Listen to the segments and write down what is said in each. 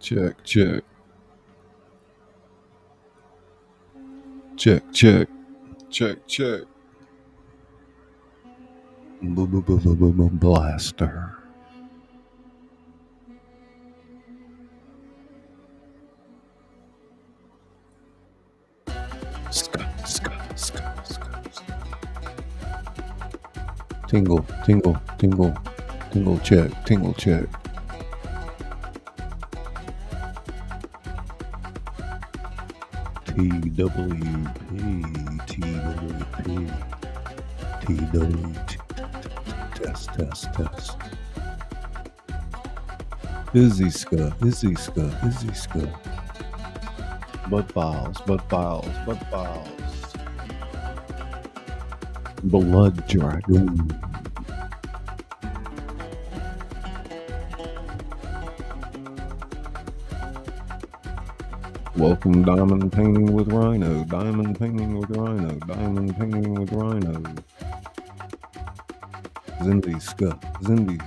Check, check. Check, check. Check, check. Blaster. Tingle, tingle, tingle, tingle check, tingle check. TWP, test, test, test. Izzy ska. Bud files. Blood dragon. Welcome diamond painting with Rhino. Diamond painting with Rhino. Zindi ska. Zindi.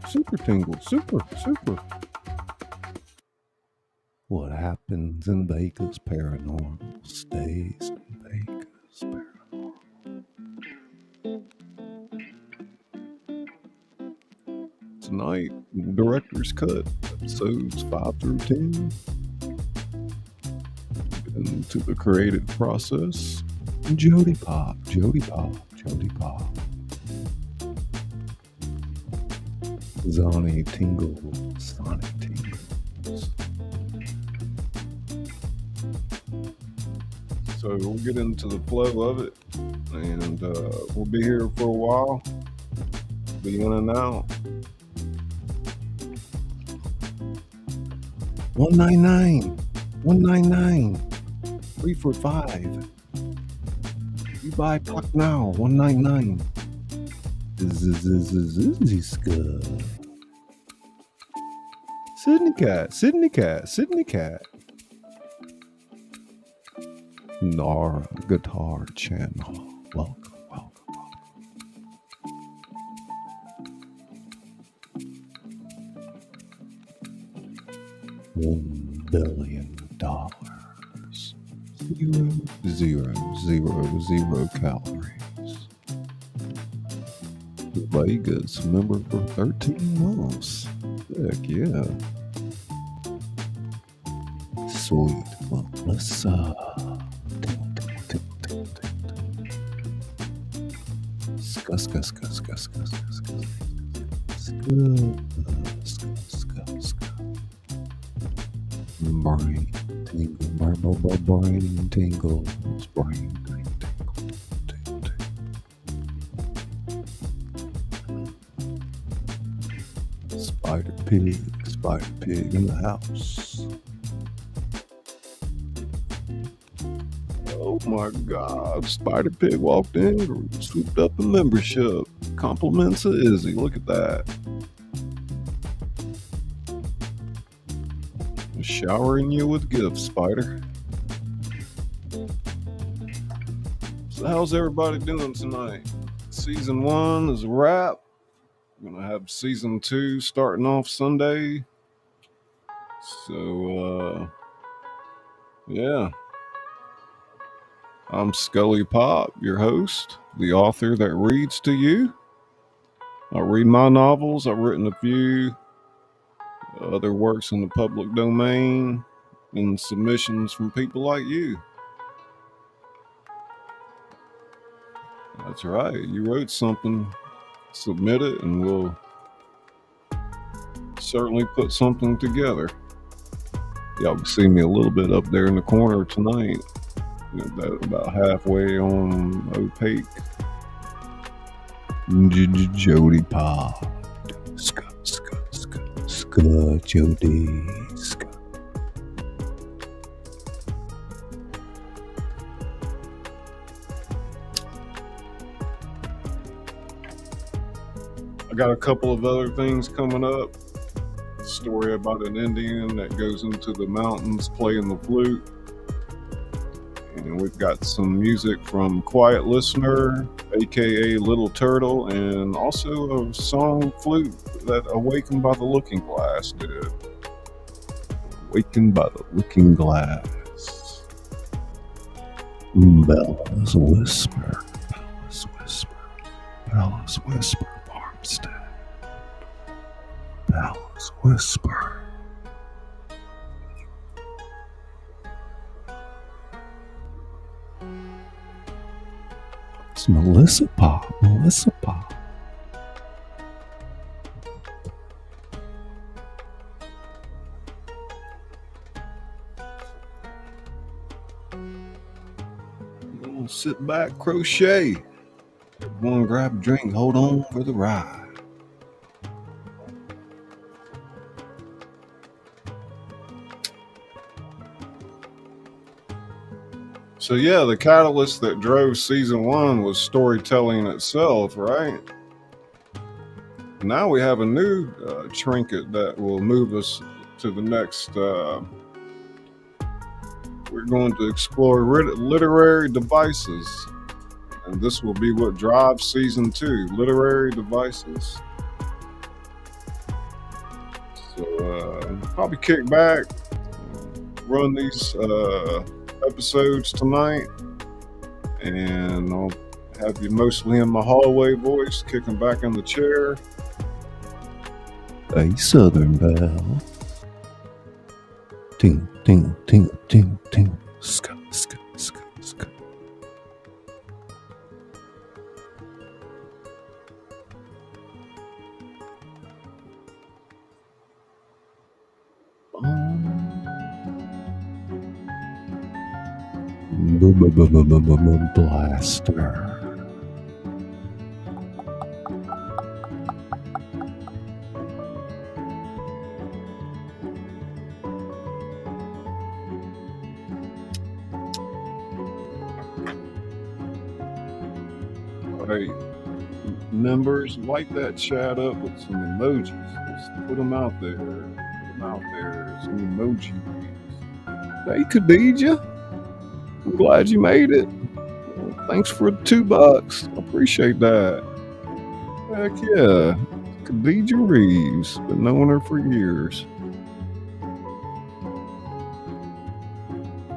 Super tingle. Super. What happens in Vegas paranormal stays in Vegas paranormal. Tonight, director's cut, episodes 5 through 10. Into the creative process. Jody Pop. Sonic tingles. So we'll get into the flow of it, and we'll be here for a while. Be in and out. 199. 3 for 5. You buy puck now. 199. Sydney cat. Nara Guitar Channel. Welcome. $1 billion. 0 calories. Vegas member for 13 months. Heck yeah. Sweet. Well, let's brain tingles. Spider pig in the house. Oh my God, Spider Pig walked in, swooped up a membership. Compliments of Izzy, look at that. Showering you with gifts, Spider. So how's everybody doing tonight? Season 1 is a wrap. We're gonna have season 2 starting off Sunday. So yeah. I'm Scully Pop, your host, the author that reads to you. I read my novels. I've written a few other works in the public domain and submissions from people like you. That's right. You wrote something, submit it, and we'll certainly put something together. Y'all can see me a little bit up there in the corner tonight. About halfway on opaque. Jody Pop. Jody. I got a couple of other things coming up. A story about an Indian that goes into the mountains playing the flute. And we've got some music from Quiet Listener, aka Little Turtle, and also a song flute that Awakened by the Looking Glass did. Awakened by the Looking Glass. Bella's Whisper, Bella's Whisper, Bella's Whisper, Farmstead. Bella's Whisper. It's Melissa Pop, Melissa Pop. We'll sit back, crochet. Everyone grab a drink, hold on for the ride. So yeah, the catalyst that drove season 1 was storytelling itself, right? Now we have a new trinket that will move us to the next. We're going to explore literary devices, and this will be what drives season 2, literary devices. So probably kick back, run these episodes tonight, and I'll have you mostly in my hallway voice, kicking back in the chair. A Southern Belle. Ting, ting, ting, ting, ting. Ska, ska, ska, ska. Blaster. Hey, members, light that chat up with some emojis. Let's put them out there. Put them out there. Some emoji. Hey, Khadija. I'm glad you made it. Thanks for the $2. I appreciate that. Heck yeah. Khadija Reeves. Been knowing her for years.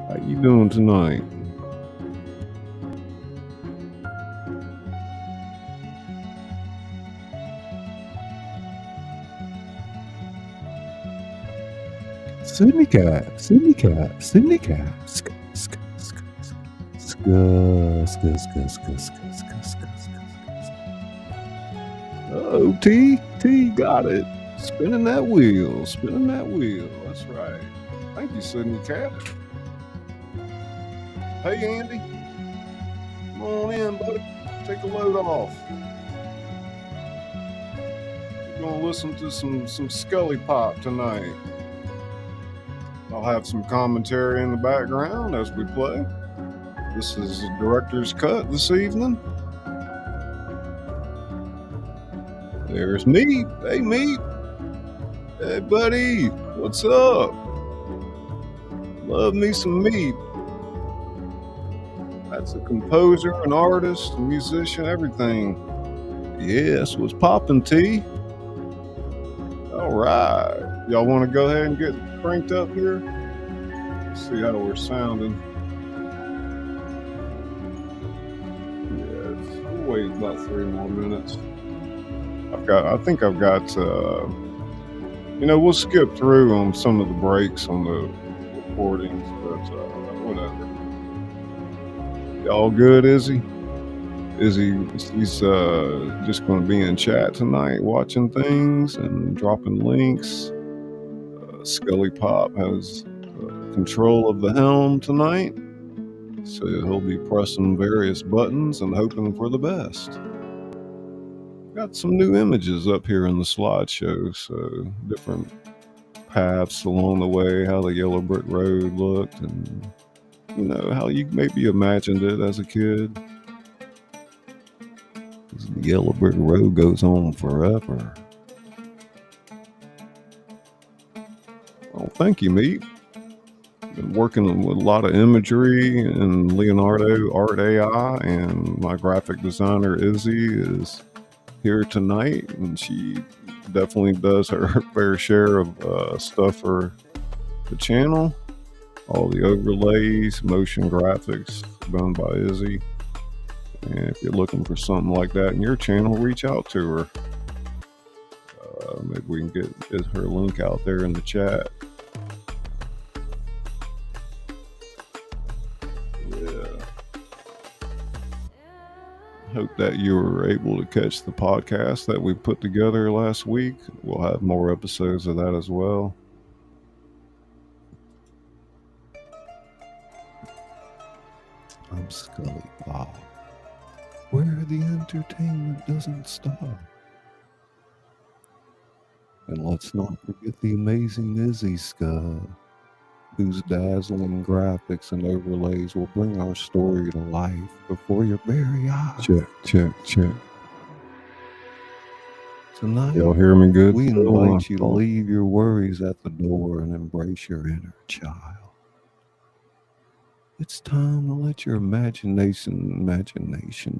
How you doing tonight? Sydney cat, Sydney cat, Sydney cat. Sk, sk, sk, sk, sk, sk, sk, sk, sk, sk. Oh, T got it. Spinning that wheel, spinning that wheel. That's right. Thank you, Sydney cat. Hey, Andy. Come on in, buddy. Take a load off. We're gonna listen to some Scully pop tonight. I'll have some commentary in the background as we play. This is the director's cut this evening. There's Meat. Hey, Meat. Hey, buddy. What's up? Love me some Meat. That's a composer, an artist, a musician, everything. Yes, what's poppin', T? All right. Y'all want to go ahead and get cranked up here? Let's see how we're sounding. Yes, we'll wait about 3 more minutes. I think I've got, we'll skip through on some of the breaks on the recordings, but whatever. Y'all good, Izzy? He's just going to be in chat tonight, watching things and dropping links. Scully Pop has control of the helm tonight, so he'll be pressing various buttons and hoping for the best. Got some new images up here in the slideshow, so different paths along the way, how the yellow brick road looked, and how you maybe imagined it as a kid. The yellow brick road goes on forever. Oh, thank you, Meat. been working with a lot of imagery and Leonardo Art AI, and my graphic designer Izzy is here tonight, and she definitely does her fair share of stuff for the channel. All the overlays, motion graphics done by Izzy. And if you're looking for something like that in your channel, reach out to her. Maybe we can get her link out there in the chat. Yeah. Hope that you were able to catch the podcast that we put together last week. We'll have more episodes of that as well. I'm Scully Bob, where the entertainment doesn't stop. And let's not forget the amazing Izzy Scud, whose dazzling graphics and overlays will bring our story to life before your very eyes. Check. Tonight, y'all hear me good? We invite you to leave your worries at the door and embrace your inner child. It's time to let your imagination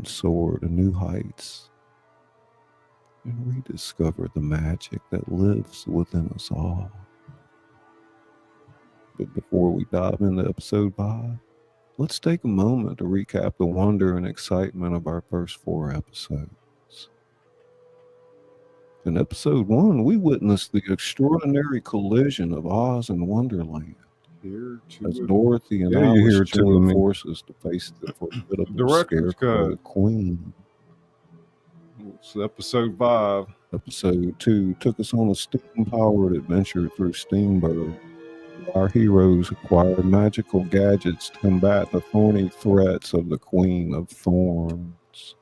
soar to new heights and rediscover the magic that lives within us all. But before we dive into episode 5, let's take a moment to recap the wonder and excitement of our first 4 episodes. In episode 1, we witnessed the extraordinary collision of Oz and Wonderland, as Dorothy and Alice joined forces to face the formidable Scarecrow Queen. It's episode 5. Episode 2 took us on a steam-powered adventure through Steamburg. Our heroes acquire magical gadgets to combat the thorny threats of the Queen of Thorns.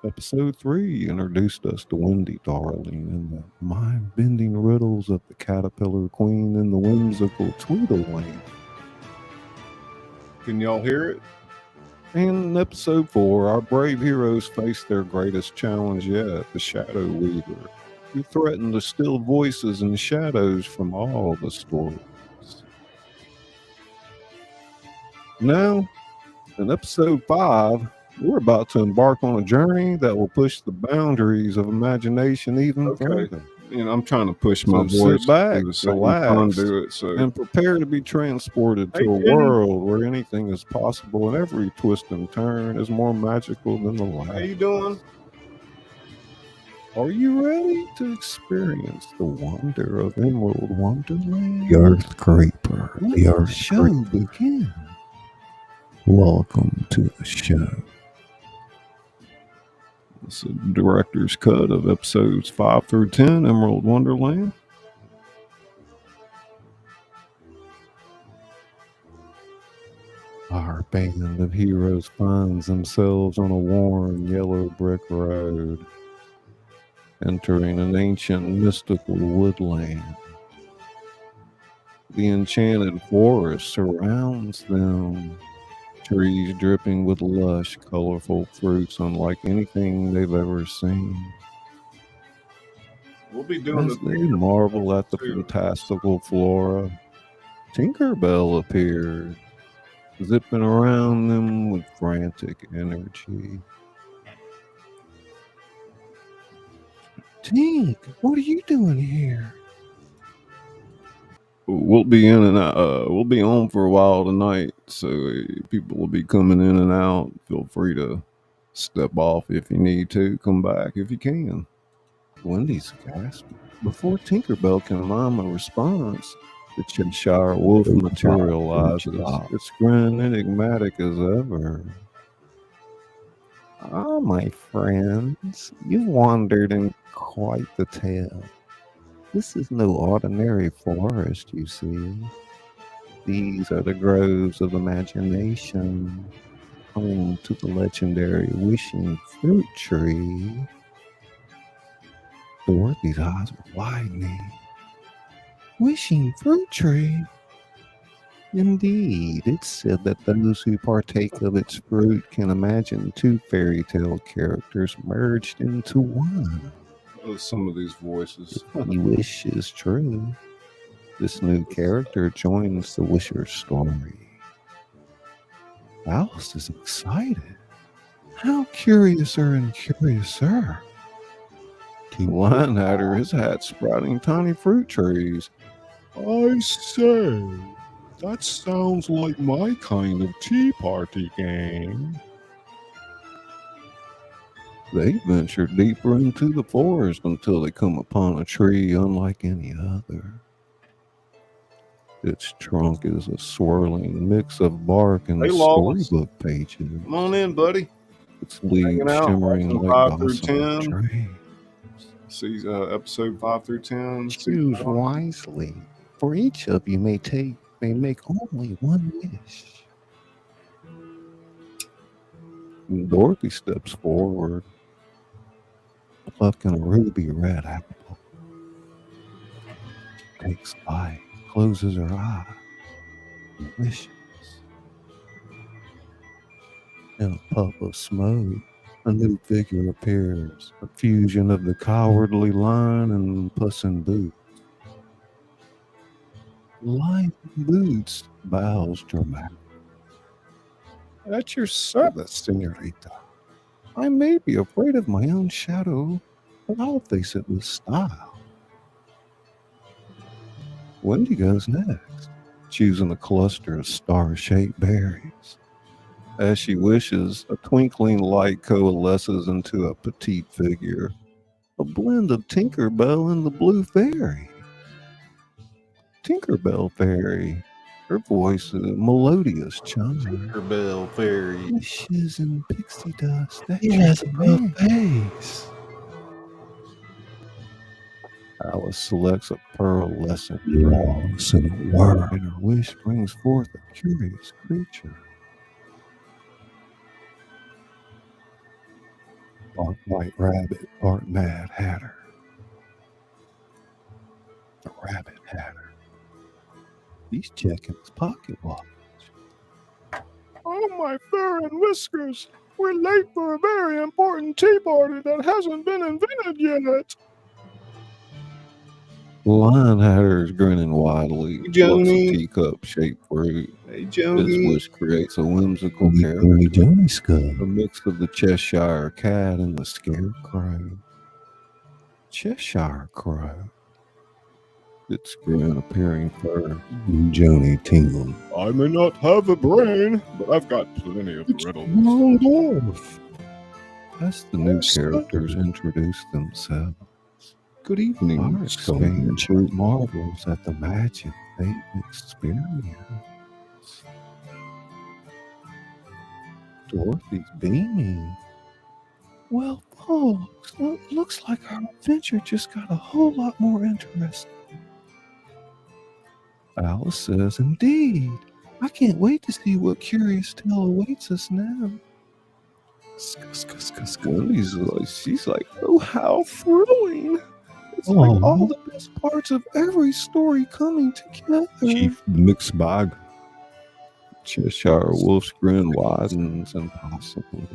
Episode 3 introduced us to Wendy Darling and the mind-bending riddles of the Caterpillar Queen and the whimsical Tweedleland. Can y'all hear it? And in episode 4, our brave heroes face their greatest challenge yet, the Shadow Weaver, who threatened to steal voices and shadows from all the stories. Now, in episode 5, we're about to embark on a journey that will push the boundaries of imagination even further. You know, I'm trying to push my voice. Sit back, relax, and prepare to be transported to a world where anything is possible and every twist and turn is more magical than the last. How you doing? Are you ready to experience the wonder of Emerald Wonderland? The Earth Creeper. The Earth show begins. Welcome to the show. It's a director's cut of episodes 5 through 10, Emerald Wonderland. Our band of heroes finds themselves on a worn yellow brick road, entering an ancient mystical woodland. The enchanted forest surrounds them, trees dripping with lush, colorful fruits unlike anything they've ever seen. We'll be doing as they marvel at the fantastical flora, Tinkerbell appeared, zipping around them with frantic energy. Tink, what are you doing here? We'll be in and out. We'll be on for a while tonight, so people will be coming in and out. Feel free to step off if you need to. Come back if you can. Wendy's gasping. Before Tinkerbell can mime a response, the Cheshire Wolf materializes. Its grin enigmatic as ever. Ah, my friends, you wandered in quite the tale. This is no ordinary forest, you see. These are the groves of imagination, home to the legendary wishing fruit tree. Dorothy's eyes were widening. Wishing fruit tree? Indeed, it's said that those who partake of its fruit can imagine 2 fairy tale characters merged into one. Some of these voices. If you wish is true, This new character joins the Wisher story. Alice is excited. How curiouser and curiouser. The Lion Hatter, his hat sprouting tiny fruit trees. I say, that sounds like my kind of tea party game. They venture deeper into the forest until they come upon a tree unlike any other. Its trunk is a swirling mix of bark and storybook pages. Come on in, buddy. Its leaves shimmering like 5 through 10. See episode 5 through 10. Choose wisely, for each of you may make only one wish. Dorothy steps forward, plucking a ruby red apple. Takes a bite, closes her eye, and wishes. In a puff of smoke, a new figure appears, a fusion of the cowardly Lion and Puss in Boots. Lion in Boots bows dramatically. At your service, senorita. I may be afraid of my own shadow, but I'll face it with style. Wendy goes next, choosing a cluster of star-shaped berries. As she wishes, a twinkling light coalesces into a petite figure, a blend of Tinkerbell and the Blue Fairy. Tinkerbell Fairy, her voice is a melodious chime. Tinkerbell Fairy. Wishes and pixie dust. He has a rough face. Alice selects a pearlescent dross in a whirl, and her wish brings forth a curious creature. Part white rabbit, part mad hatter. The rabbit hatter. He's checking his pocket watch. Oh, my fur and whiskers! We're late for a very important tea party that hasn't been invented yet. The Lion Hatter is grinning widely. Plucks a teacup-shaped fruit. Hey, Joni. His wish creates a whimsical character. A mix of the Cheshire Cat and the Scarecrow. Cheshire Crow. Its grin appearing first. Joni tingled. I may not have a brain, but I've got plenty of riddles. Waldorf. As the new characters introduce themselves. Good evening, Scully. Marvels at the magic they experience. Dorothy's beaming. Well, folks, looks like our adventure just got a whole lot more interesting. Alice says, indeed. I can't wait to see what curious tale awaits us now. She's like, oh, how thrilling. It's like all the best parts of every story coming together. Chief mixed bag. Cheshire Wolf's grin widens impossibly.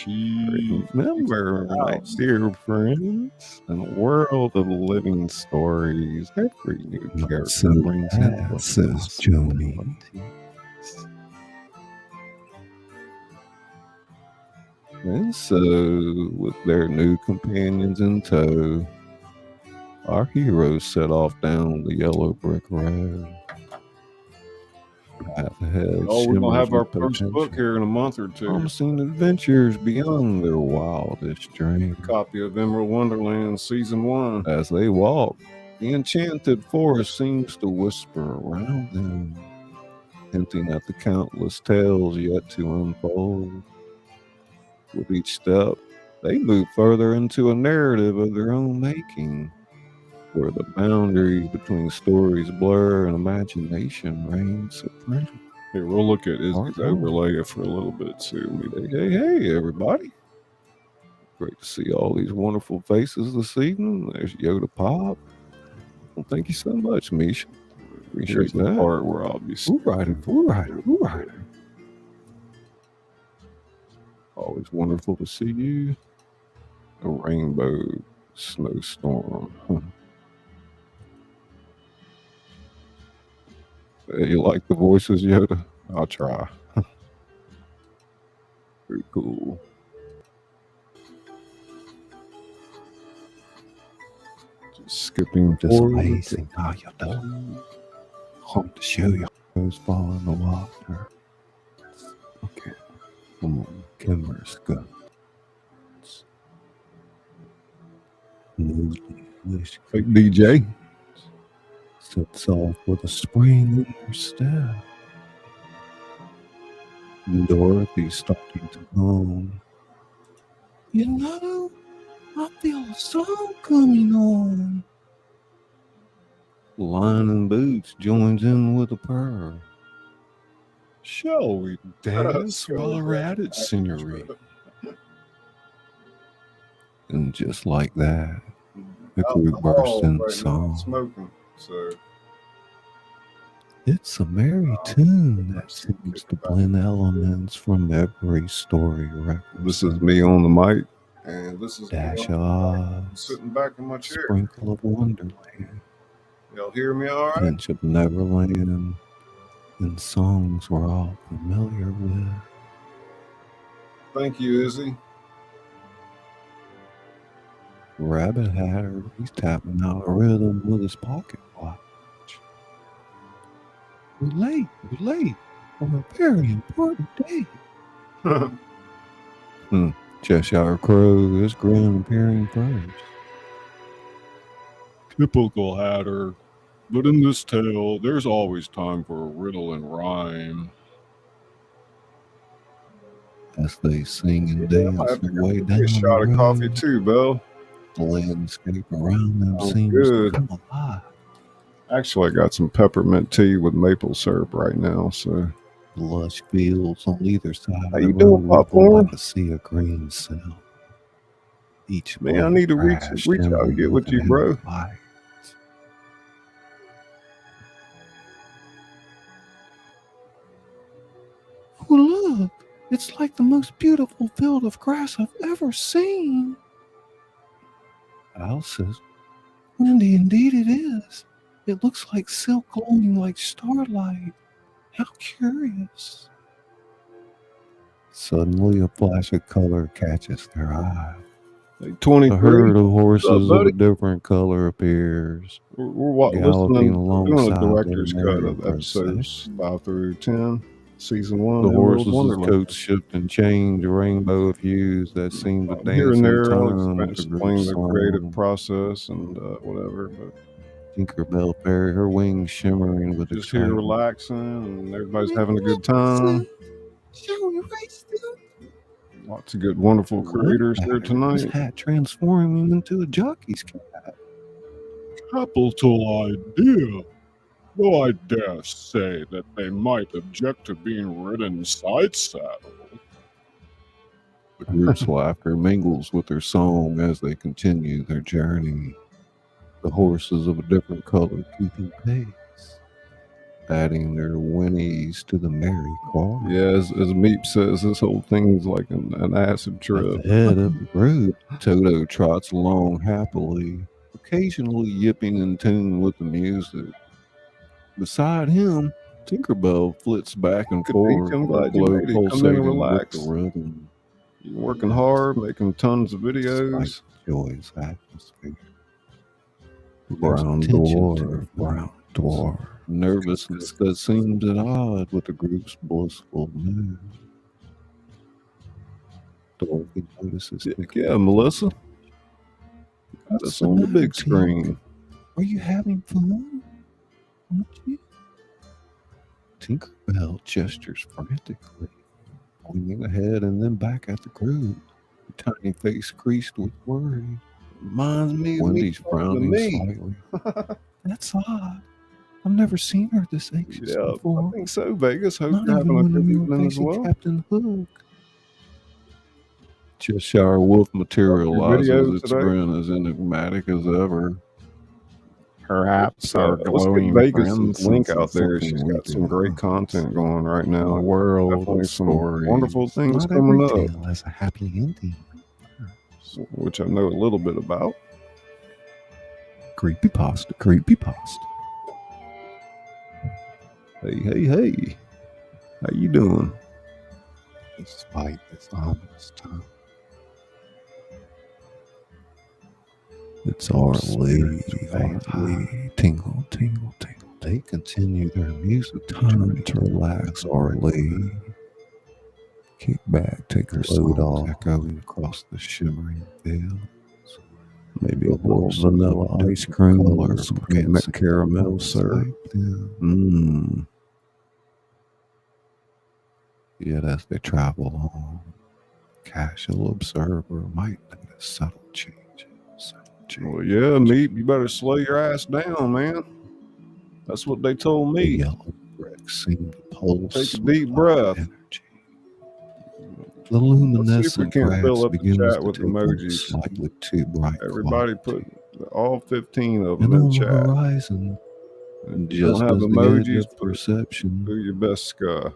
Remember, my dear friends, in a world of living stories, every new character brings in says Joni. And so, with their new companions in tow, our heroes set off down the yellow brick road. Ahead, we're going to have our first book here in a month or two. Promising adventures beyond their wildest dreams. A copy of Emerald Wonderland Season 1. As they walk, the enchanted forest seems to whisper around them, hinting at the countless tales yet to unfold. With each step, they move further into a narrative of their own making, where the boundaries between stories blur and imagination reigns supreme. Here, we'll look at Izzy's overlay for a little bit too. Hey, everybody. Great to see all these wonderful faces this evening. There's Yoda Pop. Well, thank you so much, Misha. Appreciate that. Part where I'll be Who Rider. Always wonderful to see you. A rainbow snowstorm. You like the voices, Yoda? I'll try. Very cool. Just skipping Just forward. amazing how you do. Hope to show you goes fall in the water. Okay. Come on, Kimmer's good. Like DJ. Sits off with a spring in her step. Dorothy's starting to moan. You know, I feel a song coming on. Lion and Boots joins in with a purr. Shall we dance while we're at it, senorita? And just like that, the group burst into song. Smoking, so. It's a merry tune that seems to blend elements from every story record. This is me on the mic, and this is Dash of Oz, sitting back in my chair. sprinkle of Wonderland, Y'all hear me all right? pinch of Neverland, and songs we're all familiar with. Thank you, Izzy. Rabbit Hatter, he's tapping out a rhythm with his pocket watch. We're late on a very important day. Cheshire Crow is grin appearing first. Typical Hatter, but in this tale, there's always time for a riddle and rhyme. As they sing and dance their way down A shot the of coffee road, too, Belle. the landscape around them Oh, seems good. to come alive. Actually, I got some peppermint tea with maple syrup right now, so. Lush fields on either side How of you the doing, road ripple popcorn? like a sea of green cell. Each Man, I blade need to reach crash out and trembling get with you, an bro. amplifier. Oh, look! It's like the most beautiful field of grass I've ever seen. Al says, Wendy, indeed it is. It looks like silk glowing like starlight. How curious. Suddenly a flash of color catches their eye. Like 23. A herd of horses of buddy? a different color appears, We're galloping doing a alongside director's their cut merry of episodes procession. 5 through 10, season 1. The Emerald horses' Wonderland. coats shift and change, a rainbow of hues that seem to Here dance and in there, I'll time with the explain group's the creative song. process and whatever, but Tinkerbell Fairy, her wings shimmering with just here excitement. relaxing and everybody's having a good time. Shall we race them? Lots of good, wonderful creators here His tonight. hat transforming into a jockey's cap. Capital idea. Though I dare say that they might object to being ridden side saddle. The group's laughter mingles with their song as they continue their journey. The horses of a different color keeping pace, adding their whinnies to the merry choir. Yeah, as Meep says, this whole thing's like an acid At trip. the head of the group, Toto trots along happily, occasionally yipping in tune with the music. Beside him, Tinkerbell flits back and Good forth, I'm her glad you glow made it. Come in and pulsating with relax. the rhythm. You're working hard, making tons of videos. Like joy's atmosphere. Brown dwarf. Nervousness that seems at odds with the group's blissful mood. Dorothy notices. Yeah, Melissa. Got us on the big screen. Are you having fun? Aren't you? Tinkerbell gestures frantically, pointing ahead and then back at the group. Her tiny face creased with worry. Reminds me of Wendy's frowning me. slightly. That's odd. I've never seen her this anxious Yeah, before. I think so, Vegas. Hope Not you're even having a when good you were evening as facing well. Captain Hook. Cheshire Wolf materializes, videos its today? grin as enigmatic as ever. Perhaps our glowing Vegas link out there. She's got some great content going right A now. world Definitely of some stories. wonderful things Not every coming up, tale has a happy ending. which I know a little bit about. Creepypasta. Hey. How you doing? Despite this ominous time, It's our lady, tingle. they continue their music Time to relax, our lady. Kick back, take her load songs off, echoing across the shimmering fields. Maybe a But bowl of what's some vanilla different ice cream color or some can't caramel see syrup. like them. Mmm. Yet as they travel on, casual observer might notice subtle changes. Well, yeah, Meep, you better slow your ass down, man. That's what they told The me. yellow bricks seem to pulse. Take a deep with breath. energy. The Let's see if we luminescent can't thread fill up the begins chat to with take on emojis. slightly too bright Everybody put quality. all 15 of And them in on the the chat. horizon, If you just don't have as the edge emojis, of perception, do your best, Sky.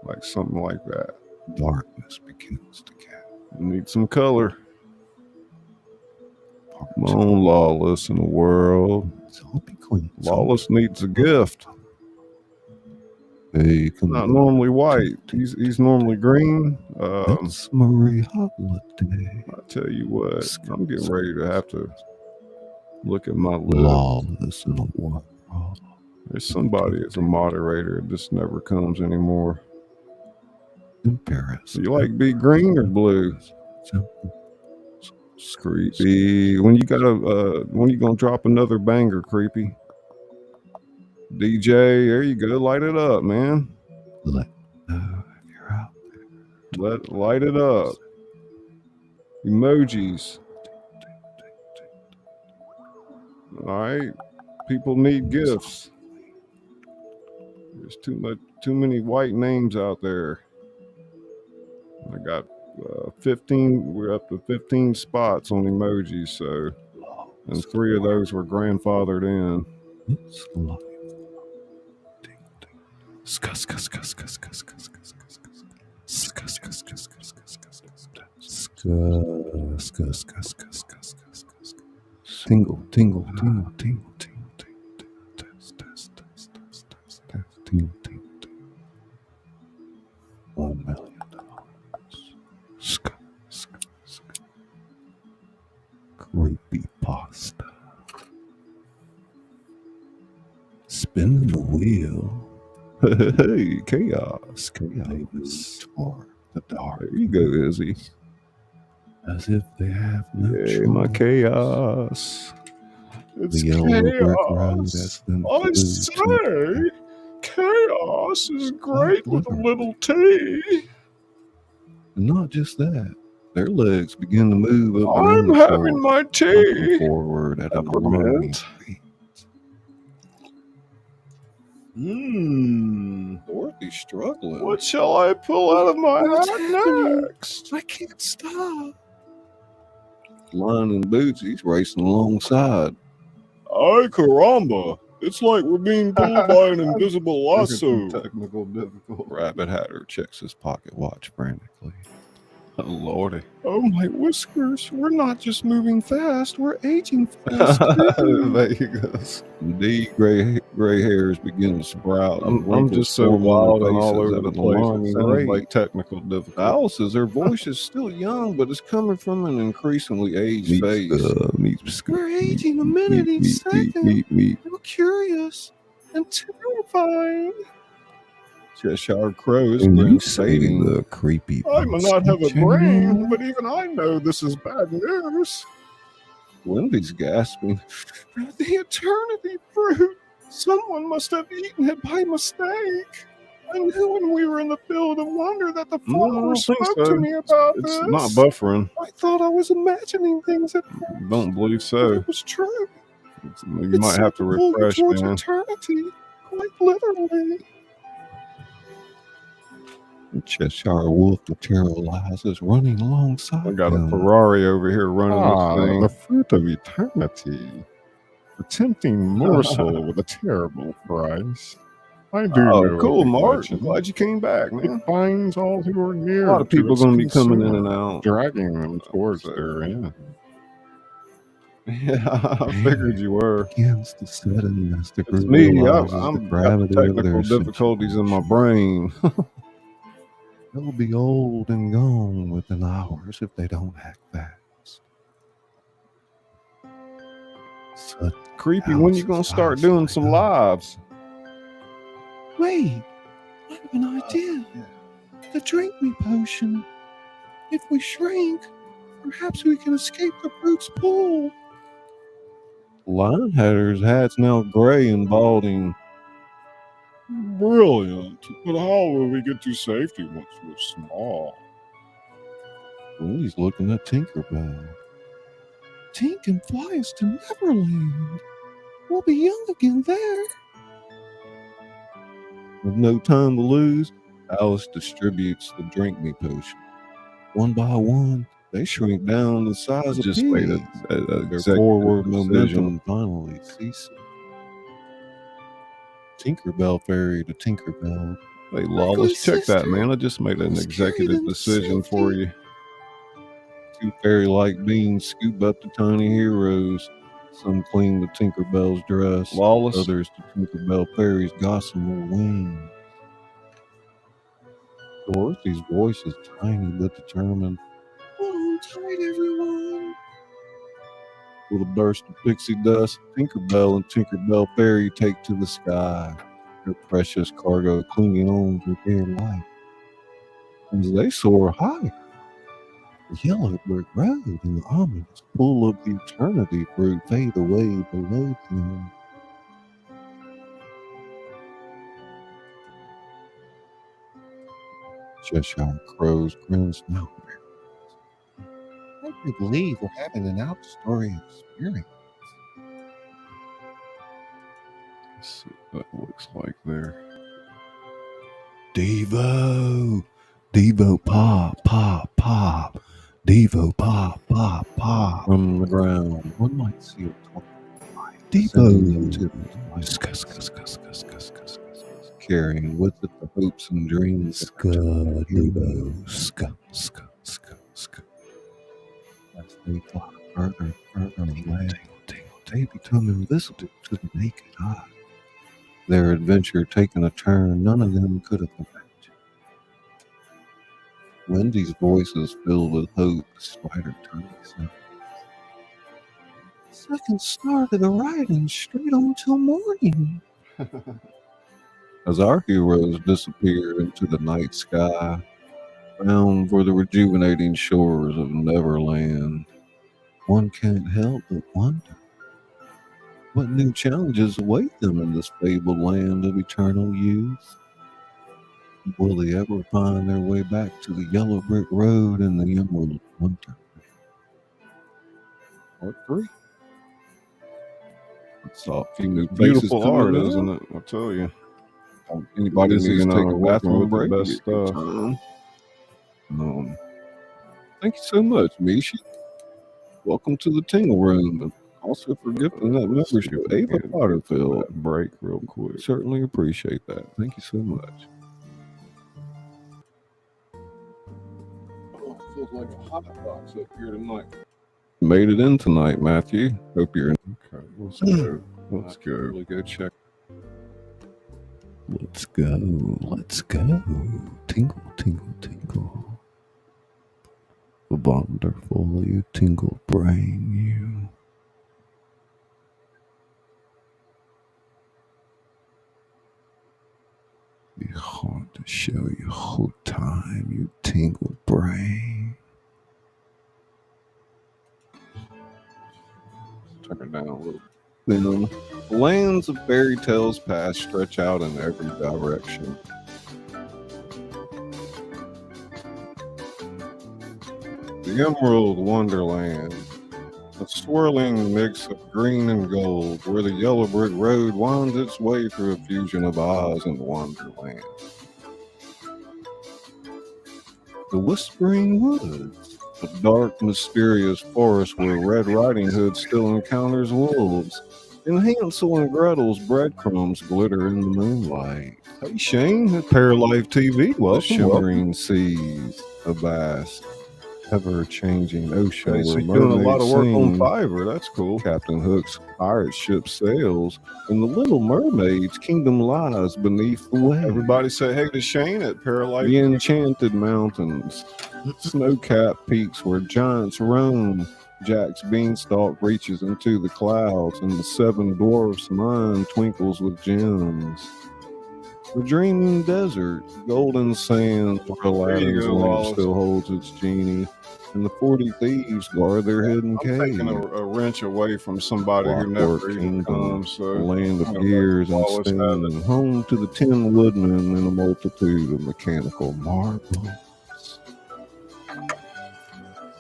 Like something like that. darkness begins to gather. Need some color. Come on, Lawless in the world. Zombie Queen. Lawless needs a gift. Hey, come Not on. normally white. He's normally green. It's Marie Holiday. I tell you what, I'm getting ready to have to look at my list. Lawless in the world. There's somebody as a moderator. It just never comes anymore. In Paris. You like be green or blue? Creepy. When you gonna drop another banger, Creepy? DJ, there you go. Light it up, man. Let know if you're out there. Light it up. Emojis. All right. People need gifts. There's too many white names out there. I got 15. We're up to 15 spots on emojis, so, and 3 of those were grandfathered in. It's life. Tingle. 1 million. Creepy pasta. Spinning the wheel. Hey, chaos. Toward the dark. There you go, Izzy. As if they have no Yay, choice. my chaos. It's The yellow brick road chaos. has been I filled say, to chaos is great with a little T. not just that. Their legs begin to move up I'm and having my tea. forward at an alarming Peppermint. rate. Dorothy's struggling. What shall I pull out of my hat next? I can't stop. Lion and Boots, he's racing alongside. Ay caramba. It's like we're being pulled by an invisible lasso. Technical difficult. Rabbit Hatter checks his pocket watch frantically. Oh, Lordy. Oh, my whiskers. We're not just moving fast, we're aging fast. There you go. Indeed, gray hairs begin to sprout. I'm just so wild and all over the place. It sounds like technical difficulty. Alice says her voice is still young, but it's coming from an increasingly aged face. We're aging a minute each second. I'm curious and terrifying. Cheshire Crow is stating the creepy. I may not have a brain, but even I know this is bad news. Wendy's gasping. The eternity fruit. Someone must have eaten it by mistake. I knew when we were in the field of wonder that the flower spoke to me about this. It's not buffering. I thought I was imagining things at first. Don't believe so. It was true. You might have to refresh, man. Eternity, quite literally. Cheshire Wolf materializes running alongside. I got a Ferrari over here running this thing. The fruit of eternity. A tempting morsel with a terrible price. I do know. Cool, Mark. I'm glad you came back, man. It finds all who are near. A lot of people are going to be coming in and out. Dragging them towards their end. Yeah, I figured you were. Begins to set in as the It's group me. realizes the I'm got the gravity of technical their difficulties in my situation. brain. They'll be old and gone within hours if they don't act fast. Sudden Creepy. When you gonna start doing some lives? Wait, I have an idea. The drink me potion. If we shrink, perhaps we can escape the brute's pull. Lionheader's hat's now gray and balding. Brilliant. But how will we get to safety once we're small? Wendy's looking at Tinkerbell. Tink can fly us to Neverland. We'll be young again there. With no time to lose, Alice distributes the drink me potion. One by one, they shrink down the size of Just pigs. made a Their executive forward decision. momentum finally ceases. Tinkerbell Fairy to Tinkerbell. Hey, Lawless, check that, man. I just made an executive decision for you. Two fairy-like beings scoop up the tiny heroes. Some cling to Tinkerbell's dress. Lawless. Others to Tinkerbell Fairy's gossamer wings. Dorothy's voice is tiny but determined. Hold on tight, everyone. With a burst of pixie dust, Tinkerbell and Tinkerbell Fairy take to the sky, their precious cargo clinging on for dear life. As they soar higher, the yellow brick road and the ominous pool of the eternity fruit fade away below them. Cheshire Crow's grins now. I can believe we're having an out-of-story experience. Let's see what that looks like there. Devo! Devo pop, pop, pop. Devo pop, pop, pop. From the ground, one might see a talk. Devo! Carrying with it the hopes and dreams. Devo. As they fly further and further away, they become invisible to the naked eye. Their adventure taking a turn none of them could have imagined. Wendy's voice is filled with hope despite her tiny size. Second start of the riding straight on till morning. As our heroes disappear into the night sky, bound for the rejuvenating shores of Neverland, one can't help but wonder what new challenges await them in this fabled land of eternal youth. Will they ever find their way back to the yellow brick road in the emerald winter? Part 3. I saw a few new faces Beautiful art, coming isn't up. it? I'll tell you. Anybody Busy, needs to take a working bathroom with break? the best you get good stuff. time. Thank you so much, Mishi. Welcome to the Tingle Room, and also for gifting that membership, Ava Potterfield. Break real quick. Certainly appreciate that. Thank you so much. Oh, it feels like a hot box up here tonight. Made it in tonight, Matthew. Hope you're in. Okay, let's go. Let's go. Really go check. Let's go. Let's go. Tingle, tingle, tingle. Wonderful, you tingle brain, you. Be hard to show you whole time, you tingle brain. Turn it down a little. Then lands of fairy tales past stretch out in every direction. The Emerald Wonderland, a swirling mix of green and gold, where the yellow brick road winds its way through a fusion of Oz and Wonderland. The Whispering Woods, a dark, mysterious forest where Red Riding Hood still encounters wolves, and Hansel and Gretel's breadcrumbs glitter in the moonlight. Hey, Shane, at Paralife TV. The Welcome. shimmering seas, a vast, ever-changing ocean Hey, so where you're doing a lot of work on mermaids sing, Fiverr. That's cool. Captain Hook's pirate ship sails, and the Little Mermaid's kingdom lies beneath the waves. Everybody say hey to Shane at Paralight. The enchanted mountains, snow-capped peaks where giants roam. Jack's beanstalk reaches into the clouds, and the seven dwarfs' mind twinkles with gems. The dreaming desert, golden sands where Aladdin's go, lamp Wallace. still holds its genie, and the 40 thieves guard their hidden I'm cave. taking a wrench away from somebody who never Clockwork even Kingdom, comes. So the land of I'm gonna gears let and Wallace have it. steam, home to the 10 woodmen and a multitude of mechanical marbles.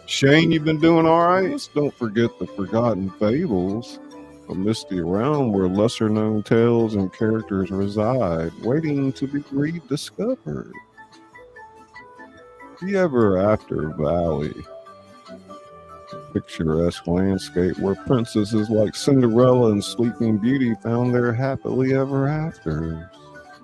Shane, you been doing all right? Just don't forget the forgotten fables, a misty realm where lesser-known tales and characters reside, waiting to be rediscovered. The Ever After Valley, a picturesque landscape where princesses like Cinderella and Sleeping Beauty found their happily ever afters.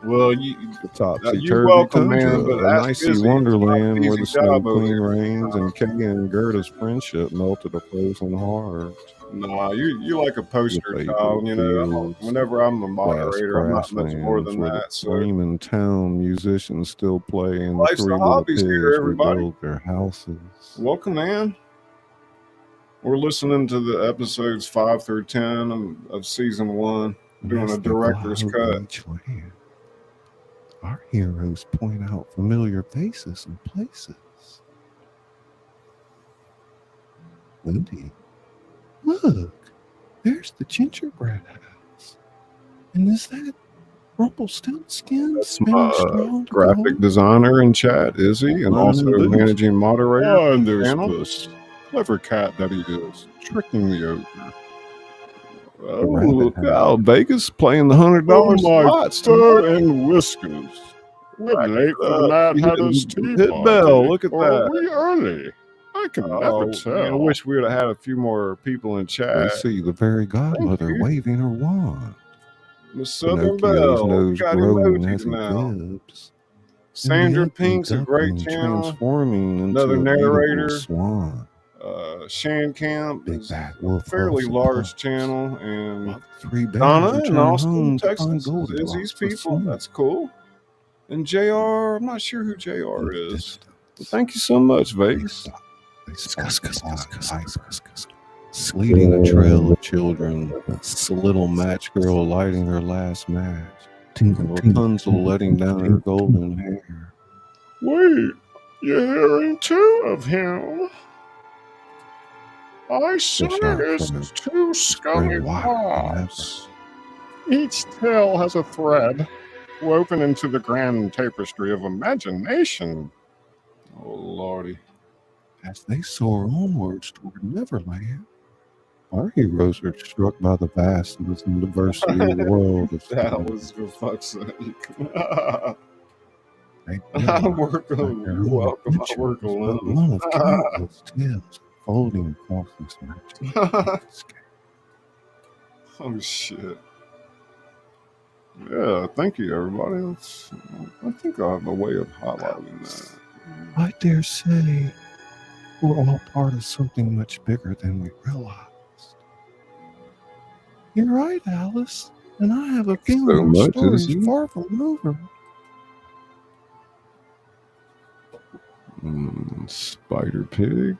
Well, The you're topsy-turvy welcome, man, tundra, but an ask icy Izzy. wonderland It's where not the an Snow easy job over Queen there. reigns, and Kay and Gerda's friendship melted a frozen heart. Nah, you're like a poster The child, you know. fields, Whenever I'm a moderator, I'm not much more grasslands than where that. the So Freeman town musicians still play, and the Life's the three little hobbies pigs here, everybody. rebuild their houses. welcome, man. We're listening to the episodes 5 through 10 of season 1, doing As a they director's fly cut. over each land, our heroes point out familiar faces and places. Wendy, look, there's the gingerbread house. And is that Rumpelstiltskin? That's my strong to graphic go? designer in chat, Izzy, and also Indeed. managing moderator. Oh, and there's Channel? Puss. Clever cat that he is, tricking the ogre. Oh, rabbit look house. out, Vegas playing the $100 Oh, my slots. fur and whiskers. We're Right late for the up. Mad You Hatter's hit- tea hit party. bell, look at or are that. we early? I can never Oh, tell. man, I wish we would have had a few more people in They chat. see the fairy godmother you. waving her wand. Miss Southern Pinocchio's Belle, nose got growing as emojis he now. fibs. Sandra And the Pink's a ugly great duckling channel. transforming into Another a narrator. beautiful swan. Shan Camp Big is bad a wolf fairly huffs and large puffs. channel, and While the three bears Donna in return Austin, home to find Texas is Goldilocks Izzy's asleep. people. That's cool. And JR, I'm not sure who In JR the is. distance, But thank you so much, they Vegas. stop. They leading a trail of children. The little match girl lighting her last match. And Rapunzel letting down her golden hair. Wait, you're hearing two of him? I saw out his from two scummy spread wide than paws. Each tale has a thread woven into the grand tapestry of imagination. Oh, Lordy. As they soar onwards toward Neverland, our heroes are struck by the vastness and diversity of the world. That was for fuck's sake. They I realize work that alone. their You're own welcome. I adventure work is but alone. one of countless tales unfolding across this magic landscape. Oh, shit. Yeah, thank you, everybody. I think I have a way of highlighting that. I dare say we're all part of something much bigger than we realized. You're right, Alice. And I have a feeling So our much, story's Izzy. far from over. Spider Pig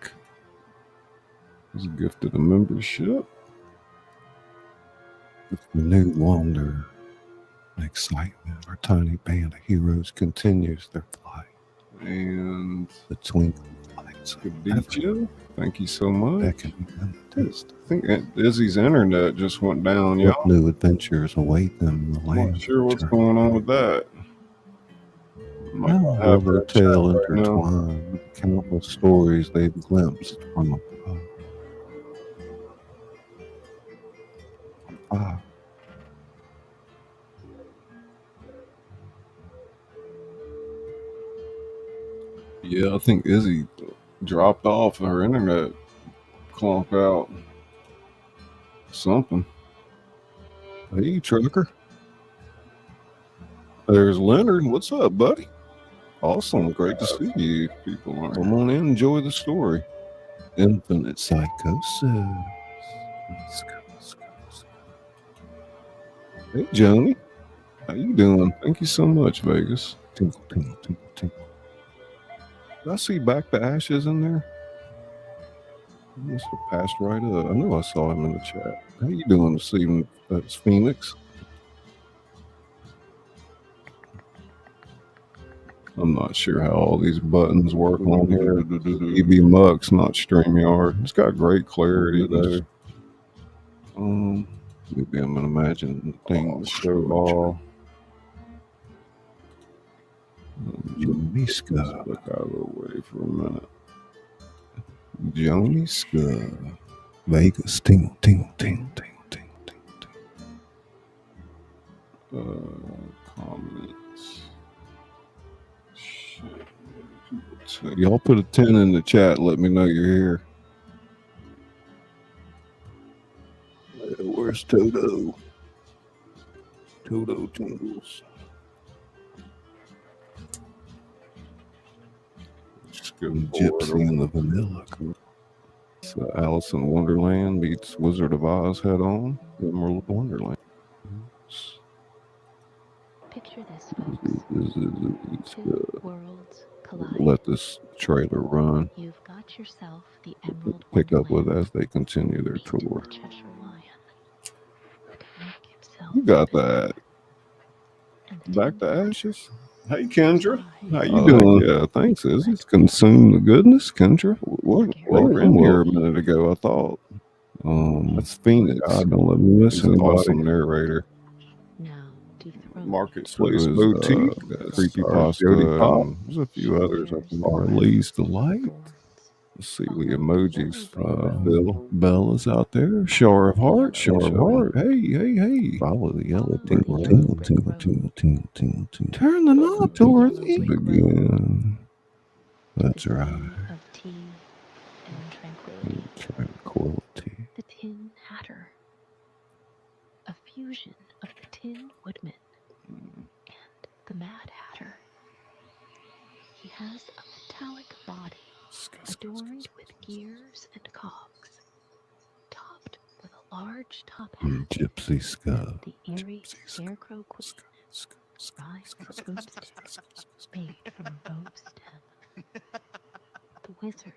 was gifted a membership. With renewed wonder and excitement, our tiny band of heroes continues their flight. And The twinkling lights of Khadija, thank you so much. beckoning in the distance. I think Izzy's internet just went down, What y'all. new adventures await them in the I'm land? not sure what's of going on with that. Might Now have will her their in chat tale right now. intertwine with countless stories they've glimpsed from above. Ah, Yeah, I think Izzy dropped off. Her internet clunked out. Something. hey, trucker. There's Leonard. What's up, buddy? Awesome. Great to see you. People are. Come on in, enjoy the story. Infinite psychosis. Let's go, let's go, let's go. Hey, Johnny. How you doing? Thank you so much, Vegas. Tinkle, tinkle, tinkle, tinkle. Did I see Back to Ashes in there? He must have passed right up. I know I saw him in the chat. How you doing this evening? That's Phoenix. I'm not sure how all these buttons work on here. EV Mux, not StreamYard. It's got great clarity there. Maybe I'm gonna imagine the thing Show all. Joniska. Look out of the way for a minute. Joniska. Vegas, tingle, tingle, tingle, tingle, tingle, tingle. Comments. Shit. Y'all put a 10 in the chat. Let me know you're here. Where's Toto? Toto tingles. Gypsy and the Vanilla. So Alice in Wonderland meets Wizard of Oz head on. Emerald of Wonderland. Picture this, folks. Two worlds collide. Let this trailer run. You've got yourself the Emerald Pick up with Wonderland. as they continue their Meet tour. the Cheshire Lion. The Connect himself You got that. and the Back to Tin Ashes. Hey, Kendra. How you Oh, doing? Yeah, thanks, Izzy. Consume the goodness, Kendra. What? They were in here a minute ago, I thought. That's Phoenix. God, don't let me miss He's an anybody. awesome narrator. Now dethrone Marketplace So is, Boutique. Creepypasta, Jody Pop. and There's a few others up in there. Marley's Delight. Let's see the emojis. Bill. Bella's out there. Shore of Heart. Shore of Heart. Hey, hey, hey. follow the yellow Tingle, tingle. tingle, tingle, tingle, tingle, tingle, tingle. Turn the knob, Dorothy. Begin. That's right. of tea and tranquility. Tranquility. The Tin Hatter. A fusion of the Tin Woodman and the Mad Hatter. He has a metallic body adorned with gears and cogs, topped with a large top hat. Gypsy Scud. The eerie scarecrow queen rides on a broomstick made from a rope stem. The wizard,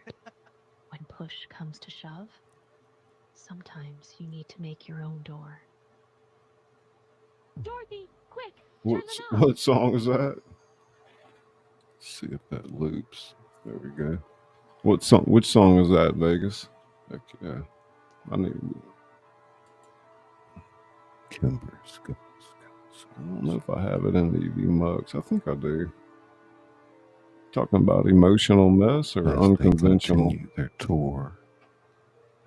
when push comes to shove, sometimes you need to make your own door. Dorothy, quick! What song is that? Let's see if that loops. There we go. What song? Which song is that, Vegas? Heck yeah. I need. Kimber Scud. I don't know if I have it in the EV Mugs. I think I do. Talking about emotional mess or As they unconventional? continue their tour.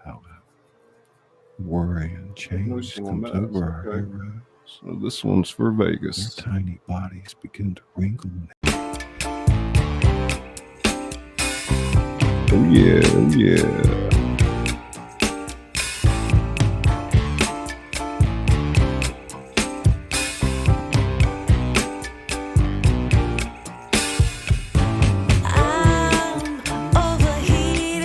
However, worry and change Emotional comes mess, over our okay. heroes. So this one's for Their Vegas. tiny bodies begin to wrinkle. Oh yeah, oh yeah. I'm overheated,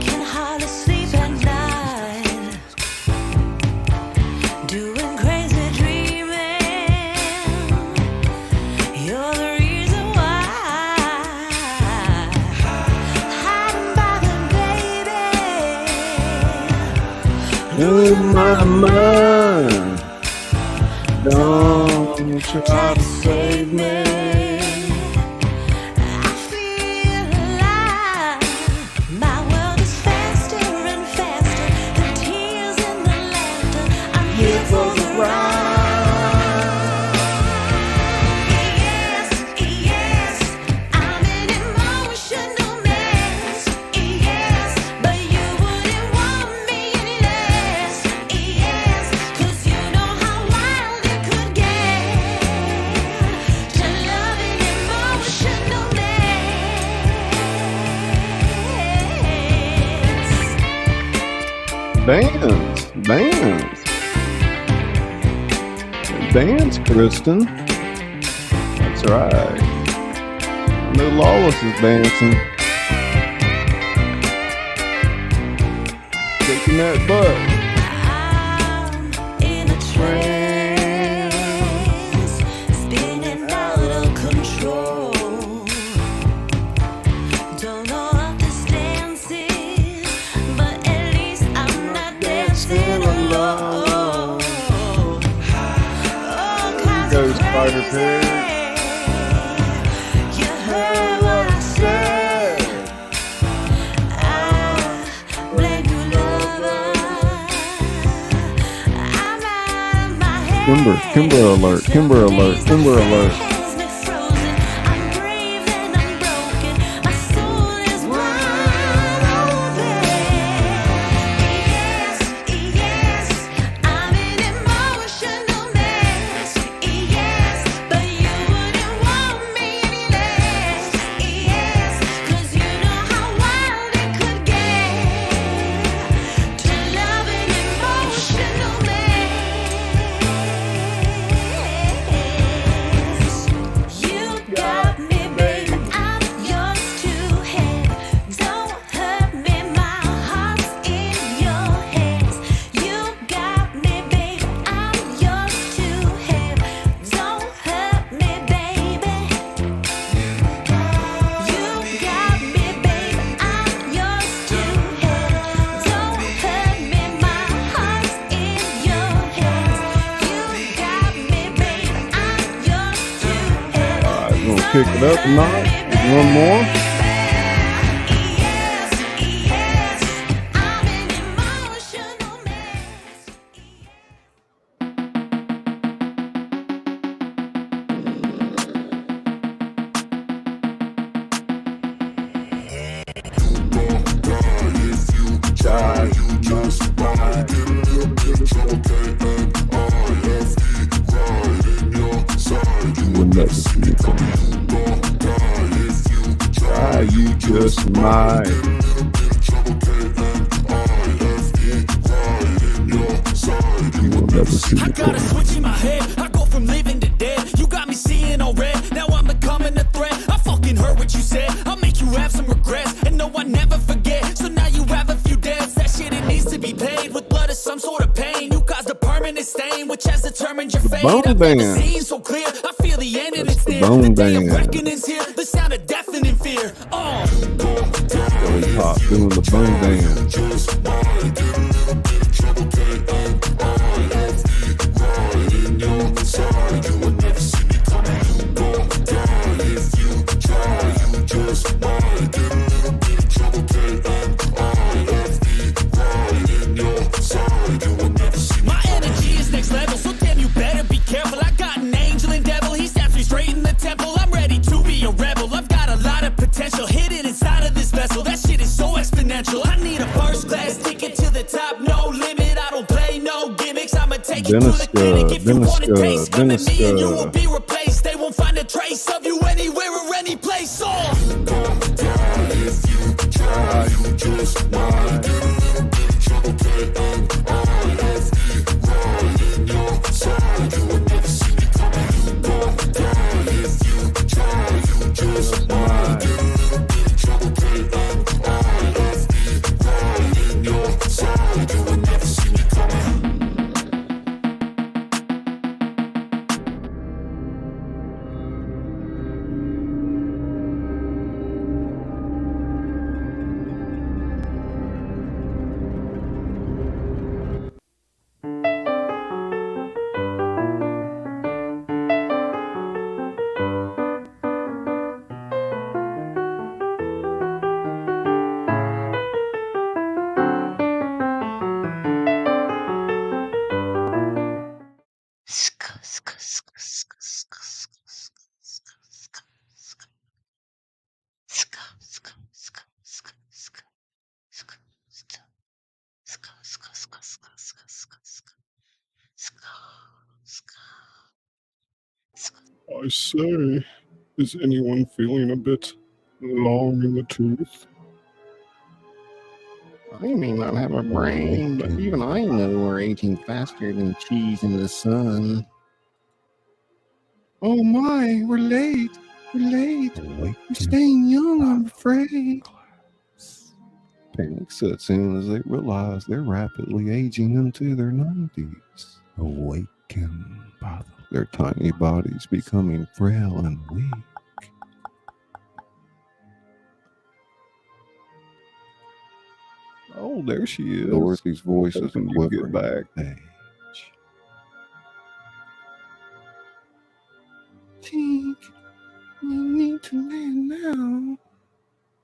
can hardly sleep at night, doing crazy dreaming. You're the reason why. Hiding by the baby, In my mind, don't try to save me. I feel alive. My world is faster and faster. The tears and the laughter. I'm here for the ride. Yes, yes, I'm an emotional mess. Yes, but you wouldn't want me any less. Yes, 'cause you know how wild it could get to love an emotional mess. Dance, Kristen. That's That's right. No Lawless is dancing. Kicking that butt. I'm in a trance, spinning out of control. Don't know what this dance is, but at least I'm not dancing alone. Go Spider Pig. You heard what I said. I blame you, lover. I'm out of my head. Kimber alert, Kimber alert, Kimber alert. Has me frozen. I'm brave and I'm broken. My soul is wide open. Yes, yes, I'm an emotional mess. Yes, but you wouldn't want me any less. Yes, 'cause you know how wild it could get to love an emotional mess. You got me, baby, I'm yours to have. Don't hurt me, my heart's in your hands. You got me, baby, I'm yours to have. Don't hurt me, baby. You got me, baby, I'm yours to have. Don't hurt me, my heart's in your hands. You got me, baby, I'm yours to have. Alright, we're gonna kick it up tonight. One more. Yes, yes, I'm an emotional mess. You will never see it coming. Try, you just might. You will never see I it got a coming. switch in my head. I go from living to dead. You got me seeing all red. Now I'm becoming a threat. I fucking heard what you said. I'll make you have some regrets. And no, I never forget. So now you have a few debts. That shit, it needs to be paid with blood or some sort of pain. You caused a permanent stain, which has determined your fate. Bone I've never Band. seen so clear. I feel the end and That's it's the near. Bone The day of Band. reckoning's here. The sound of deafening fear. Billy Pop doing the Bone Band. My energy is next level, so damn you better be careful. I got an angel and devil, he snaps me straight in the temple. I'm ready to be a rebel. I've got a lot of potential hidden inside of this vessel. That shit is so exponential. I need a first class ticket to the top, no limit. I don't play no gimmicks. I'ma take you to the clinic. If you want a taste, come at me and you will be replaced. They won't find a trace of you anywhere or any place. I say, is anyone feeling a bit long in the tooth? I may not have a brain, but even I know we're aging faster than cheese in the sun. Oh my, we're late. We're late. We're staying young, I'm afraid. Panic sets in as they realize they're rapidly aging into their 90s. Awaken by Their tiny bodies becoming frail and weak. Oh, there she is. Dorothy's voice is Hoping you get quivering back. with age. Tink, you need to land now.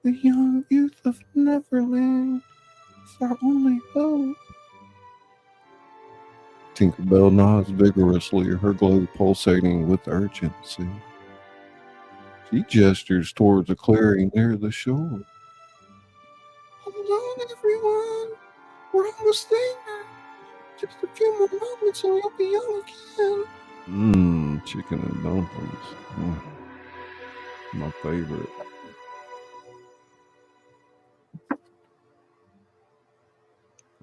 The young youth of Neverland is our only hope. Tinkerbell nods vigorously, her glow pulsating with urgency. She gestures towards a clearing near the shore. Hold on, everyone. We're almost there. Just a few more moments and you'll be young again. Chicken and dumplings. My favorite.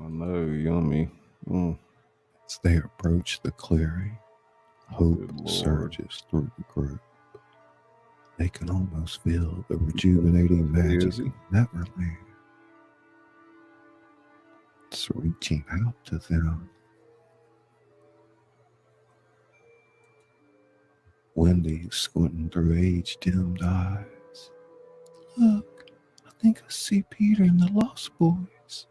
I know, yummy. As they approach the clearing, hope Good Lord. surges through the group. They can almost feel the rejuvenating magic Is he? of Neverland. It's reaching out to them. Wendy squinting through age-dimmed eyes. Look, I think I see Peter and the Lost Boys.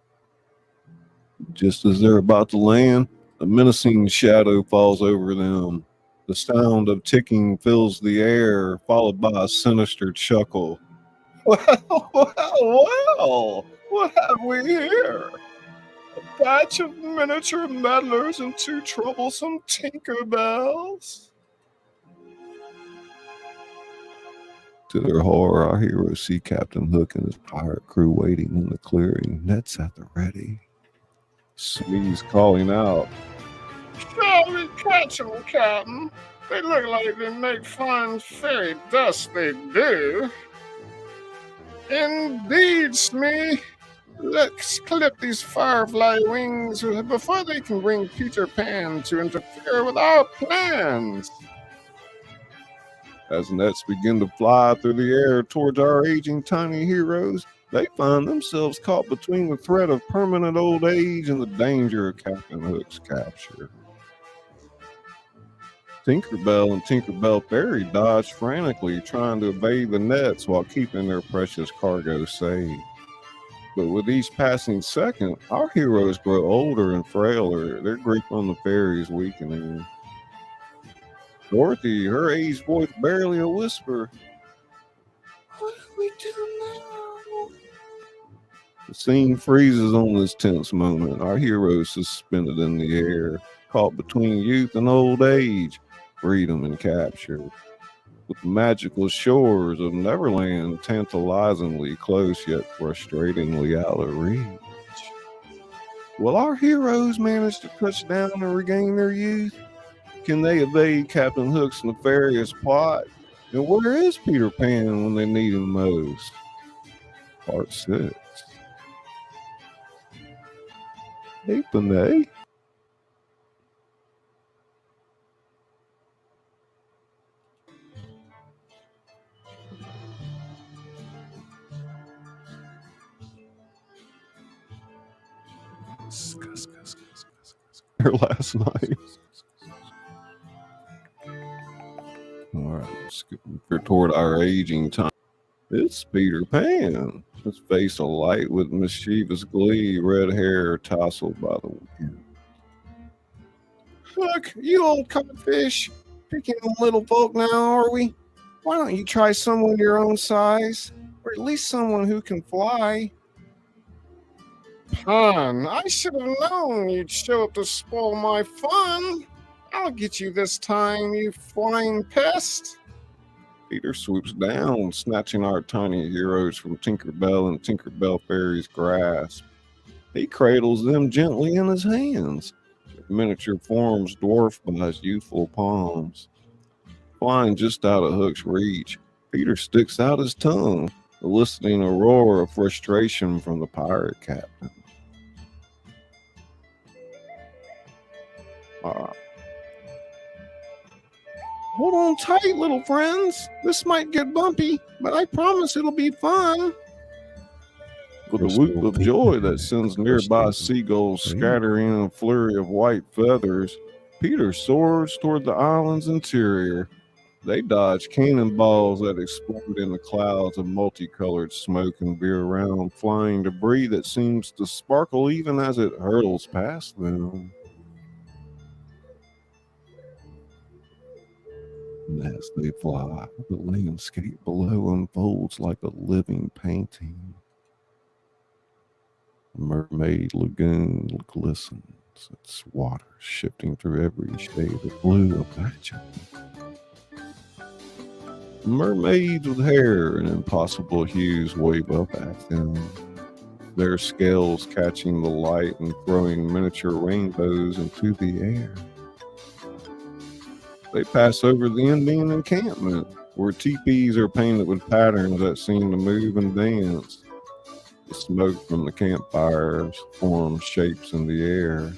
Just as they're about to land, a menacing shadow falls over them. The sound of ticking fills the air, followed by a sinister chuckle. Well, what have we here? A batch of miniature meddlers and two troublesome Tinkerbells. To their horror, our heroes see Captain Hook and his pirate crew waiting in the clearing, nets at the ready. Sneeze calling out. Surely catch 'em, Captain. They look like they make fine fairy dust, they do. Indeed, Smee. Let's clip these firefly wings before they can bring Peter Pan to interfere with our plans. As nets begin to fly through the air towards our aging tiny heroes, they find themselves caught between the threat of permanent old age and the danger of Captain Hook's capture. Tinkerbell and Tinkerbell Fairy dodge frantically, trying to evade the nets while keeping their precious cargo safe. But with each passing second, our heroes grow older and frailer, their grip on the fairies weakening. Dorothy, her aged voice barely a whisper. What do we do now? The scene freezes on this tense moment. Our heroes suspended in the air, caught between youth and old age, freedom and capture. With the magical shores of Neverland tantalizingly close yet frustratingly out of reach. Will our heroes manage to touch down and regain their youth? Can they evade Captain Hook's nefarious plot? And where is Peter Pan when they need him most? Part 6. Hey, Panay. Her last night. All right, skipping toward our aging time. It's Peter Pan, his face alight with mischievous glee, red hair tousled by the wind. Look, you old codfish. Picking on little folk now, are we? Why don't you try someone your own size? Or at least someone who can fly? Pun, I should have known you'd show up to spoil my fun. I'll get you this time, you flying pest. Peter swoops down, snatching our tiny heroes from Tinkerbell and Tinkerbell Fairy's grasp. He cradles them gently in his hands, their miniature forms dwarfed by his youthful palms. Flying just out of Hook's reach, Peter sticks out his tongue, eliciting a roar of frustration from the pirate captain. Hold on tight, little friends. This might get bumpy, but I promise it'll be fun. With a whoop of joy that sends nearby seagulls scattering in a flurry of white feathers, Peter soars toward the island's interior. They dodge cannonballs that explode in the clouds of multicolored smoke and veer around flying debris that seems to sparkle even as it hurtles past them. And as they fly, the landscape below unfolds like a living painting. A mermaid lagoon glistens, its water shifting through every shade of blue of magic. Mermaids with hair and impossible hues wave up at them, their scales catching the light and throwing miniature rainbows into the air. They pass over the Indian encampment, where teepees are painted with patterns that seem to move and dance. The smoke from the campfires forms shapes in the air,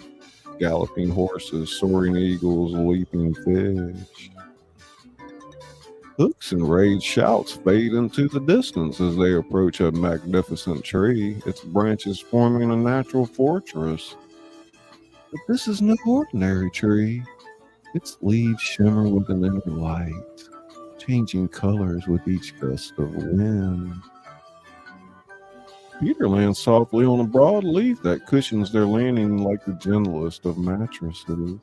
galloping horses, soaring eagles, leaping fish. Hooks and Ray's shouts fade into the distance as they approach a magnificent tree, its branches forming a natural fortress. But this is no ordinary tree. Its leaves shimmer with an inner light, changing colors with each gust of wind. Peter lands softly on a broad leaf that cushions their landing like the gentlest of mattresses.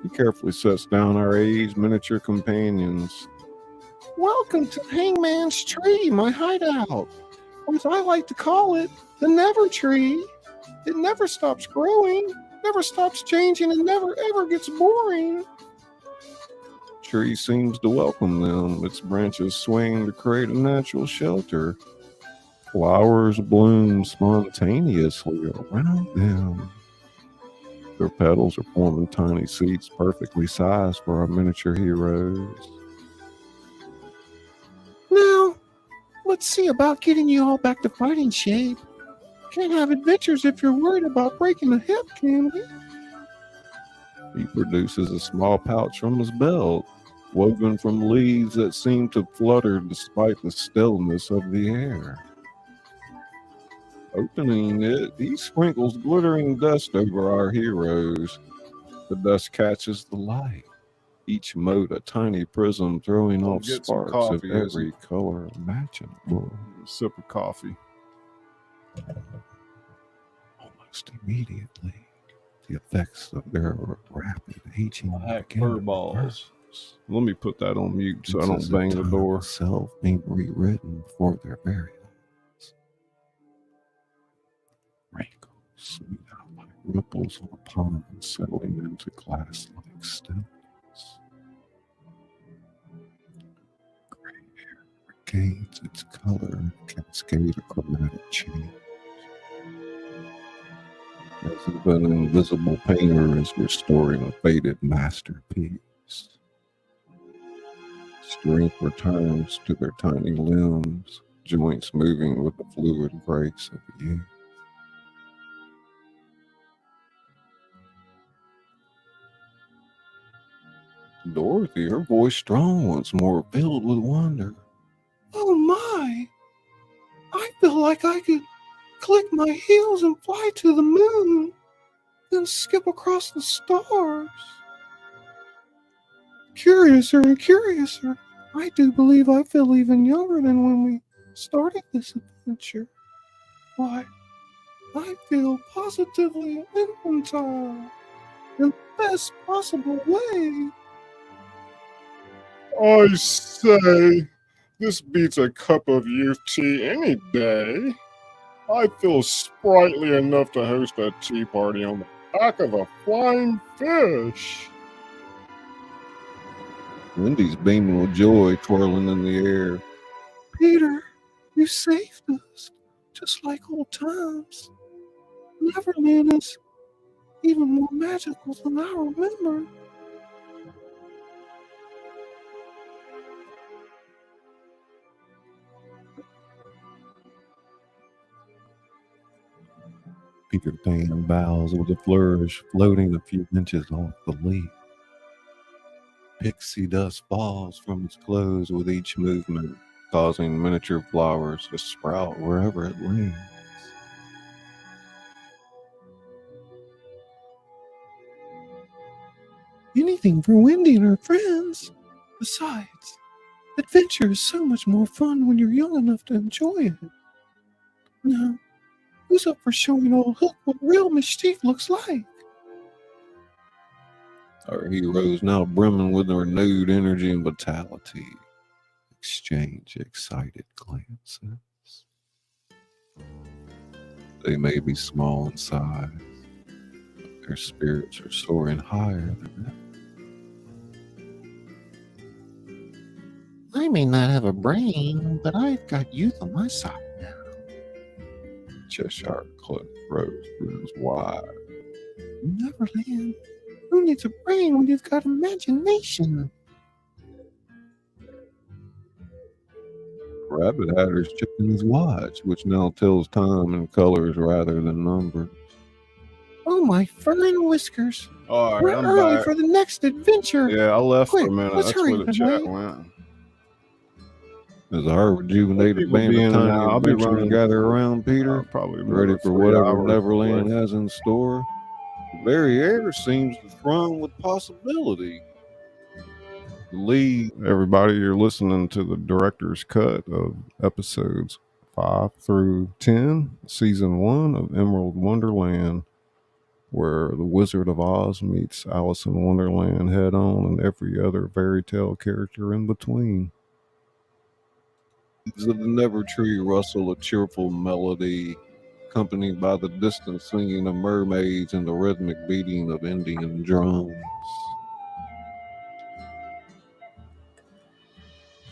He carefully sets down our aged miniature companions. Welcome to Hangman's Tree, my hideout. Or as I like to call it, the Never Tree. It never stops growing, never stops changing, and never ever gets boring. Tree seems to welcome them, its branches swing to create a natural shelter. Flowers bloom spontaneously around them. Their petals are forming tiny seats perfectly sized for our miniature heroes. Now, let's see about getting you all back to fighting shape. Can't have adventures if you're worried about breaking a hip, can we? He produces a small pouch from his belt, woven from leaves that seem to flutter despite the stillness of the air. Opening it, he sprinkles glittering dust over our heroes. The dust catches the light, each mote a tiny prism throwing off Get some sparks coffee, of every color imaginable. Sip of coffee. Almost immediately, the effects of their rapid aging Hack begin fur to balls. Let me put that on mute so I It's don't as if bang the time door. itself being rewritten for their very eyes. Wrinkles smooth out like ripples on a pond, settling into glass-like stillness. Gray hair regains its color and cascade of chromatic change. As if an invisible painter is restoring a faded masterpiece. Strength returns to their tiny limbs, joints moving with the fluid grace of youth. Dorothy, her voice strong once more, filled with wonder. Oh my! I feel like I could click my heels and fly to the moon, then skip across the stars. Curiouser and curiouser, I do believe I feel even younger than when we started this adventure. Why, I feel positively infantile in the best possible way. I say, this beats a cup of youth tea any day. I feel sprightly enough to host a tea party on the back of a flying fish. Wendy's beaming with joy, twirling in the air. Peter, you saved us, just like old times. Neverland is even more magical than I remember. Peter Pan bows with a flourish, floating a few inches off the leaf. Pixie dust falls from its clothes with each movement, causing miniature flowers to sprout wherever it lands. Anything for Wendy and her friends. Besides, adventure is so much more fun when you're young enough to enjoy it. Now, who's up for showing old Hook what real mischief looks like? Our heroes, now brimming with renewed energy and vitality, exchange excited glances. They may be small in size, but their spirits are soaring higher than ever. I may not have a brain, but I've got youth on my side now. Cheshire Cliff Rose grins wide. Neverland. Who needs a brain when you've got imagination? Rabbit Hatter's checking his watch, which now tells time in colors rather than numbers. Oh, my fine whiskers. All right, We're I'm early back. for the next adventure. Yeah, I left for Quick, a minute. let's That's hurry, where the chat tonight. went. As our rejuvenated People band be of in and tiny out. I'll be adventurers running gather around Peter, probably ready another for 3 whatever hours Neverland before. has in store. The very air seems to throng with possibility. The lead, Everybody, you're listening to the director's cut of episodes 5 through 10, season 1 of Emerald Wonderland, where the Wizard of Oz meets Alice in Wonderland head on and every other fairy tale character in between. of the Never Tree rustle a cheerful melody, accompanied by the distant singing of mermaids and the rhythmic beating of Indian drums.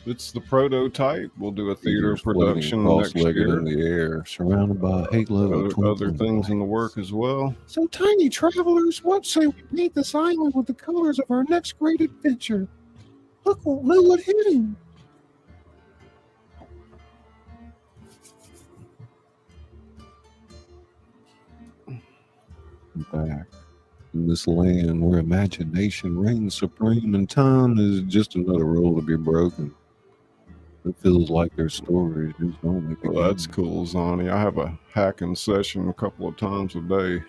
It's the prototype. We'll do a theater Peter's floating production next cross-legged year. in the air, surrounded by a halo of Other twinkling things in the lights. work as well. So, tiny travelers, what say we paint this island with the colors of our next great adventure? Hook won't know what hit him. Back in this land where imagination reigns supreme and time is just another rule to be broken. It feels like their stories just only begin. Well, that's cool, Zonnie. I have a hacking session a couple of times a day.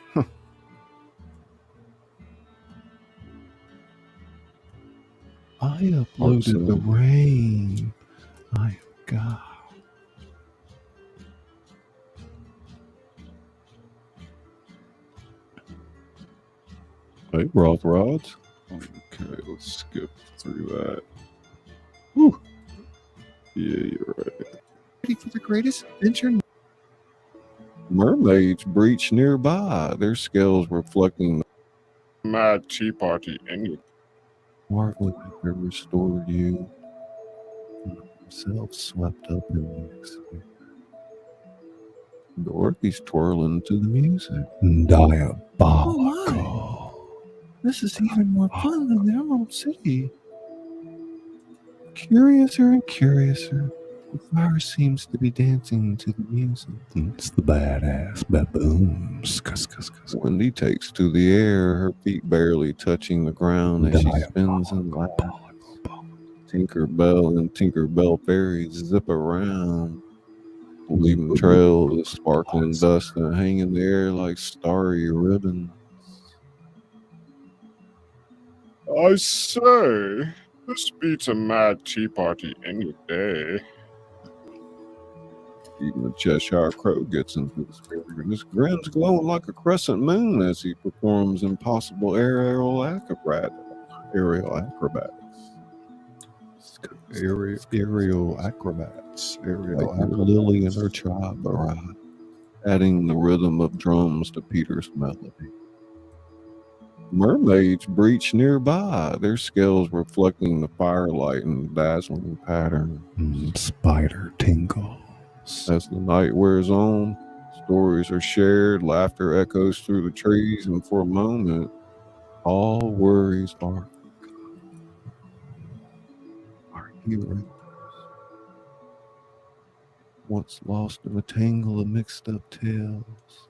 I uploaded the rain. I am God. Hey, Broth Rods. Okay, let's skip through that. Whew. Yeah, you're right. Ready for the greatest adventure? Mermaids breach nearby, their scales reflecting the Mad Tea Party and marveling that they restore you. Himself swept up in the excitement. Dorothy's twirling to the music. Oh, this is even more fun than the Emerald City. Curiouser and curiouser, the fire seems to be dancing to the music. It's the badass baboons. Cuss, cuss, cuss. Wendy takes to the air, her feet barely touching the ground as she spins and laughs. Tinkerbell and Tinkerbell fairies zip around, leaving trails of sparkling dust that hang in the air like starry ribbons. I say, this beats a Mad Tea Party any day. Even the Cheshire Crow gets into the spirit. His grin's glowing like a crescent moon as he performs impossible aerial acrobatics. Aerial acrobats. Like Lily and her tribe arrive, adding the rhythm of drums to Peter's melody. Mermaids breach nearby, their scales reflecting the firelight and dazzling pattern. Spider tingles. As the night wears on, stories are shared, laughter echoes through the trees, and for a moment, all worries are forgotten. Our heroes, once lost in a tangle of mixed up tales,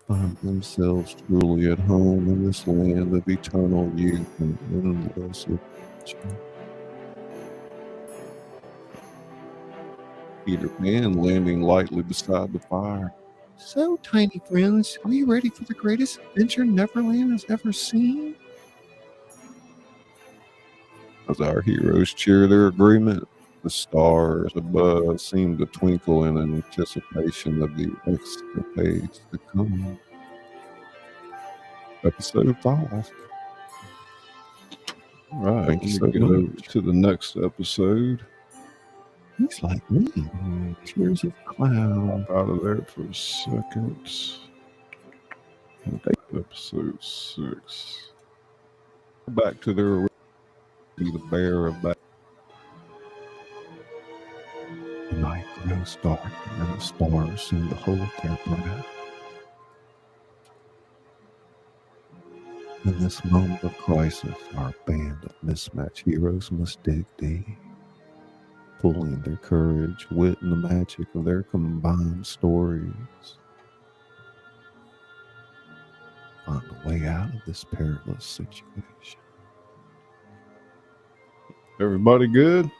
find themselves truly at home in this land of eternal youth and endless adventure. Peter Pan landing lightly beside the fire. So, tiny friends, are you ready for the greatest adventure Neverland has ever seen? As our heroes cheer their agreement, the stars above seem to twinkle in anticipation of the escapades to come. Episode 5. All right, Thank you let so me get over much. to the next episode. He's like me. Tears of clown. Out of there for a second. Episode 6. Back to their be the bearer of back. The night grows dark and the stars seem to hold their breath. In this moment of crisis, our band of mismatched heroes must dig deep, pulling their courage, wit, and the magic of their combined stories. Find a way out of this perilous situation. Everybody good?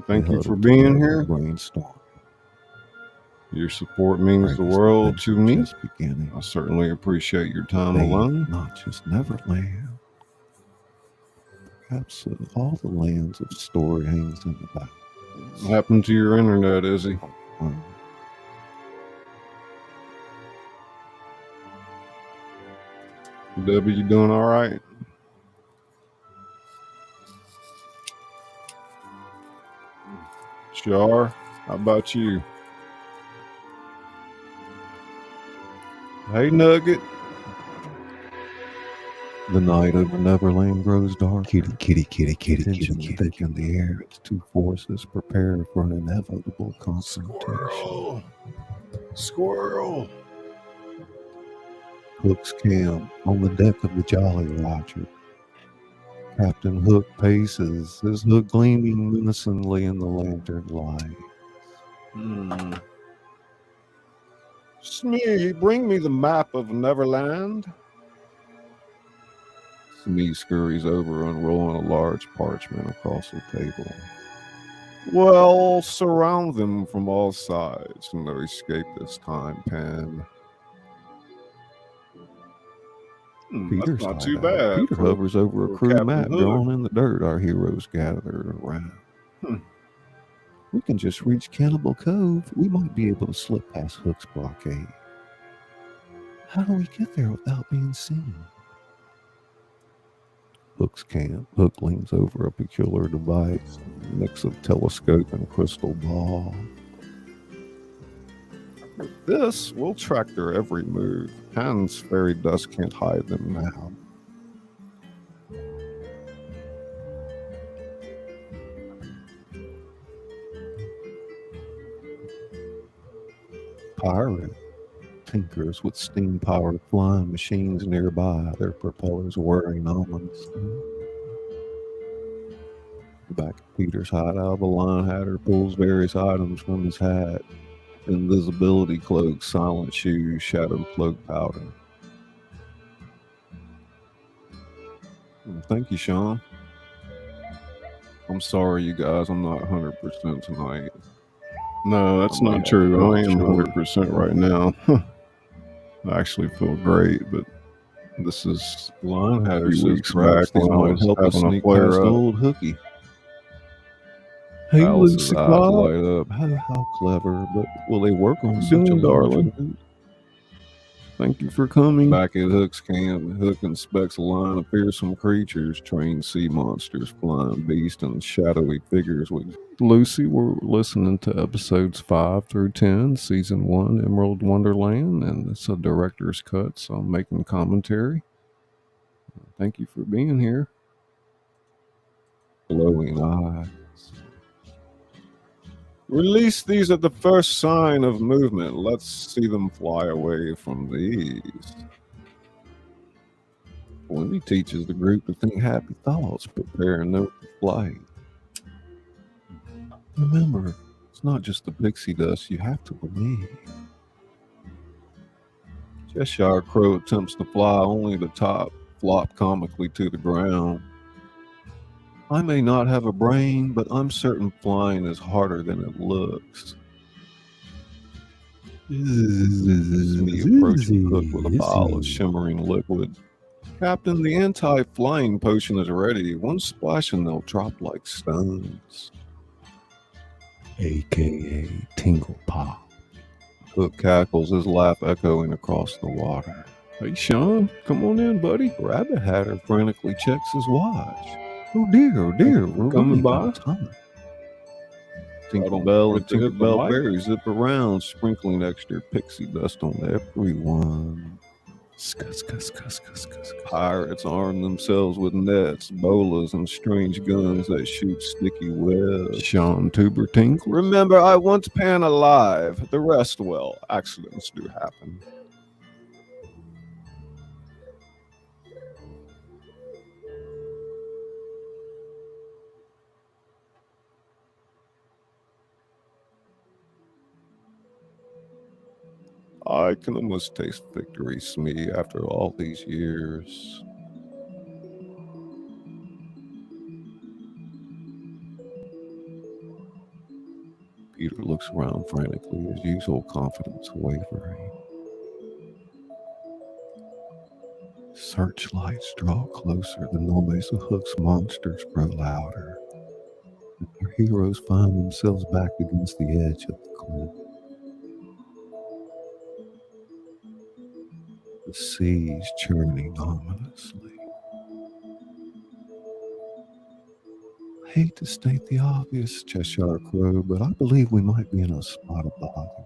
Thank We you for huddle being together here. to brainstorm. Your support means the Greatest world adventure to me. just beginning. I certainly appreciate your time They alone. not just Neverland. Perhaps all the lands of story hangs in the back. What happened to your internet, Izzy? Debbie, you doing all right? Shar, how about you? Hey, Nugget. The night over Neverland grows dark. Kitty, kitty, kitty, kitty, kitty, Tensions kitty. thick in the air. Its two forces prepare for an inevitable confrontation. Squirrel. Squirrel. Hook's camp on the deck of the Jolly Roger. Captain Hook paces, his hook gleaming menacingly in the lantern light. Smee, bring me the map of Neverland. Smee scurries over, unrolling a large parchment across the table. Well, surround them from all sides, and they'll escape this time, Pan. Peter's That's not not too bad. Peter for- hovers over a for crude Captain map Hook. drawn in the dirt. Our heroes gathered around. We can just reach Cannibal Cove. We might be able to slip past Hook's blockade. How do we get there without being seen? Hook's camp. Hook leans over a peculiar device, a mix of telescope and crystal ball. With this, we'll track their every move. Pan's fairy dust can't hide them now. Pirate tinkers with steam-powered flying machines nearby, their propellers whirring ominously. Back at Peter's hideout, the line hatter pulls various items from his hat. Invisibility cloak, silent shoes, shadow cloak powder. Thank you, Sean. I'm sorry, you guys. I'm not 100% tonight. No, that's I might not have to true. cut I am short. 100% right now. I actually feel great, but this is Line hatter few says weeks perhaps back these when I might was help us having a sneak flare past up. old Hooky. Hey, Alice's Lucy eyes Clark. light up. How clever, but will they work on How such you a doing, large darling? route? Thank you for coming. Back at Hook's camp, Hook inspects a line of fearsome creatures, trained sea monsters, flying beasts, and shadowy figures with Lucy, we're listening to episodes 5 through 10, season 1, Emerald Wonderland, and it's a director's cut, so I'm making commentary. Thank you for being here. glowing eyes. Release these at the first sign of movement. Let's see them fly away from these. Wendy teaches the group to think happy thoughts, prepare a note for flight. Remember, it's not just the pixie dust, you have to believe. Cheshire Crow attempts to fly, only to top flop comically to the ground. I may not have a brain, but I'm certain flying is harder than it looks. Me approaching Hook with a vial of shimmering liquid. Captain, the anti-flying potion is ready. One splash and they'll drop like stones. AKA Tingle Pop. Hook cackles, his laugh echoing across the water. Hey, Sean, come on in, buddy. Rabbit Hatter frantically checks his watch. Oh dear, we're Coming running by? out of time. I Tinkerbell don't and forget to hit the Tinkerbell mic. berries zip around, sprinkling extra pixie dust on everyone. Pirates arm themselves with nets, bolas, and strange guns that shoot sticky webs. Sean Tuber Tinkle. Remember, I once pan alive. The rest, well, accidents do happen. I can almost taste victory, Smee, after all these years. Peter looks around frantically, his usual confidence wavering. Searchlights draw closer, the noise of Hook's monsters grow louder. Our heroes find themselves back against the edge of the cliff. The sea's churning ominously. I hate to state the obvious, Cheshire Crow, but I believe we might be in a spot of bother.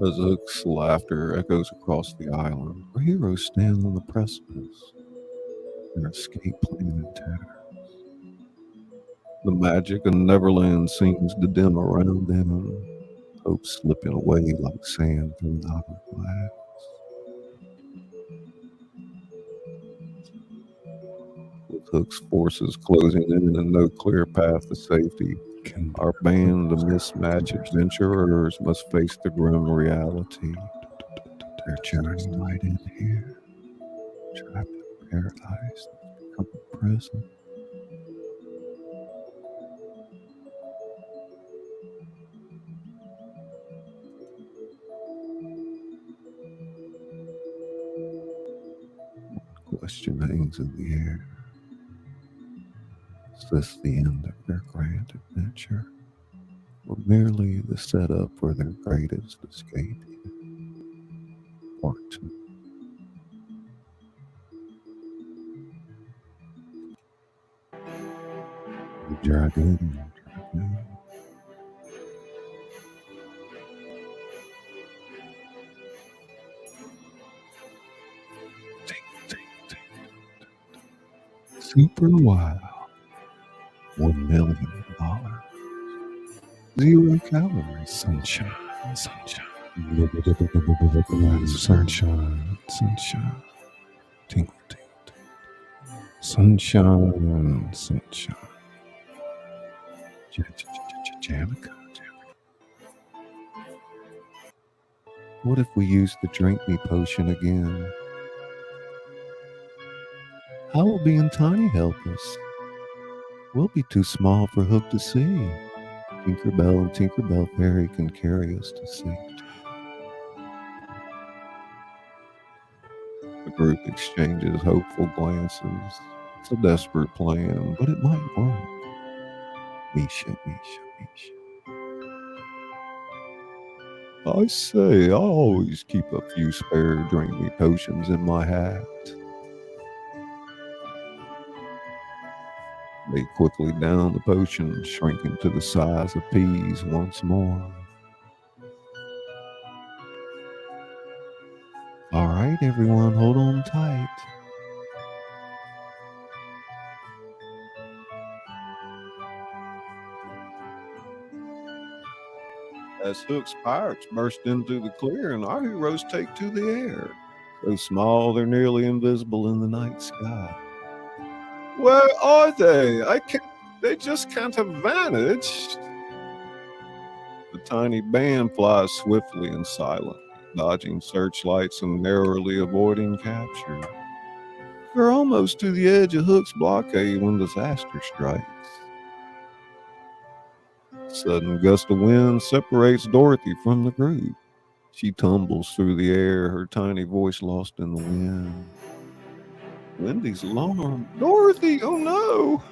As Hook's laughter echoes across the island, our heroes stand on the precipice, their escape plan in tatters. The magic of Neverland seems to dim around them, and hope slipping away like sand through an hourglass. With Hook's forces closing in and no clear path to safety, our band of mismatched adventurers must face the grim reality. Their journey might end here, trapped in paradise that's become a prison. Question hangs in the air. Is this the end of their grand adventure, or merely the setup for their greatest escape? Part 2. The dragon. Super wild. $1 million. 0 calories. Sunshine. Tingle, tingle. Sunshine. Jamaica. What if we use the drink me potion again? How will being tiny help us? We'll be too small for Hook to see. Tinkerbell and Tinkerbell Fairy can carry us to safety. The group exchanges hopeful glances. It's a desperate plan, but it might work. Misha. I say, I always keep a few spare drink me potions in my hat. They quickly down the potion, shrinking to the size of peas once more. All right, everyone, hold on tight. As Hook's pirates burst into the clearing, our heroes take to the air. So small, they're nearly invisible in the night sky. Where are they? They just can't have vanished. The tiny band flies swiftly and silently. dodging searchlights and narrowly avoiding capture. They're almost to the edge of Hook's blockade when disaster strikes. A sudden gust of wind separates Dorothy from the group. She tumbles through the air, her tiny voice lost in the wind. Wendy's alarmed. Dorothy, oh no!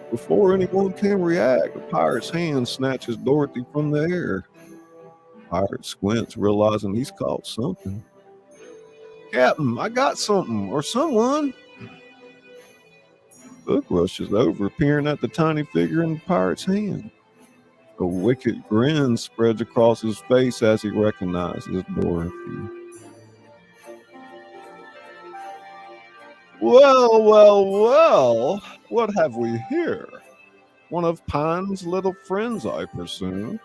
Before anyone can react, the pirate's hand snatches Dorothy from the air. The pirate squints, realizing he's caught something. Captain, I got something, or someone. Hook rushes over, peering at the tiny figure in the pirate's hand. A wicked grin spreads across his face as he recognizes Dorothy. Well, what have we here? One of Pine's little friends, I presume.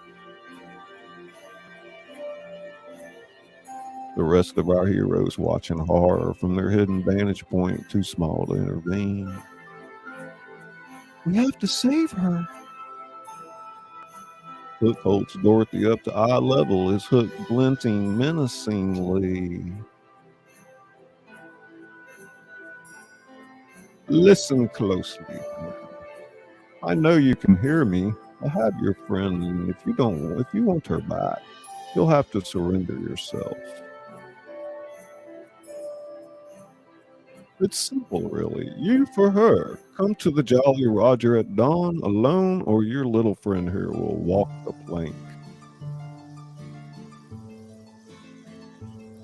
The rest of our heroes watch in horror from their hidden vantage point, too small to intervene. We have to save her. Hook holds Dorothy up to eye level, his hook glinting menacingly. Listen closely. I know you can hear me. I have your friend, and if you want her back, you'll have to surrender yourself. It's simple, really. You for her. Come to the Jolly Roger at dawn alone, or your little friend here will walk the plank.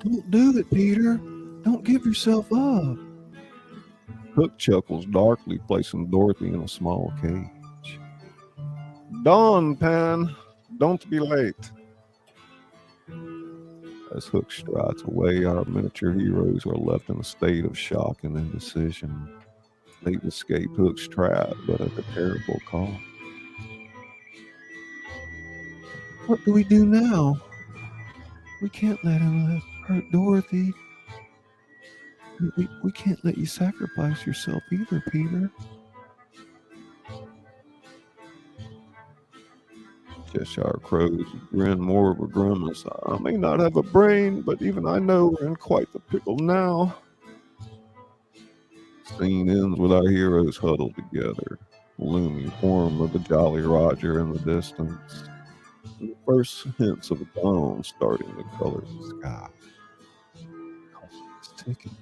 Don't do it, Peter. Don't give yourself up. Hook chuckles darkly, placing Dorothy in a small cage. Dawn, Pan. Don't be late. As Hook strides away, our miniature heroes are left in a state of shock and indecision. They've escaped Hook's trap, but at a terrible cost. What do we do now? We can't let him hurt Dorothy. We can't let you sacrifice yourself either, Peter. Cheshire Crows grin more of a grimace. I may not have a brain, but even I know we're in quite the pickle now. Scene ends with our heroes huddled together, the looming form of the Jolly Roger in the distance, and the first hints of a dawn starting to color the sky. It's ticking.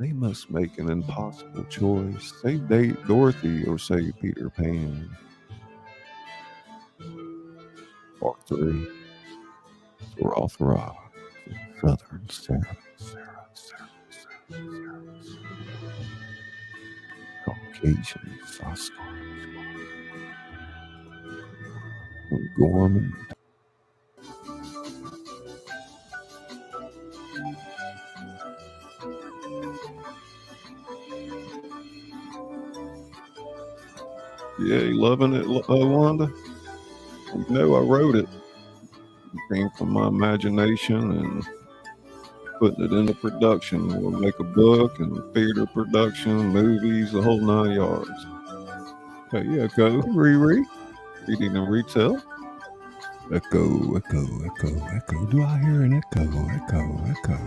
They must make an impossible choice. Save Dorothy or save Peter Pan. Part 3. Rothrock, Southern Sarah. Caucasian Sasquatch. Gorman. Yeah, you loving it, Wanda? You know, I wrote it. It came from my imagination and putting it into production. We'll make a book and theater production, movies, the whole 9 yards. Hey, echo, Riri, reading and retell. Echo, echo, echo, echo. Do I hear an echo, echo, echo?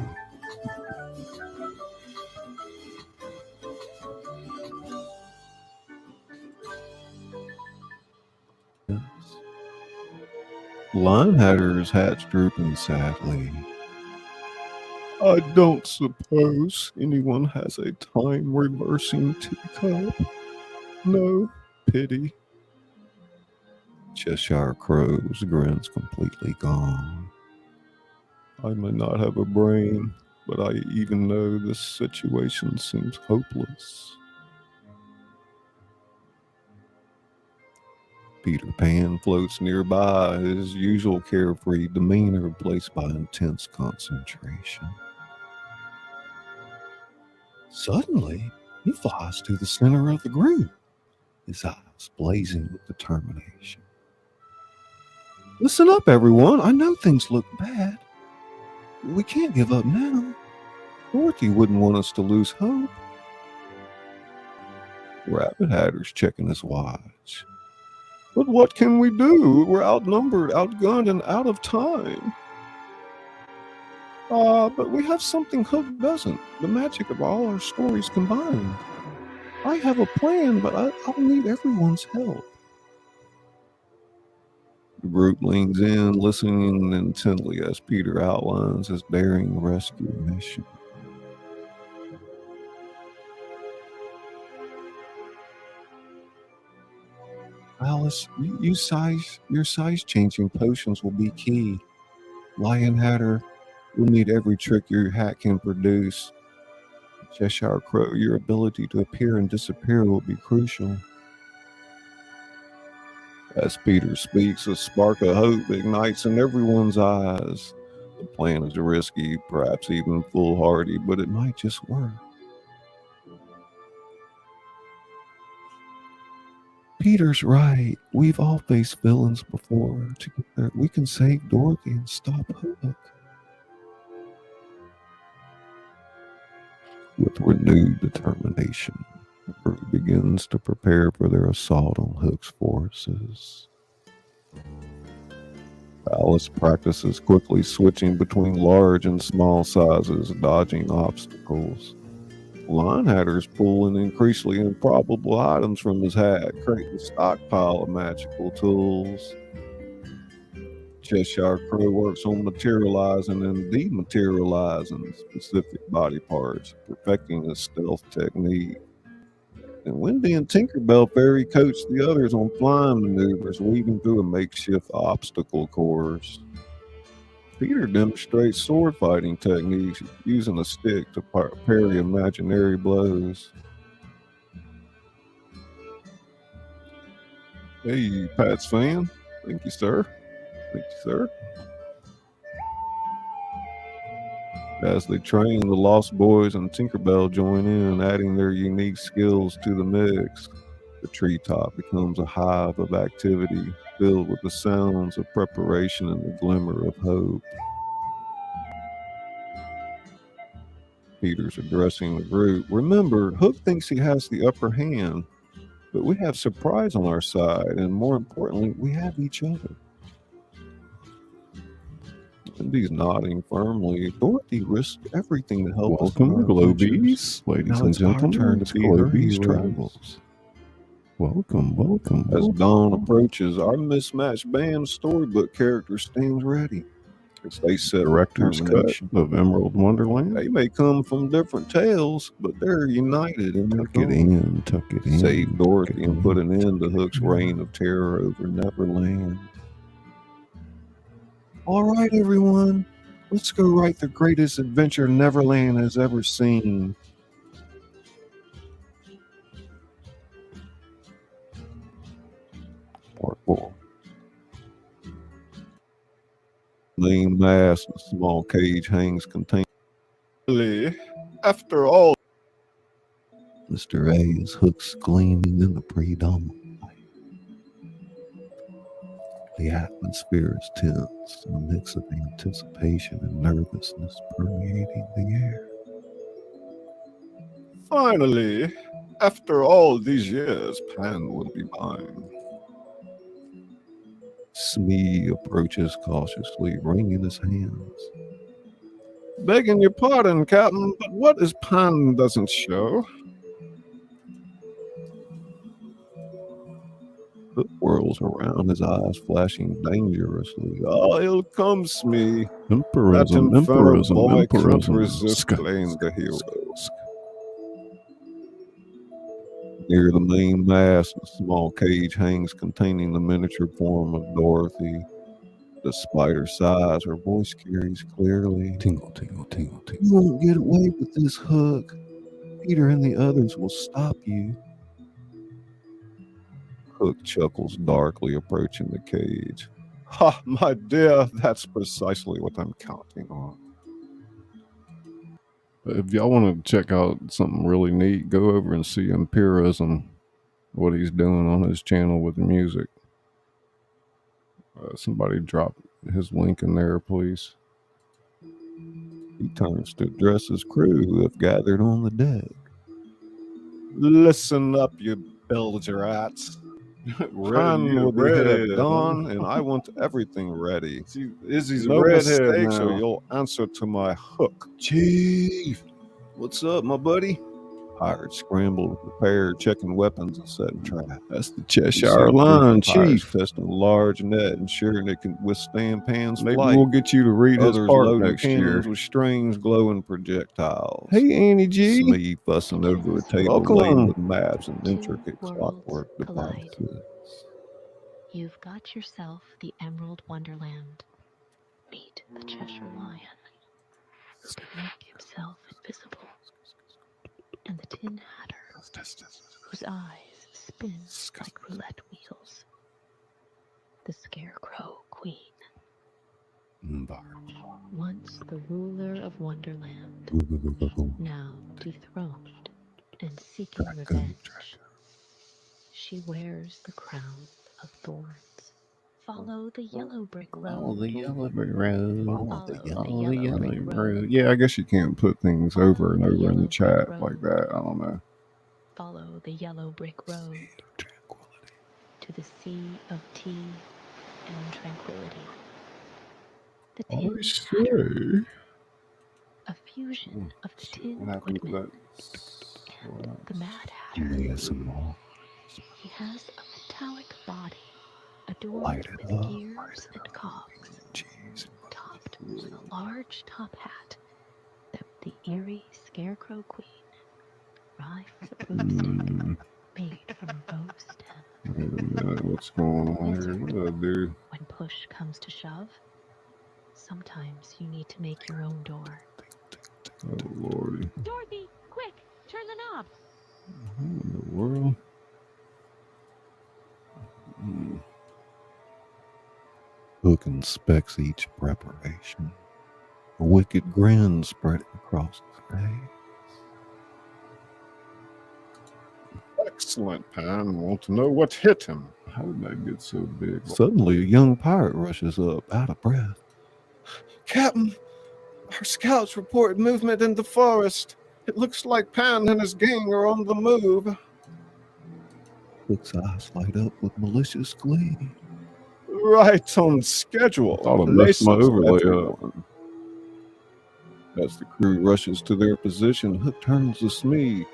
Linehatter's hat's drooping sadly. I don't suppose anyone has a time reversing teacup. No pity. Cheshire Crow's grin's completely gone. I may not have a brain, but I even know this situation seems hopeless. Peter Pan floats nearby, his usual carefree demeanor replaced by intense concentration. Suddenly, he flies to the center of the group, his eyes blazing with determination. Listen up, everyone. I know things look bad. We can't give up now. Dorothy wouldn't want us to lose hope. Rabbit Hatter's checking his watch. But what can we do? We're outnumbered, outgunned, and out of time. But we have something Hook doesn't. The magic of all our stories combined. I have a plan, but I'll need everyone's help. The group leans in, listening intently as Peter outlines his daring rescue mission. Alice, your size-changing potions will be key. Lion Hatter, you'll need every trick your hat can produce. Cheshire Crow, your ability to appear and disappear will be crucial. As Peter speaks, a spark of hope ignites in everyone's eyes. The plan is risky, perhaps even foolhardy, but it might just work. Peter's right. We've all faced villains before. Together, we can save Dorothy and stop Hook. With renewed determination, the group begins to prepare for their assault on Hook's forces. Alice practices quickly switching between large and small sizes, dodging obstacles. Lion Hatter's pulling increasingly improbable items from his hat, creating a stockpile of magical tools. Cheshire Crow works on materializing and dematerializing specific body parts, perfecting a stealth technique. And Wendy and Tinkerbell Fairy coach the others on flying maneuvers, weaving through a makeshift obstacle course. Peter demonstrates sword fighting techniques, using a stick to parry imaginary blows. Hey, Pat's fan. Thank you, sir. Thank you, sir. As they train, the Lost Boys and Tinkerbell join in, adding their unique skills to the mix. The treetop becomes a hive of activity, filled with the sounds of preparation and the glimmer of hope. Peter's addressing the group. Remember, Hook thinks he has the upper hand, but we have surprise on our side, and more importantly, we have each other. Wendy's nodding firmly. Dorothy risked everything to help us. Welcome, Globies. Ladies and gentlemen, turn to be her Globies heroes. Travels. Welcome. As dawn approaches, our mismatched band storybook character stands ready. As they set Director's cut of Emerald Wonderland. They may come from different tales, but they're united in their Tuck it in. Save Dorothy and put an end to Hook's reign of terror over Neverland. All right, everyone, let's go write the greatest adventure Neverland has ever seen. Part 4. Main mast and small cage hangs contained. After all, Mr. A is Hook's gleaming in the predominant light. The atmosphere is tense, a mix of anticipation and nervousness permeating the air. Finally, after all these years, Pan will be mine. Smee approaches cautiously, wringing his hands. Begging your pardon, Captain, but what is Pan doesn't show? Hook whirls around, his eyes flashing dangerously. Oh, here comes Smee. Emperism, Can't resist playing the hero. Near the main mast, a small cage hangs containing the miniature form of Dorothy. Despite her size, her voice carries clearly. Tingle, tingle, tingle, tingle. You won't get away with this, Hook. Peter and the others will stop you. Hook chuckles darkly, approaching the cage. Ha, my dear, that's precisely what I'm counting on. If y'all want to check out something really neat, go over and see Empirism, what he's doing on his channel with the music. Somebody drop his link in there, please. He turns to address his crew who have gathered on the deck. Listen up, you bilge rats. Pan with the head gone, and I want everything ready. Izzy's no mistakes, or you'll answer to my hook. Chief, what's up, my buddy? Pirates scramble to prepare, checking weapons and setting traps. That's the Cheshire Line, Chief. Testing a large net, ensuring it can withstand Pan's Maybe flight. we'll get you to read his Others part loading next year. cannons with strange glowing projectiles. Hey, Annie G. Smee fussing over a table Welcome. laden with maps and Two intricate worlds clockwork collide. devices. You've got yourself the Emerald Wonderland. Meet the Cheshire Lion, who can make himself invisible, and the Tin Hatter, whose eyes spin like roulette wheels. The Scarecrow Queen, once the ruler of Wonderland, now dethroned and seeking revenge. She wears the crown of thorns. Follow the yellow brick road. Follow the yellow brick road. Follow the yellow brick road. Yeah, I guess you can't put things over and over in the chat like that. I don't know. Follow the yellow brick road to the sea of tea and tranquility. The Tin Hatter, a fusion of the Tin Woodman and the Mad Hatter. He has a metallic body adorned with gears and cogs, topped with a large top hat that the eerie Scarecrow Queen rides a broomstick made from a bow stem. Wait a minute, what's going on here? What did I do? When push comes to shove, sometimes you need to make your own door. Oh, Lordy. Dorothy, quick, turn the knob. What in the world? Hook inspects each preparation. A wicked grin spreading across his face. Excellent, Pan. Want to know what hit him? How did that get so big? Suddenly, a young pirate rushes up, out of breath. Captain, our scouts reported movement in the forest. It looks like Pan and his gang are on the move. Hook's eyes light up with malicious glee. Right on schedule. Thought I messed my overlay up. As the crew rushes to their position, Hook turns to Smee.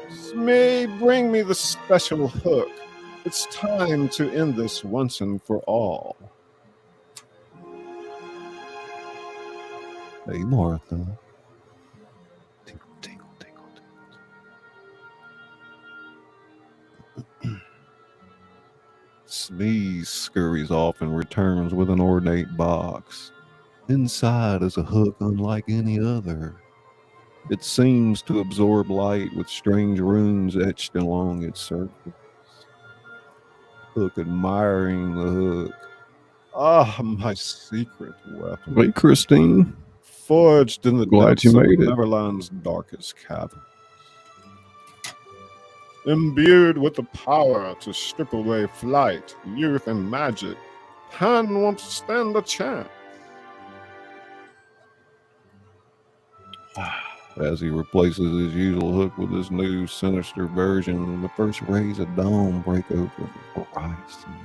Smee, bring me the special hook. It's time to end this once and for all. Hey, Martha. Tinkle, tinkle, tinkle, tinkle. Smee scurries off and returns with an ornate box. Inside is a hook unlike any other. It seems to absorb light with strange runes etched along its surface. Hook admiring the hook. Ah, my secret weapon. Wait, Christine. Forged in the Glad depths you of made it. Neverland's darkest cavern. Imbued with the power to strip away flight, youth, and magic, Pan won't stand a chance. As he replaces his usual hook with his new sinister version, the first rays of dawn break over the horizon.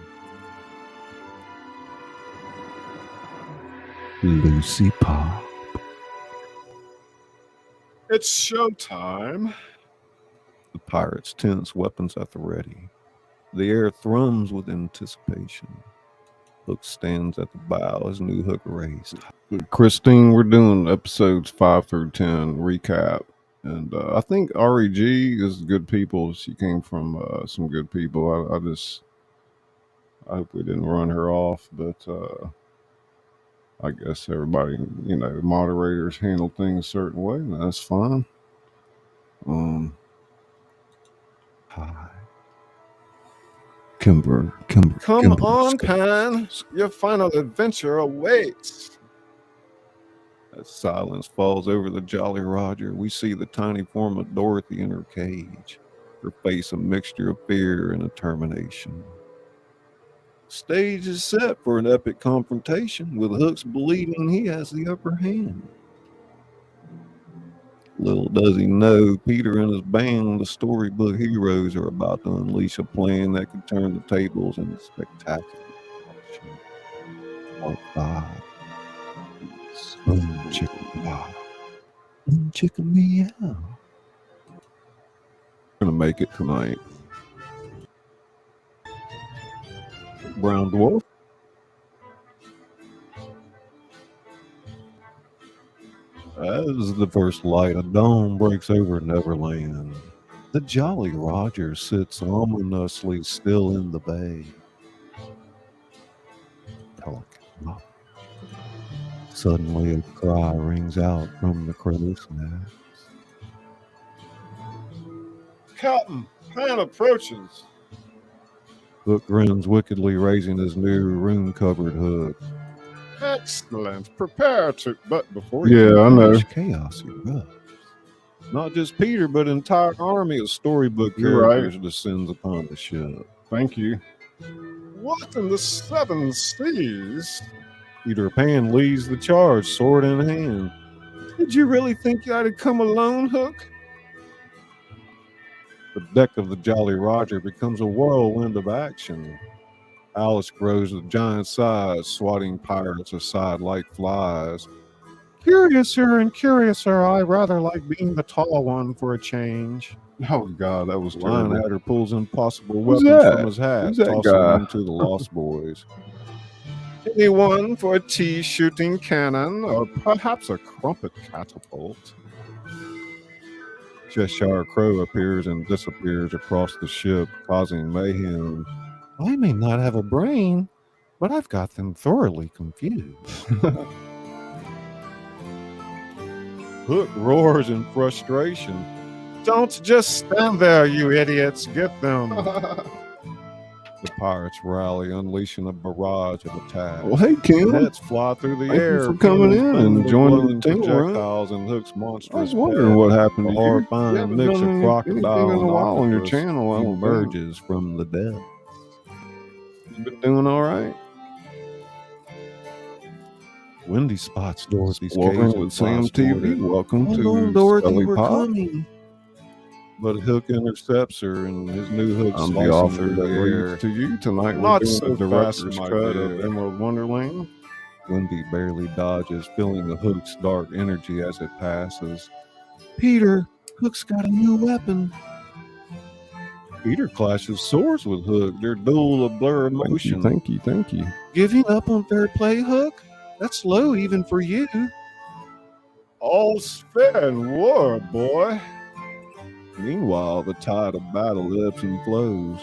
Lucy Pop. It's showtime. The pirates tense, weapons at the ready. The air thrums with anticipation. Hook stands at the bow, his new hook raised. Christine, we're doing episodes 5 through 10 recap. And I think REG is good people. She came from some good people. I hope we didn't run her off, but I guess everybody, moderators handle things a certain way, and that's fine. Hi. Come on, Pan. Your final adventure awaits. As silence falls over the Jolly Roger, we see the tiny form of Dorothy in her cage, her face a mixture of fear and determination. Stage is set for an epic confrontation, with Hooks believing he has the upper hand. Little does he know, Peter and his band, the storybook heroes, are about to unleash a plan that could turn the tables in a spectacular fashion. Part 5. Boom chicka wow. Boom chicka meow. Gonna make it tonight. Brown Dwarf. As the first light of dawn breaks over Neverland, the Jolly Roger sits ominously still in the bay. Pelican Rock. Suddenly a cry rings out from the crow's nest. Captain, Pan approaches. Hook grins wickedly, raising his new room-covered hood. Excellent. Prepare to. But before Yeah, I know. finish, Chaos erupts. Not just Peter, but an entire army of storybook You're right. characters descends upon the ship. Thank you. What in the 7 seas? Peter Pan leads the charge, sword in hand. Did you really think I'd come alone, Hook? The deck of the Jolly Roger becomes a whirlwind of action. Alice grows to giant size, swatting pirates aside like flies. Curiouser and curiouser, I rather like being the tall one for a change. Oh, God, that was terrible. Linehatter pulls impossible Who's weapons that? from his hat, Who's that tossing guy? them to the Lost Boys. Anyone for a tea shooting cannon or perhaps a crumpet catapult? Cheshire Crow appears and disappears across the ship, causing mayhem. I may not have a brain, but I've got them thoroughly confused. Hook roars in frustration. Don't just stand there, you idiots. Get them. The pirates rally, unleashing a barrage of attacks. Well, hey, Kim. Nets fly through the Thank you air. for coming cannons in bang and with joining the glowing tingle run. projectiles and Hook's monstrous I was wondering pet. what happened A to you. horrifying You haven't mix done of anything crocodile in a and while on your octopus channel, I don't think. emerges from the depths. You been doing all right? Wendy spots Dorothy's Exploring cage with and Sam flies toward TV. it. Welcome Hold to on, Dorothy, Scully we're Pop. coming. But Hook intercepts her, and his new hook I'm the slicing author through that the air. reads to you tonight. We're Not doing so the fast, director's my cut dear. of Emerald Wonderland. Wendy barely dodges, feeling the Hook's dark energy as it passes. Peter, Hook's got a new weapon. Peter clashes swords with Hook. Their duel of blur emotion. Thank you. Giving up on fair play, Hook? That's low even for you. All's fair in war, boy. Meanwhile, the tide of battle ebbs and flows.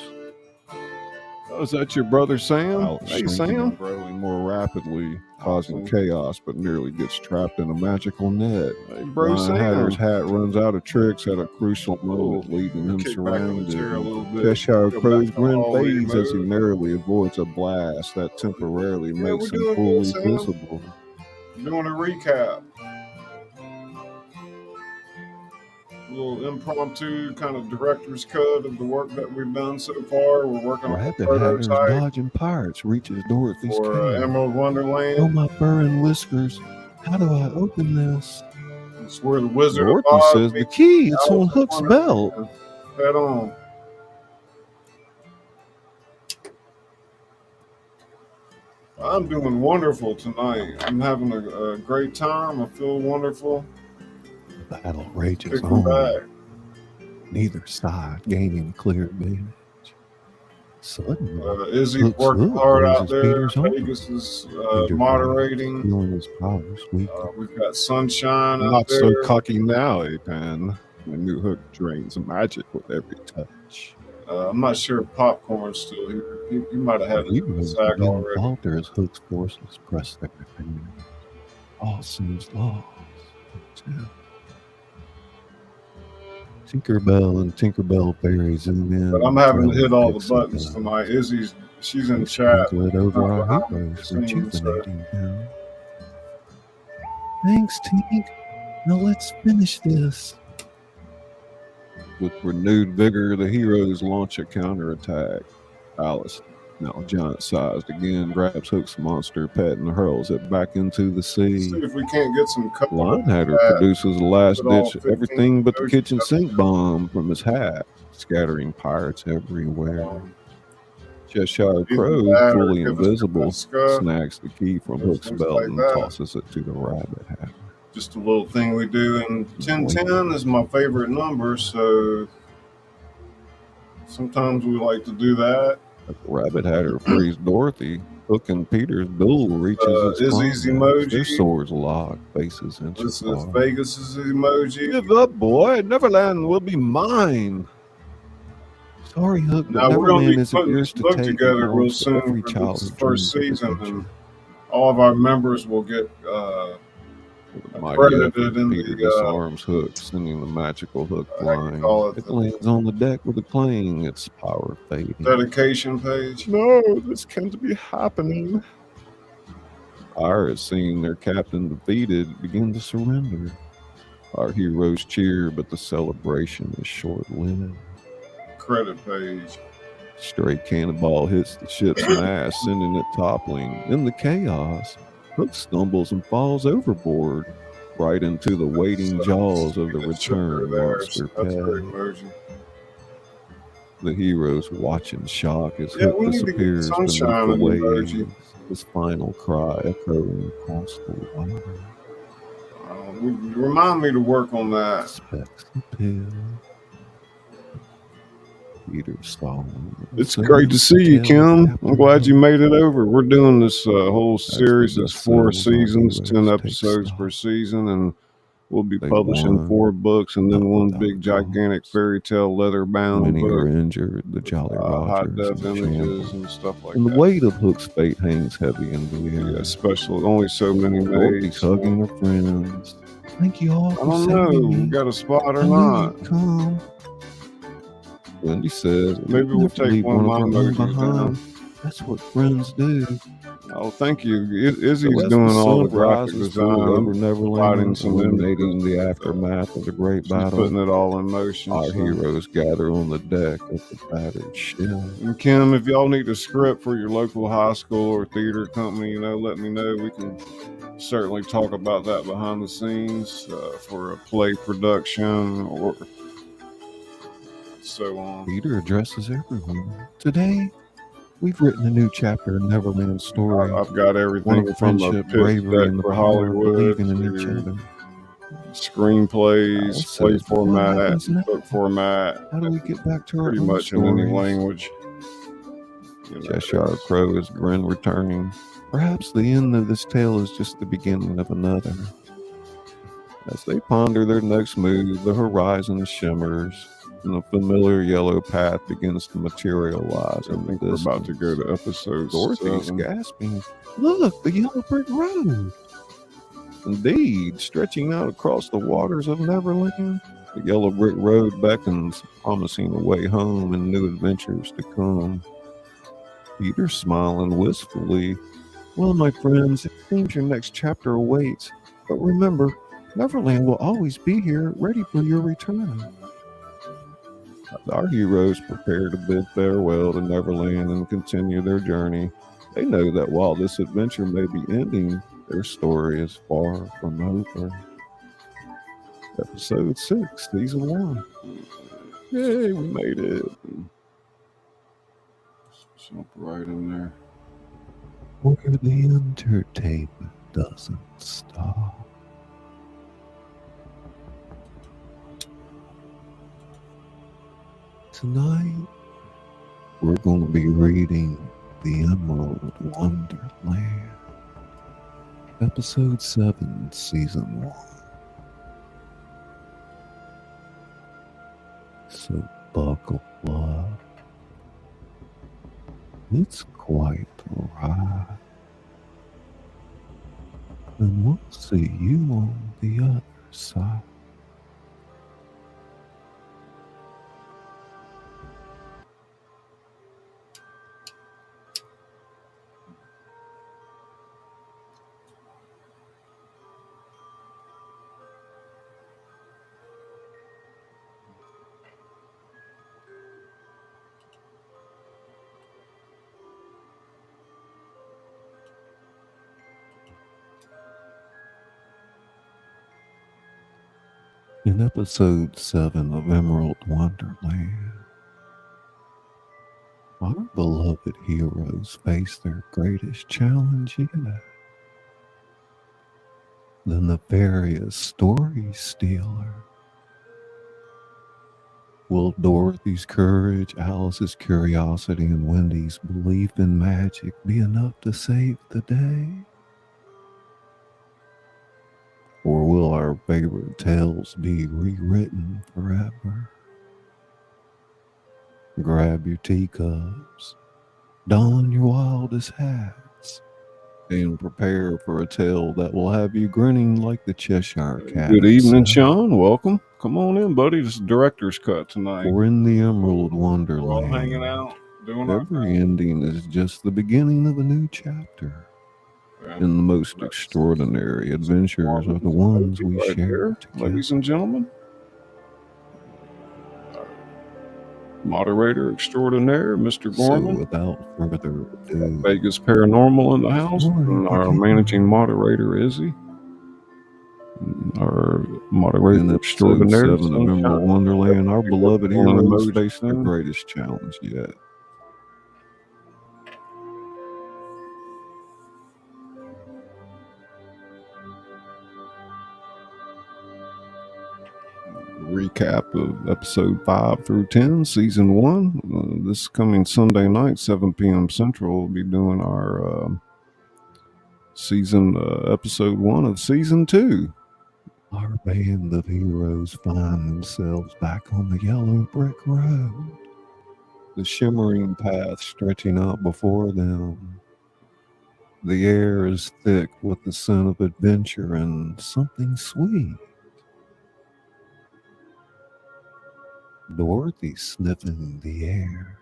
Oh, is that your brother Sam? Alice Hey, shrinking Sam. and growing more rapidly, causing Awesome. chaos, but nearly gets trapped in a magical net. Hey, bro, Sam. Hatter's hat runs out of tricks at a crucial moment, leaving him Kick back in the chair a surrounded. little bit. Cheshire Go Crow's back to grin hallway fades as he mode. narrowly avoids a blast that temporarily Yeah, makes we're him doing fully good, Sam. visible. Doing a recap. A little impromptu kind of director's cut of the work that we've done so far. We're working on a Rabbit Hatter's prototype dodging pirates reaches Dorothy's for cave. Emerald Oh, Wonderland. my fur and whiskers. How do I open this? It's where the Wizard of Dorothy Oz says the meets key. It's on Alice in Hook's belt. Wonderland. Head on. I'm doing wonderful tonight. I'm having a great time. I feel wonderful. The battle rages Kicking on. back. Neither side gaining clear advantage. Suddenly, Izzy's Hook's working hook hard out raises there. Peter's arm. Vegas is Peter moderating. feeling his powers weak. We've got Sunshine out Not there. so cocky now, Pan. My new hook drains magic with every touch. I'm not sure if Popcorn's still here. He might have had Even a as sack the already. falter as Hook's forces press their hand. All seems lost. Tinkerbell and Tinkerbell Fairy zoom in. But I'm having to hit all the Pixie buttons dust. tonight. She's in the chat. Sprinkled over our Behind heroes, the scenes, rejuvenating them. Thanks, Tink. Now let's finish this. With renewed vigor, the heroes launch a counterattack. Alice Now giant-sized again, grabs Hook's monster pet and hurls it back into the sea. See if we can't get some color. Line Hatter that. produces a Put all last-ditch 15 everything but the emojis kitchen up. sink bomb from his hat, scattering pirates everywhere. Cheshire Either Crow, that or fully give us invisible, Tabasco. snacks the key from Those Hook's things belt like and that. tosses it to the rabbit hat. Just a little thing we do. And 1010 is my favorite number, so sometimes we like to do that. As the rabbit hatter frees Dorothy, Hook and Peter's duel reaches its Izzy's climax. Their emoji. swords lock, faces inch This is apart. Vegas's emoji. Give up, boy. Neverland will be mine. Sorry, Hook, but Now we're going to Neverland be isn't putting yours this to book take. It together real belongs to soon every for child this who first dreams of season, adventure. and all of our members will get With a mighty credited effort, in Peter the disarms Hook, sending the magical hook I can flying. call it It the lands on the deck with a clang, its power fading. dedication page. No, this can't be happening. Pirates, seeing their captain defeated, begin to surrender. Our heroes cheer, but the celebration is short-lived. Credit page. Stray cannonball hits the ship's mast, sending it toppling. In the chaos, Hook stumbles and falls overboard, right into the waiting jaws of the returned monster That's a pet. great emoji. The heroes watch in shock as Yeah, Hook we need to get disappears beneath sunshine the in the waves, emoji. his final cry echoing across the water. Remind me to work on that. Specks appeal. Peter Stalin. It's great to see you, Kim. I'm glad you made it over. We're doing this whole series. It's 4 seasons, 10 episodes per season, and we'll be publishing 4 books and then one big gigantic fairy tale leather-bound Many book. are injured, the Jolly High Rogers def and images Shambles. and stuff like And the that. weight of Hook's fate hangs heavy in the air. Yeah, especially only so many Dorothy's days. hugging her friends. Thank you all I for don't saving know. me. We got a spot or I knew not? you'd come. Wendy says, Maybe we'll never take leave one of my our own emojis behind. That's what friends do. Oh, thank you. Izzy's So as doing the all the sun graphic rises design. over I'm Neverland, providing some illuminating images. the aftermath of the great She's battle. putting it all in motion. Our so. heroes gather on the deck of the battered ship. And Kim, if y'all need a script for your local high school or theater company, let me know. We can certainly talk about that behind the scenes for a play production or so on. Peter addresses everyone. Today, we've written a new chapter in Neverland's story. I've got One everything of from a friendship, pitch bravery, deck and the for power of Hollywood believing in each to other. screenplays, Alice play says, "But what format, happens now? book format, How do we get back to our pretty own much in any stories?" language. Cheshire Crow, his grin returning. Perhaps the end of this tale is just the beginning of another. As they ponder their next move, the horizon shimmers, and a familiar yellow path begins to materialize I in the think we're distance. about to go to episode Dorothy's 7. gasping. Look, the yellow brick road. Indeed, stretching out across the waters of Neverland, the yellow brick road beckons, promising a way home and new adventures to come. Peter smiling wistfully. Well, my friends, it seems your next chapter awaits. But remember, Neverland will always be here, ready for your return. As our heroes prepare to bid farewell to Neverland and continue their journey, they know that while this adventure may be ending, their story is far from over. Episode 6, Season 1. Yay, we made it. Jump right in there. Where the entertainment doesn't stop. Tonight, we're going to be reading The Emerald Wonderland, Episode 7, Season 1. So buckle up. It's quite a ride. And we'll see you on the other side. In episode 7 of Emerald Wonderland, our beloved heroes face their greatest challenge yet. The nefarious story stealer. Will Dorothy's courage, Alice's curiosity, and Wendy's belief in magic be enough to save the day? Or will our favorite tales be rewritten forever? Grab your teacups, don your wildest hats, and prepare for a tale that will have you grinning like the Cheshire Cat. Good evening, himself. Sean. Welcome. Come on in, buddy. This is director's cut tonight. For in the Emerald We're all Wonderland, hanging out, doing our every ending is just the beginning of a new chapter. thing. And the most extraordinary adventures are the ones we Right share there, together. ladies and gentlemen. Moderator extraordinaire, Mr. So Gorman. without further ado, Vegas Paranormal in the house. And our managing moderator, Izzy. And our moderator in episode extraordinaire, 7 of Emerald Wonderland, our beloved One of heroes those face their things. greatest challenge yet. Recap of episode 5 through 10, season 1. This coming Sunday night, 7 p.m. Central, we'll be doing our episode 1 of season 2. Our band of heroes find themselves back on the yellow brick road, the shimmering path stretching out before them. The air is thick with the scent of adventure and something sweet. Dorothy sniffing the air.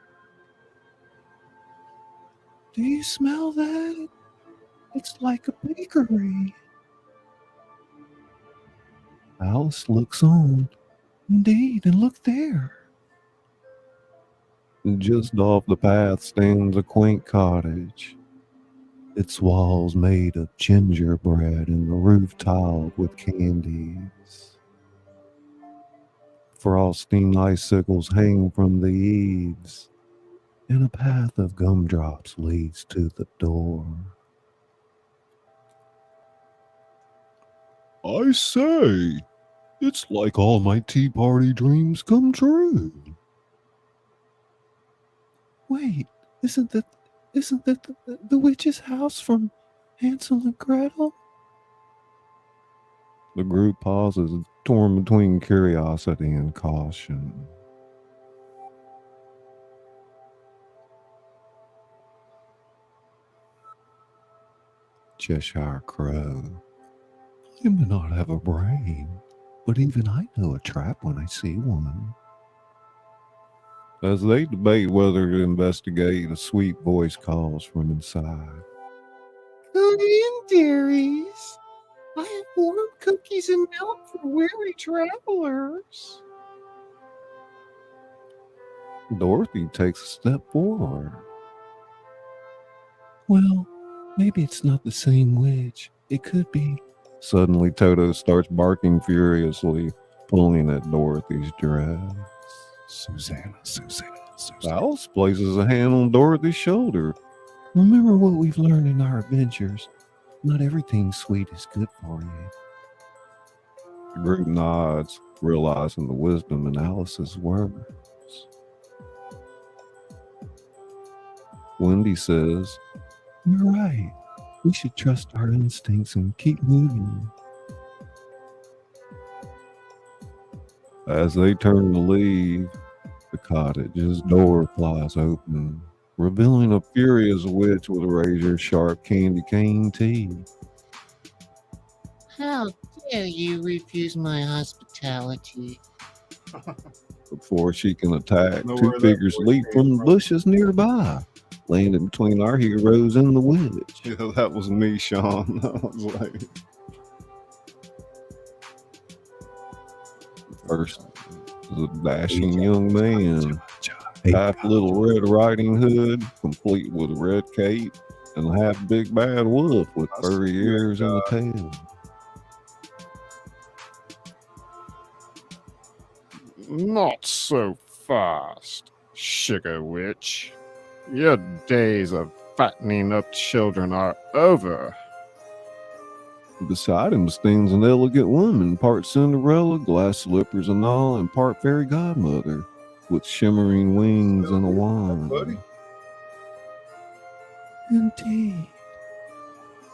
Do you smell that? It's like a bakery. Alice looks on. Indeed, and look there. Just off the path stands a quaint cottage. Its walls made of gingerbread and the roof tiled with candies. Frosting icicles hang from the eaves, and a path of gumdrops leads to the door. I say, it's like all my tea party dreams come true. Wait, isn't that the witch's house from Hansel and Gretel? The group pauses, torn between curiosity and caution. Cheshire Crow. You may not have a brain, but even I know a trap when I see one. As they debate whether to investigate, a sweet voice calls from inside. Come in, dearies. I have warm cookies and milk for weary travelers. Dorothy takes a step forward. Well, maybe it's not the same witch. It could be. Suddenly, Toto starts barking furiously, pulling at Dorothy's dress. Susanna. Alice places a hand on Dorothy's shoulder. Remember what we've learned in our adventures. Not everything sweet is good for you. The group nods, realizing the wisdom in Alice's words. Wendy says, You're right. We should trust our instincts and keep moving. as they turn to leave the cottage's door flies open, revealing a furious witch with a razor-sharp candy cane teeth. How dare you refuse my hospitality? Before she can attack, Know two where that figures voice leap came from the from. bushes nearby, landing between our heroes and the witch. Yeah, that was me, Sean. I was like, First is a dashing young man, half little Red Riding Hood, complete with a red cape, and half big bad wolf with furry ears and a tail. Not so fast, sugar witch. Your days of fattening up children are over. Beside him stands an elegant woman, part Cinderella, glass slippers and all, and part fairy godmother, with shimmering wings and a wand. Indeed.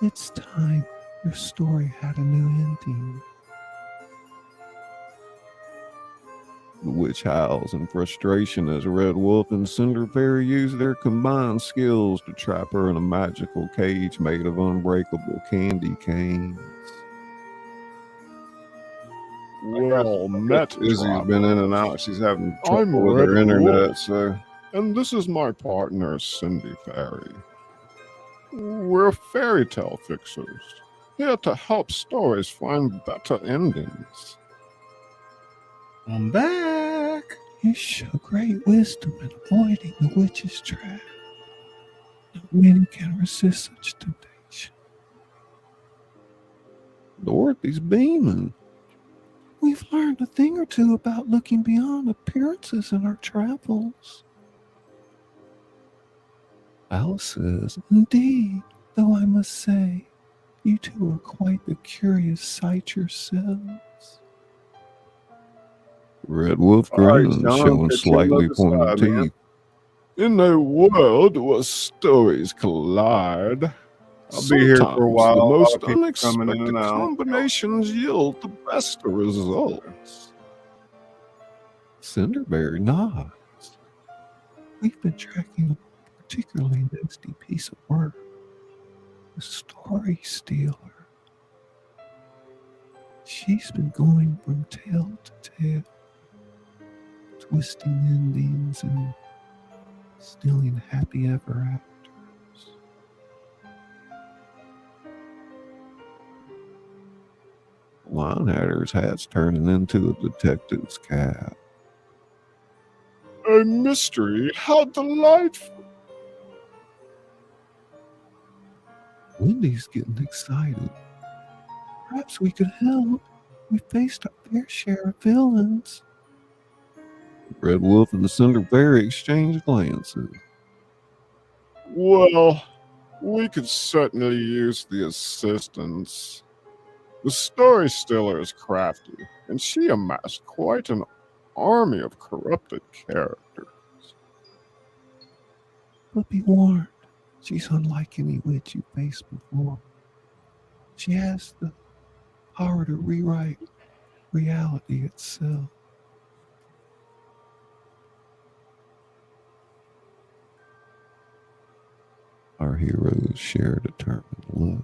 It's time your story had a new ending. The witch howls in frustration as Red Wolf and Cinder Fairy use their combined skills to trap her in a magical cage made of unbreakable candy canes. Well met, Izzy's been in and out. She's having trouble I'm with her Red internet, Wolf. so And this is my partner, Cindy Fairy. We're fairy tale fixers, here to help stories find better endings. I'm back. You show great wisdom in avoiding the witch's trap. Not many can resist such temptation. Dorothy's beaming. We've learned a thing or two about looking beyond appearances in our travels. Alice says, Indeed, though I must say, you two are quite the curious sight yourselves. Red Wolf All right, grins, John, showing get slightly your pointed side, man. teeth. In a world where stories collide, I'll be here for a sometimes while. the I'll most keep coming in unexpected and out. combinations yield the best results. Cinderberry nods. We've been tracking a particularly nasty piece of work. The story stealer. She's been going from tale to tale, twisting endings and stealing happy ever afters. Linehatter's hat's turning into a detective's cap. A mystery, how delightful! Wendy's getting excited. Perhaps we could help. We faced our fair share of villains. Red Wolf and the Cinderberry exchange glances. Well, we could certainly use the assistance. The story stealer is crafty, and she amassed quite an army of corrupted characters. But be warned, she's unlike any witch you faced before. She has the power to rewrite reality itself. Our heroes share a determined look.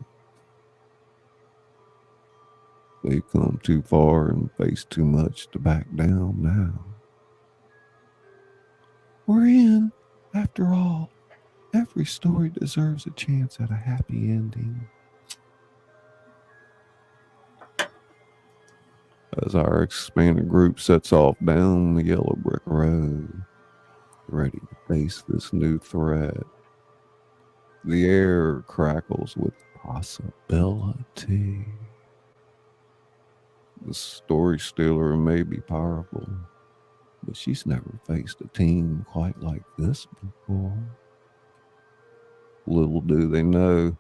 They've come too far and faced too much to back down now. We're in, after all. Every story deserves a chance at a happy ending. As our expanded group sets off down the yellow brick road, ready to face this new threat, the air crackles with possibility. The story stealer may be powerful, but she's never faced a team quite like this before. Little do they know,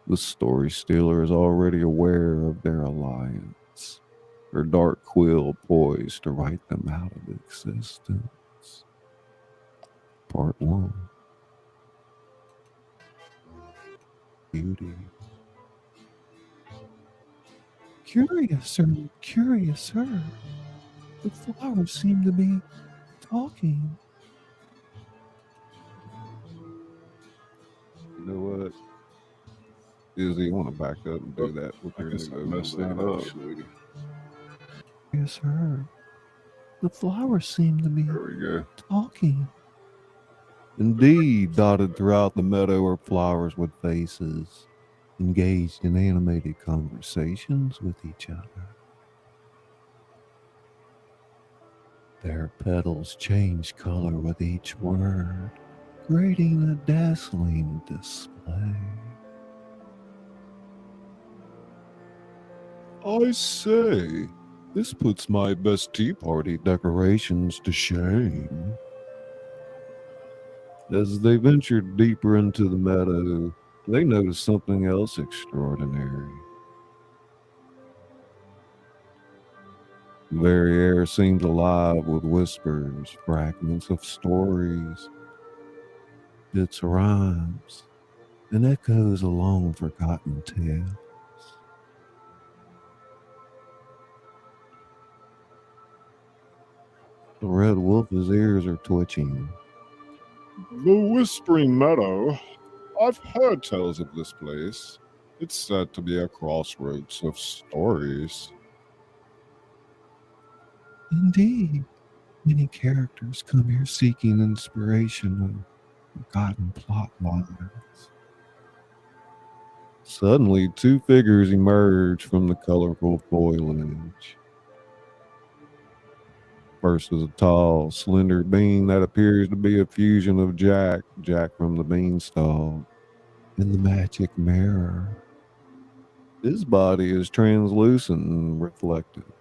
the story stealer is already aware of their alliance, her dark quill poised to write them out of existence. Part 1. Beauty. Curiouser. The flowers seem to be talking. You know what? Izzy, you want to back up and do that with your guess I new messed that overlay, up. sweetie? Yes, sir. The flowers seem to be There we go. talking. Indeed, dotted throughout the meadow are flowers with faces, engaged in animated conversations with each other. Their petals change color with each word, creating a dazzling display. I say, This puts my best tea party decorations to shame. As they ventured deeper into the meadow, they noticed something else extraordinary. The very air seemed alive with whispers, fragments of stories, bits of rhymes, and echoes of long forgotten tales. The red wolf's ears are twitching. The Whispering Meadow. I've heard tales of this place. It's said to be a crossroads of stories. Indeed, many characters come here seeking inspiration of forgotten plot lines. Suddenly, two figures emerge from the colorful foliage. First is a tall, slender being that appears to be a fusion of Jack from the Beanstalk, and the magic mirror. His body is translucent and reflective,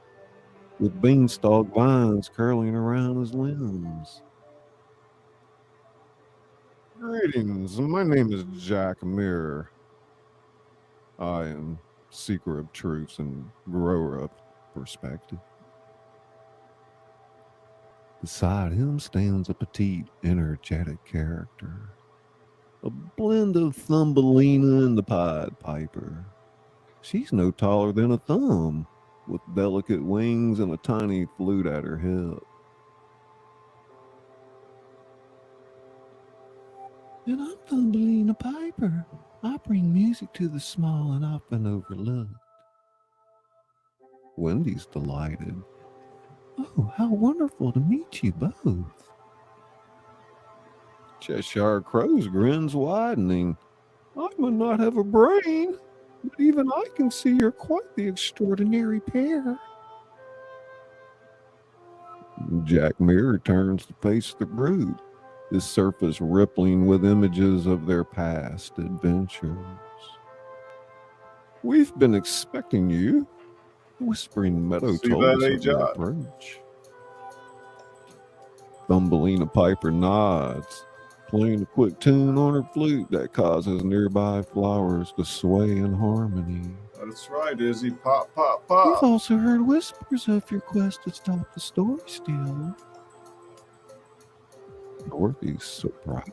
with beanstalk vines curling around his limbs. Greetings, my name is Jack Mirror. I am seeker of truths and grower of perspective. Beside him stands a petite, energetic character, a blend of Thumbelina and the Pied Piper. She's no taller than a thumb, with delicate wings and a tiny flute at her hip. And I'm Thumbelina Piper. I bring music to the small and often overlooked. Wendy's delighted. Oh, how wonderful to meet you both. Cheshire Crow's grin's widening. I might not have a brain, but even I can see you're quite the extraordinary pair. Jack Mirror turns to face the group, his surface rippling with images of their past adventures. We've been expecting you. Whispering Meadow See told that, us of your Jot? approach. Thumbelina Piper nods, playing a quick tune on her flute that causes nearby flowers to sway in harmony. That's right, Izzy. Pop, pop, We've pop. also heard whispers of your quest to stop the story stealer. Dorothy's surprised.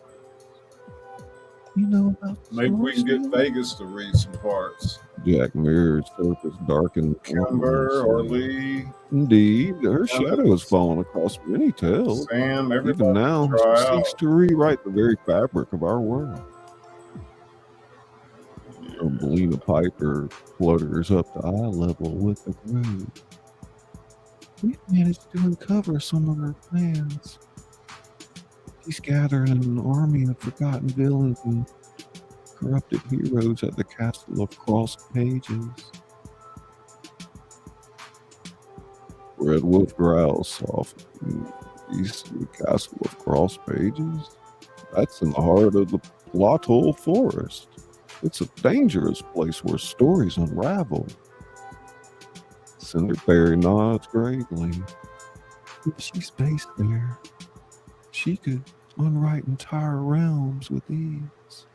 You know about the Maybe we can story get stealer? Vegas to read some parts. Jack Mirror's surface darkened. Kimber or Lee, Indeed, her shadow has fallen across many tales. Sam, Even everybody now, try she seeks out. to rewrite the very fabric of our world. Thumbelina Piper flutters up to eye level with the group. We've managed to uncover some of her plans. She's gathered an army of forgotten villains and corrupted heroes at the Castle of Crossed Pages. Red Wolf growls softly. East of the Castle of Crossed Pages? That's in the heart of the Plottle Forest. It's a dangerous place where stories unravel. Cinderberry nods gravely. If she's based there, she could unwrite entire realms with ease.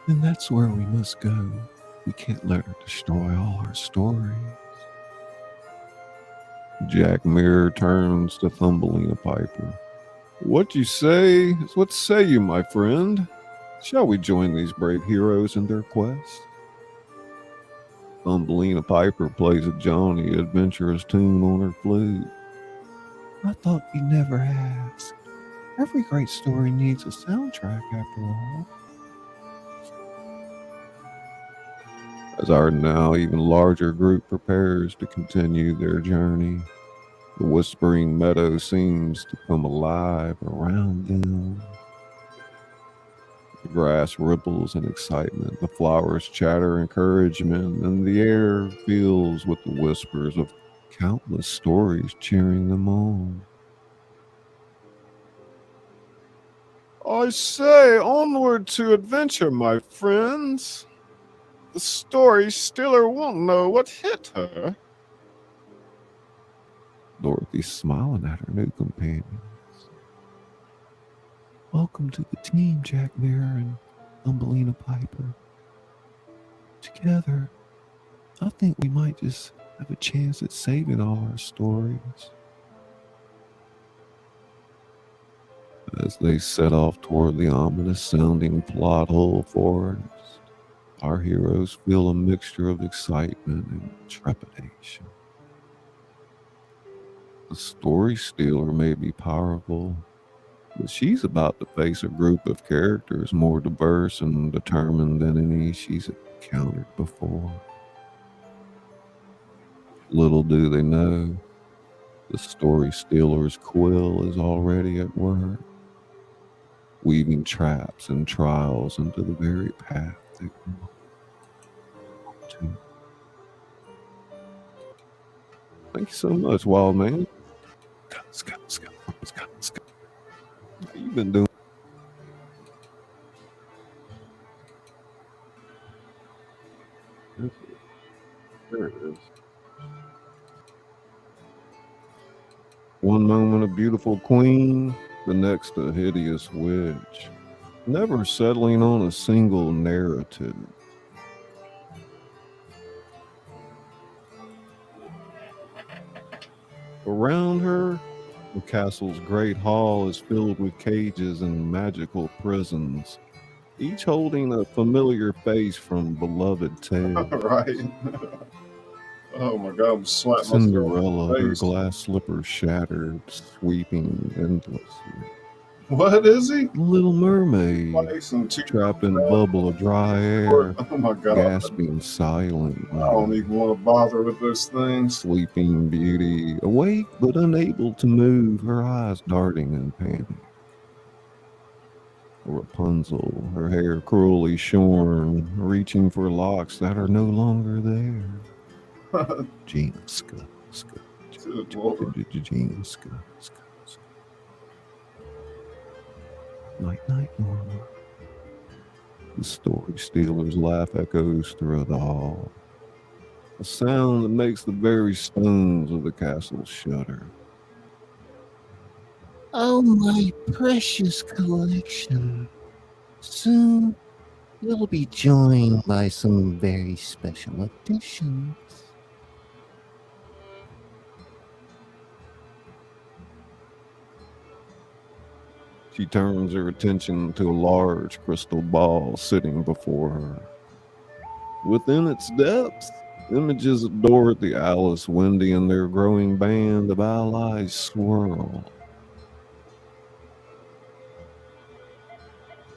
And that's where we must go. We can't let her destroy all our stories. Jack Mirror turns to Thumbelina Piper. What you say? What say you, my friend? Shall we join these brave heroes in their quest? Thumbelina Piper plays a jaunty, adventurous tune on her flute. I thought you'd never ask. Every great story needs a soundtrack, after all. As our now even larger group prepares to continue their journey, the Whispering Meadow seems to come alive around them. The grass ripples in excitement, the flowers chatter encouragement, and the air fills with the whispers of countless stories cheering them on. I say, onward to adventure, my friends. The story stealer won't know what hit her. Dorothy's smiling at her new companions. Welcome to the team, Jack Mirror and Thumbelina Piper. Together, I think we might just have a chance at saving all our stories. As they set off toward the ominous sounding plot hole forest, our heroes feel a mixture of excitement and trepidation. The story stealer may be powerful, but she's about to face a group of characters more diverse and determined than any she's encountered before. Little do they know, the story stealer's quill is already at work, weaving traps and trials into the very path they want to. Thank you so much, Wild Man. How you been doing? There it is. One moment a beautiful queen, the next a hideous witch, never settling on a single narrative. Around her, the castle's great hall is filled with cages and magical prisons, each holding a familiar face from beloved tales. Right. Oh my God, I'm slapping Cinderella, myself in her the face. glass slippers shattered, sweeping endlessly. What is he? The Little Mermaid, Place and two- trapped in a bubble of dry air, Oh my God. gasping silently. I don't even want to bother with those things. Sleeping Beauty, awake but unable to move, her eyes darting in panic. Rapunzel, her hair cruelly shorn, reaching for locks that are no longer there. Gina, Scully, Good Lord. Gina, Scully. Night, night, Norma. The story stealer's laugh echoes through the hall, a sound that makes the very stones of the castle shudder. Oh, my precious collection. Soon you'll be joined by some very special additions. She turns her attention to a large crystal ball sitting before her. Within its depths, images of Dorothy, Alice, Wendy, and their growing band of allies swirl.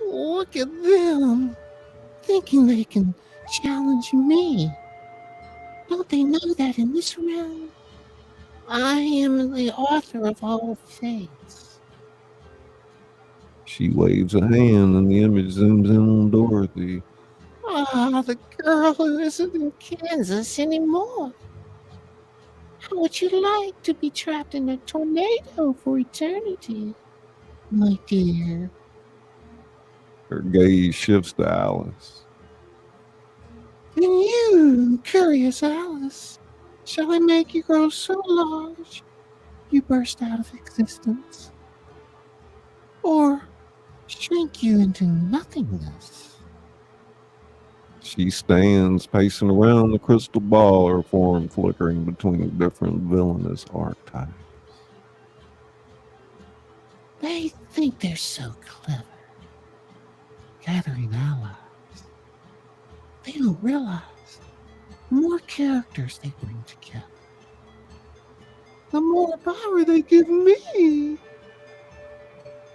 Look at them, thinking they can challenge me. Don't they know that in this realm, I am the author of all fates? She waves a hand and the image zooms in on Dorothy. Ah, the girl who isn't in Kansas anymore. How would you like to be trapped in a tornado for eternity, my dear? Her gaze shifts to Alice. And you, curious Alice, shall I make you grow so large you burst out of existence? Or shrink you into nothingness? She stands pacing around the crystal ball, her form flickering between different villainous archetypes. They think they're so clever, gathering allies. They don't realize the more characters they bring together, the more power they give me.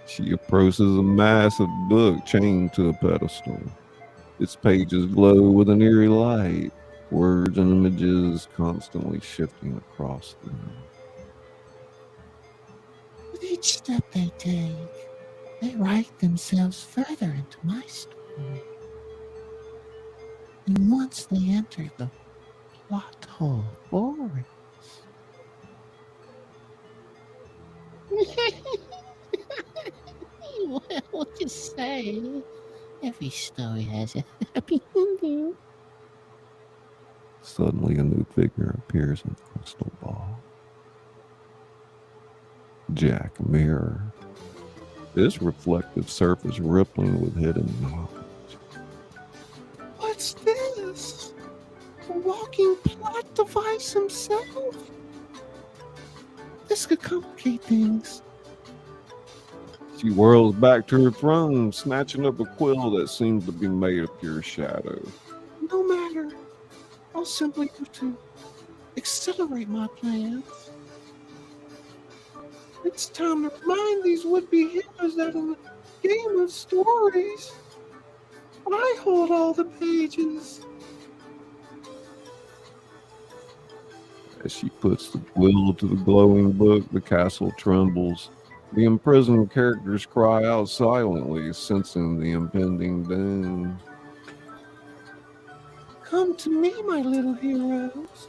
She approaches a massive book chained to a pedestal. Its pages glow with an eerie light, words and images constantly shifting across them. With each step they take, they write themselves further into my story. And once they enter the plot hole forest, well, just say, every story has a happy ending. Suddenly, a new figure appears in the crystal ball. Jack Mirror. This reflective surface rippling with hidden knowledge. What's this? A walking plot device himself? This could complicate things. She whirls back to her throne, snatching up a quill that seems to be made of pure shadow. No matter. I'll simply have to accelerate my plans. It's time to remind these would-be heroes that in the game of stories, I hold all the pages. As she puts the quill to the glowing book, the castle trembles. The imprisoned characters cry out silently, sensing the impending doom. Come to me, my little heroes.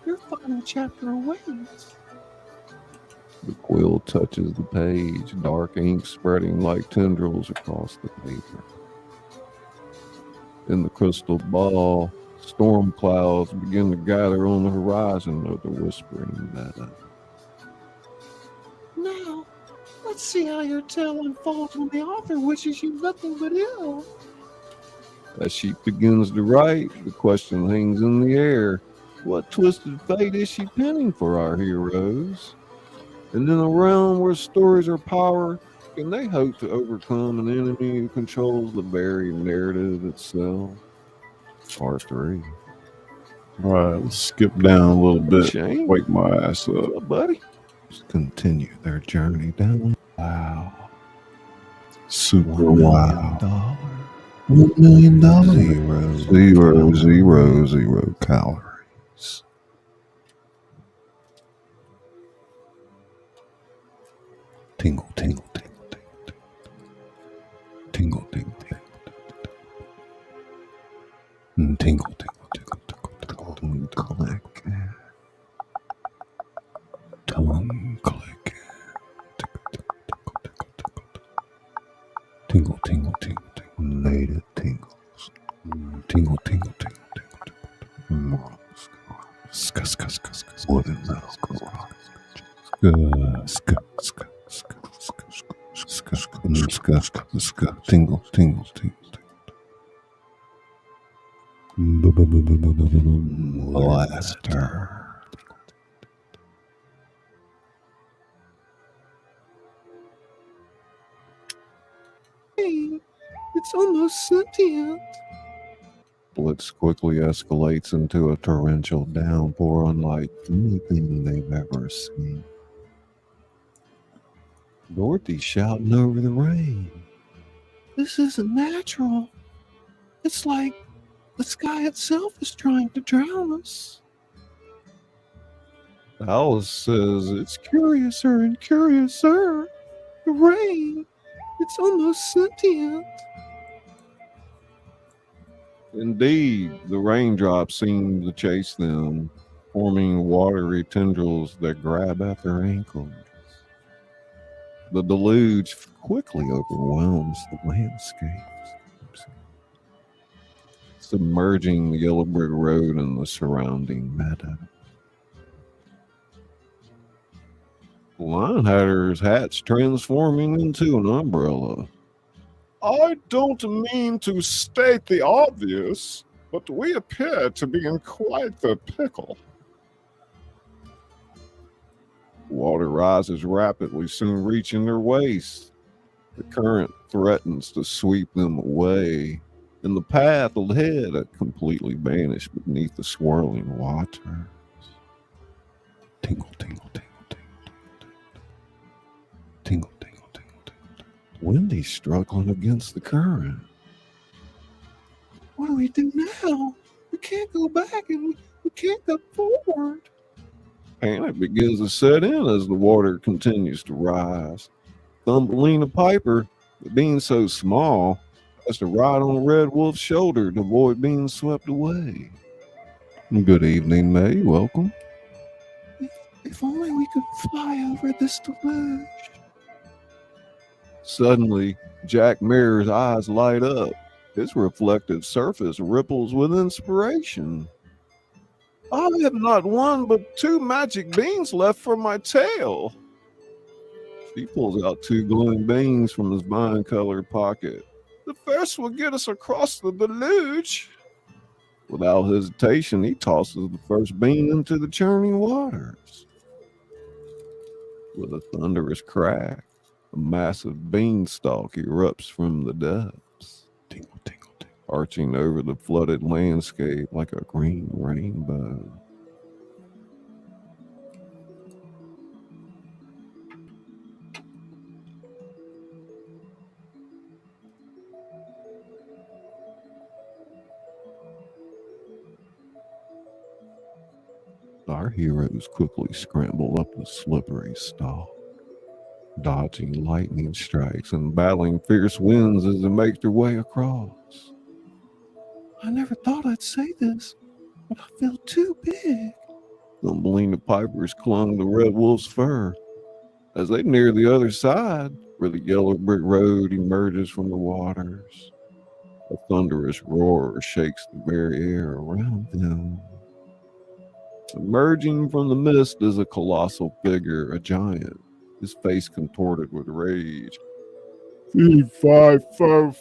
Your final chapter awaits. The quill touches the page, dark ink spreading like tendrils across the paper. In the crystal ball, storm clouds begin to gather on the horizon of the whispering meadow. Now, let's see how your tale unfolds when the author wishes you nothing but ill. As she begins to write, the question hangs in the air. What twisted fate is she penning for our heroes? And in a realm where stories are power, can they hope to overcome an enemy who controls the very narrative itself? Part 3. All right, let's skip down a little bit. Shane, Wake my ass up. what's up, buddy? Continue their journey down. Wow. Super $1 wow. million. $1 million. 0 calories. Tingle, tingle, tingle, tingle. Tingle, tingle, tingle. Tingle, tingle, tingle, tingle, tingle. Click. Tongue click. Tingle, tingle, tingle, tingle. Native tingles. Tingle, tingle, tingle, tingle. Ska, ska, ska, ska. Wooden metal garage. Ska, ska, ska, ska, ska, ska, ska, ska. Tingle, tingle, tingle, tingle. Blaster. Hey, it's almost sentient. Blitz quickly escalates into a torrential downpour unlike anything they've ever seen. Dorothy's shouting over the rain. This isn't natural. It's like the sky itself is trying to drown us. Alice says it's Curiouser and curiouser. The rain. It's almost sentient. indeed the raindrops seem to chase them, forming watery tendrils that grab at their ankles. The deluge quickly overwhelms the landscapes, submerging the yellow brick road and the surrounding meadow. The Linehatter's hat's transforming into an umbrella. I don't mean to state the obvious, but we appear to be in quite the pickle. Water rises rapidly, soon reaching their waists. The current threatens to sweep them away, and the path ahead had completely vanished beneath the swirling waters. Tingle, tingle, tingle, tingle, tingle, tingle, tingle, tingle. Wendy's struggling against the current. What do we do now? We can't go back and we can't go forward. Panic begins to set in as the water continues to rise. Thumbelina Piper, being so small, has to ride on Red Wolf's shoulder to avoid being swept away. Good evening, May. Welcome. If only we could fly over this deluge. Suddenly, Jack Mirror's eyes light up. His reflective surface ripples with inspiration. I have not one but 2 magic beans left for my tail. He pulls out 2 glowing beans from his vine-colored pocket. The first will get us across the deluge. Without hesitation, he tosses the first bean into the churning waters. With a thunderous crack, a massive beanstalk erupts from the depths, tingle, tingle, tingle, arching over the flooded landscape like a green rainbow. Our heroes quickly scramble up the slippery stalk, dodging lightning strikes and battling fierce winds as they make their way across. I never thought I'd say this, but I feel too big. Thumbelina pipers clung to Red Wolf's fur. As they near the other side, where the yellow brick road emerges from the waters, a thunderous roar shakes the very air around them. Emerging from the mist is a colossal figure, a giant, his face contorted with rage. Fee-fi-fo-fum,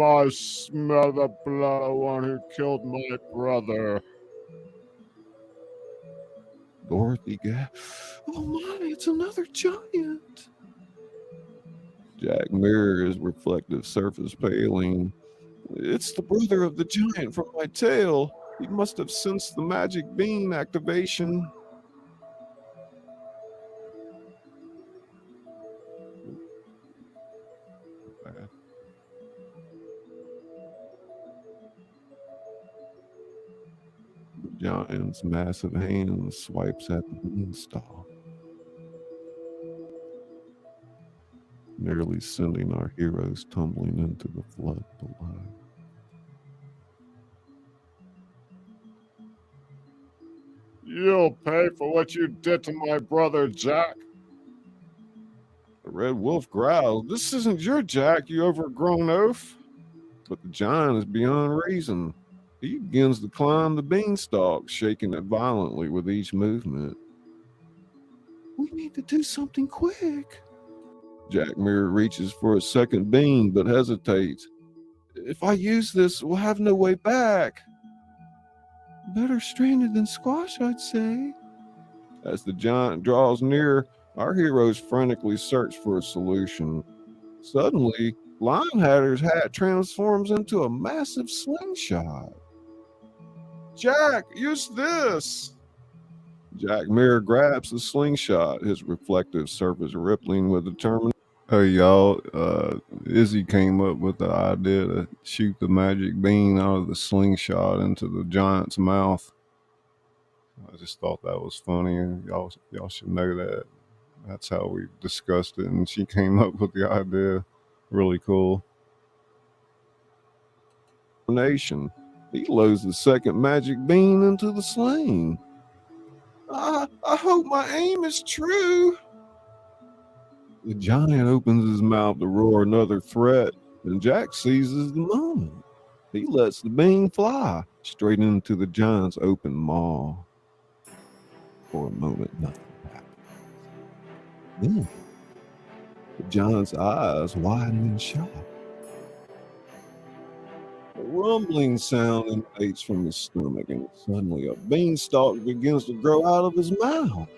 I smell the blood of one who killed my brother. Dorothy gasped. Oh my, it's another giant. Jack Mirror, his reflective surface paling. It's the brother of the giant from my tail. He must have sensed the magic bean activation. The giant's massive hand swipes at the beanstalk, nearly sending our heroes tumbling into the flood below. You'll pay for what you did to my brother, Jack. The Red Wolf growls, "This isn't your Jack, you overgrown oaf." But the giant is beyond reason. He begins to climb the beanstalk, shaking it violently with each movement. We need to do something quick. Jack Mirror reaches for a second bean, but hesitates. If I use this, we'll have no way back. Better stranded than squash, I'd say. As the giant draws near, our heroes frantically search for a solution. Suddenly, Lionhatter's hat transforms into a massive slingshot. Jack, use this. Jack Mirror grabs the slingshot, his reflective surface rippling with determination. Hey y'all, Izzy came up with the idea to shoot the magic bean out of the slingshot into the giant's mouth. I just thought that was funny, and y'all should know that. That's how we discussed it, and she came up with the idea. Really cool. He loads the second magic bean into the sling. I hope my aim is true. The giant opens his mouth to roar another threat, and Jack seizes the moment. He lets the bean fly straight into the giant's open maw. For a moment, nothing happens. Then, the giant's eyes widen in shock. A rumbling sound emanates from his stomach, and suddenly a beanstalk begins to grow out of his mouth.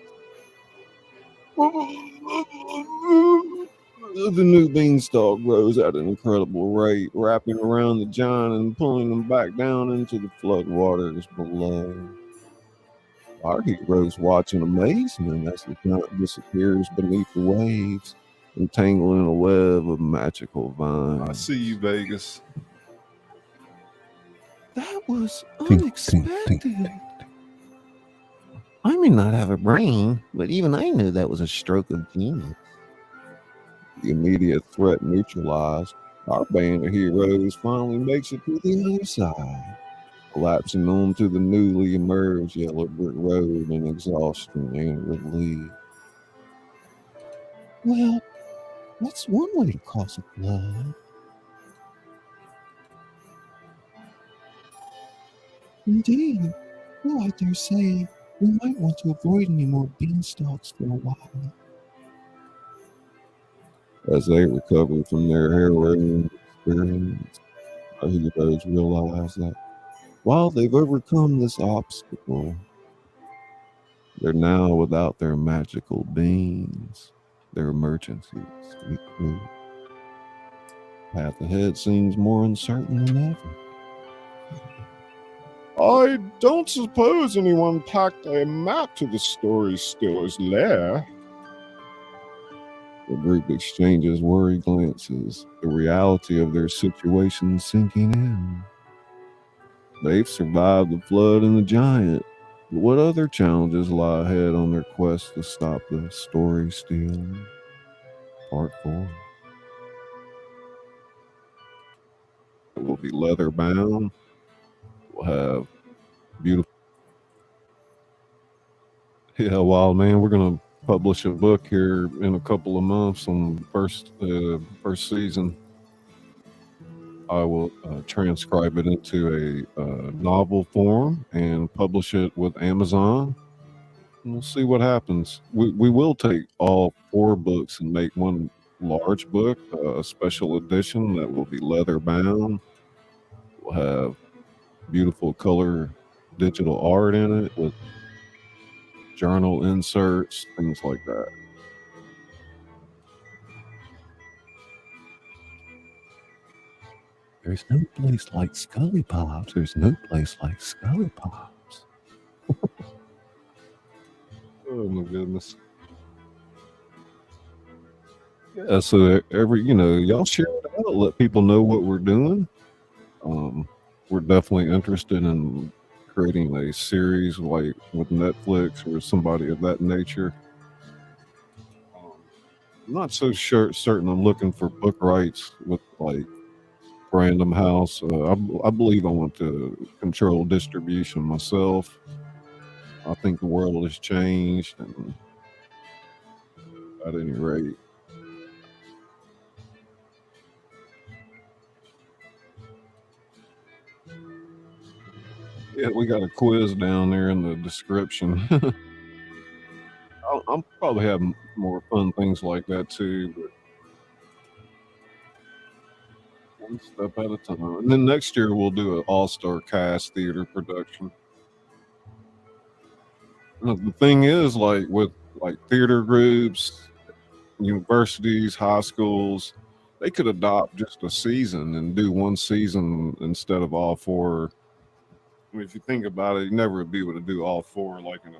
The new beanstalk grows at an incredible rate, wrapping around the giant and pulling him back down into the flood waters below. Our heroes watch in amazement as the giant disappears beneath the waves, entangled in a web of magical vines. I see you, Vegas. That was Ting, unexpected. ting, I may not have a brain, but even I knew that was a stroke of genius. The immediate threat neutralized, our band of heroes finally makes it to the other side, collapsing onto the newly emerged yellow brick road in exhaustion and relief. Well, That's one way to cause a flood. Indeed. Well, I dare say we might want to avoid any more beanstalks for a while. As they recover from their harrowing experience, our heroes realize that while they've overcome this obstacle, they're now without their magical beans, their emergency sweet food. Path ahead seems more uncertain than ever. I don't suppose anyone packed a map to the storyteller's lair. The group exchanges worried glances, the reality of their situation sinking in. They've survived the flood and the giant, but what other challenges lie ahead on their quest to stop the story stealer? Part 4. It will be leather bound. We'll have beautiful. Yeah, Wild Man, we're gonna publish a book here in a couple of months on first season. I will transcribe it into a novel form and publish it with Amazon. And we'll see what happens. We will take all 4 books and make one large book, a special edition that will be leather bound. We'll have beautiful color digital art in it with journal inserts, things like that. There's no place like Scully Pops. There's no place like Scully Pops. Oh my goodness. Yeah, so y'all share it out, let people know what we're doing. We're definitely interested in creating a series like with Netflix or somebody of that nature. I'm not so certain I'm looking for book rights with like Random House. I believe I want to control distribution myself. I think the world has changed, and at any rate, yeah, we got a quiz down there in the description. I'll probably have more fun things like that too, but one step at a time. And then next year we'll do an all-star cast theater production. The thing is, like with like theater groups, universities, high schools, they could adopt just a season and do one season instead of all 4. I mean, if you think about it, you never would be able to do all 4 like in a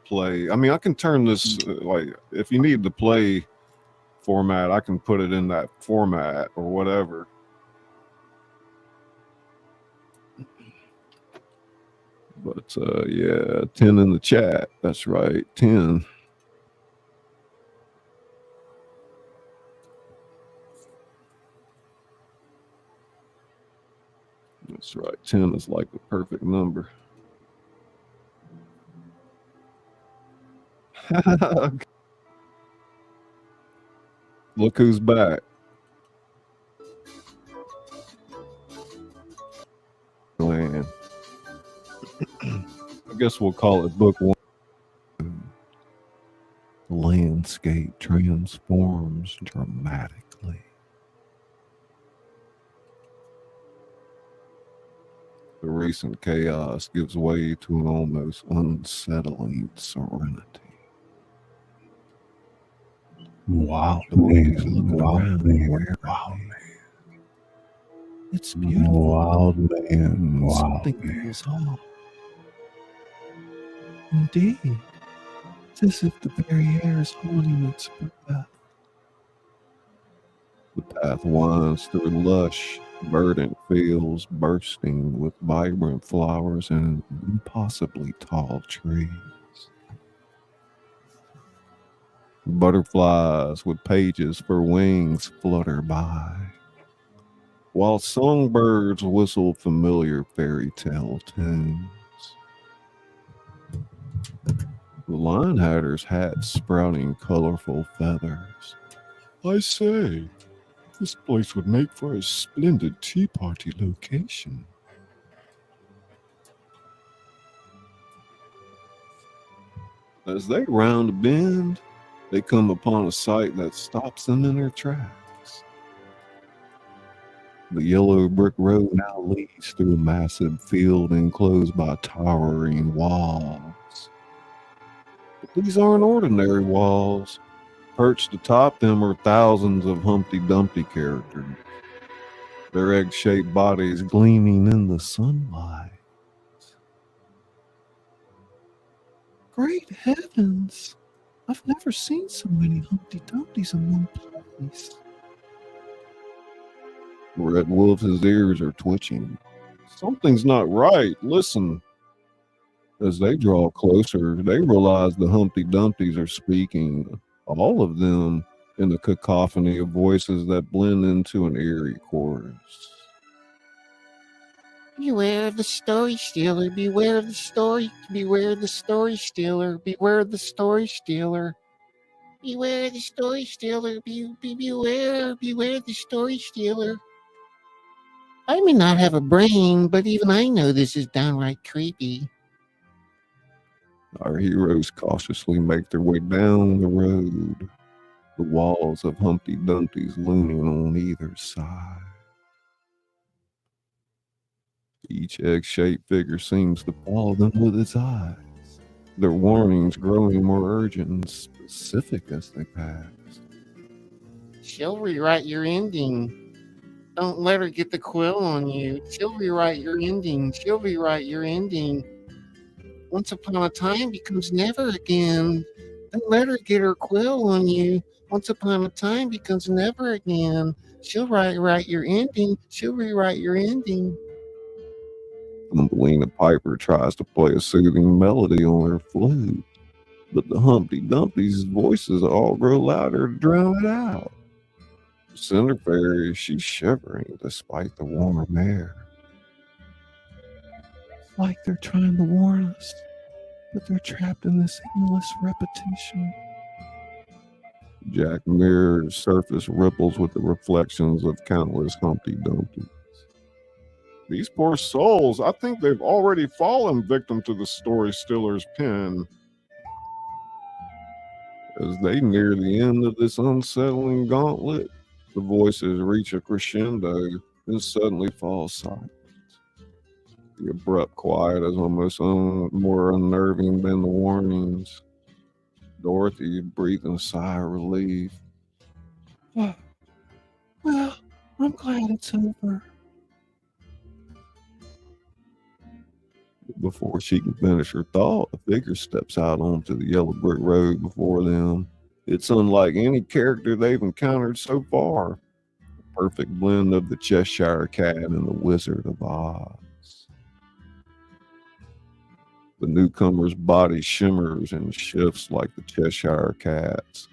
play. I mean, I can turn this like if you need the play format, I can put it in that format or whatever. But yeah, 10 in the chat. That's right, 10. That's right, 10 is like the perfect number. Look who's back. Man. I guess we'll call it book 1. The landscape transforms dramatically. The recent chaos gives way to an almost unsettling serenity. Wow, The way he's man. looking Wow, around man. warily. Wow, man. It's beautiful. Wild man. Wow, Something man. feels off. Indeed. It's as if the very air is holding its breath. The path winds through lush, verdant fields bursting with vibrant flowers and impossibly tall trees. Butterflies with pages for wings flutter by, while songbirds whistle familiar fairy tale tunes. The lion hatter's hat sprouting colorful feathers, I say, this place would make for a splendid tea party location. As they round a bend, they come upon a sight that stops them in their tracks. The yellow brick road now leads through a massive field enclosed by towering walls. But these aren't ordinary walls. Perched atop them are thousands of Humpty Dumpty characters, their egg-shaped bodies Gleaming in the sunlight. Great heavens! I've never seen so many Humpty Dumptys in one place. Red Wolf's ears are twitching. Something's not right. Listen. As they draw closer, they realize the Humpty Dumptys are speaking, all of them, in a cacophony of voices that blend into an eerie chorus. Beware of the story stealer, beware of the story, beware of the story stealer, beware of the story stealer. Beware the story stealer, beware the story stealer. I may not have a brain, but even I know this is downright creepy. Our heroes cautiously make their way down the road, the walls of Humpty Dumpty's looming on either side. Each egg-shaped figure seems to follow them with its eyes, their warnings growing more urgent and specific as they pass. She'll rewrite your ending. Don't let her get the quill on you. She'll rewrite your ending. She'll rewrite your ending. Once upon a time becomes never again. Don't let her get her quill on you. Once upon a time becomes never again. She'll rewrite your ending. She'll rewrite your ending. Thumbelina Piper tries to play a soothing melody on her flute, but the Humpty Dumpty's voices all grow louder to drown it out. Cinder Fairy, she's shivering despite the warm air. It's like they're trying to warn us, but they're trapped in this endless repetition. Jack Mirror's surface ripples with the reflections of countless Humpty Dumptys. These poor souls, I think they've already fallen victim to the story stealer's pen. As they near the end of this unsettling gauntlet, the voices reach a crescendo and suddenly fall silent. The abrupt quiet is almost more unnerving than the warnings. Dorothy breathed a sigh of relief. Well, I'm glad it's over. Before she can finish her thought, a figure steps out onto the yellow brick road before them. It's unlike any character they've encountered so far. A perfect blend of the Cheshire Cat and the Wizard of Oz. The newcomer's body shimmers and shifts like the Cheshire Cat's,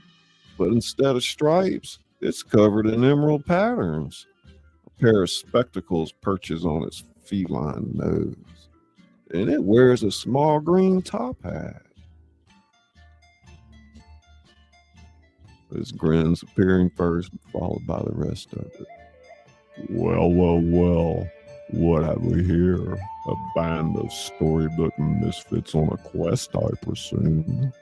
but instead of stripes, it's covered in emerald patterns. A pair of spectacles perches on its feline nose, and it wears a small green top hat. His grin's appearing first, followed by the rest of it. Well, what have we here? A band of storybook misfits on a quest, I presume.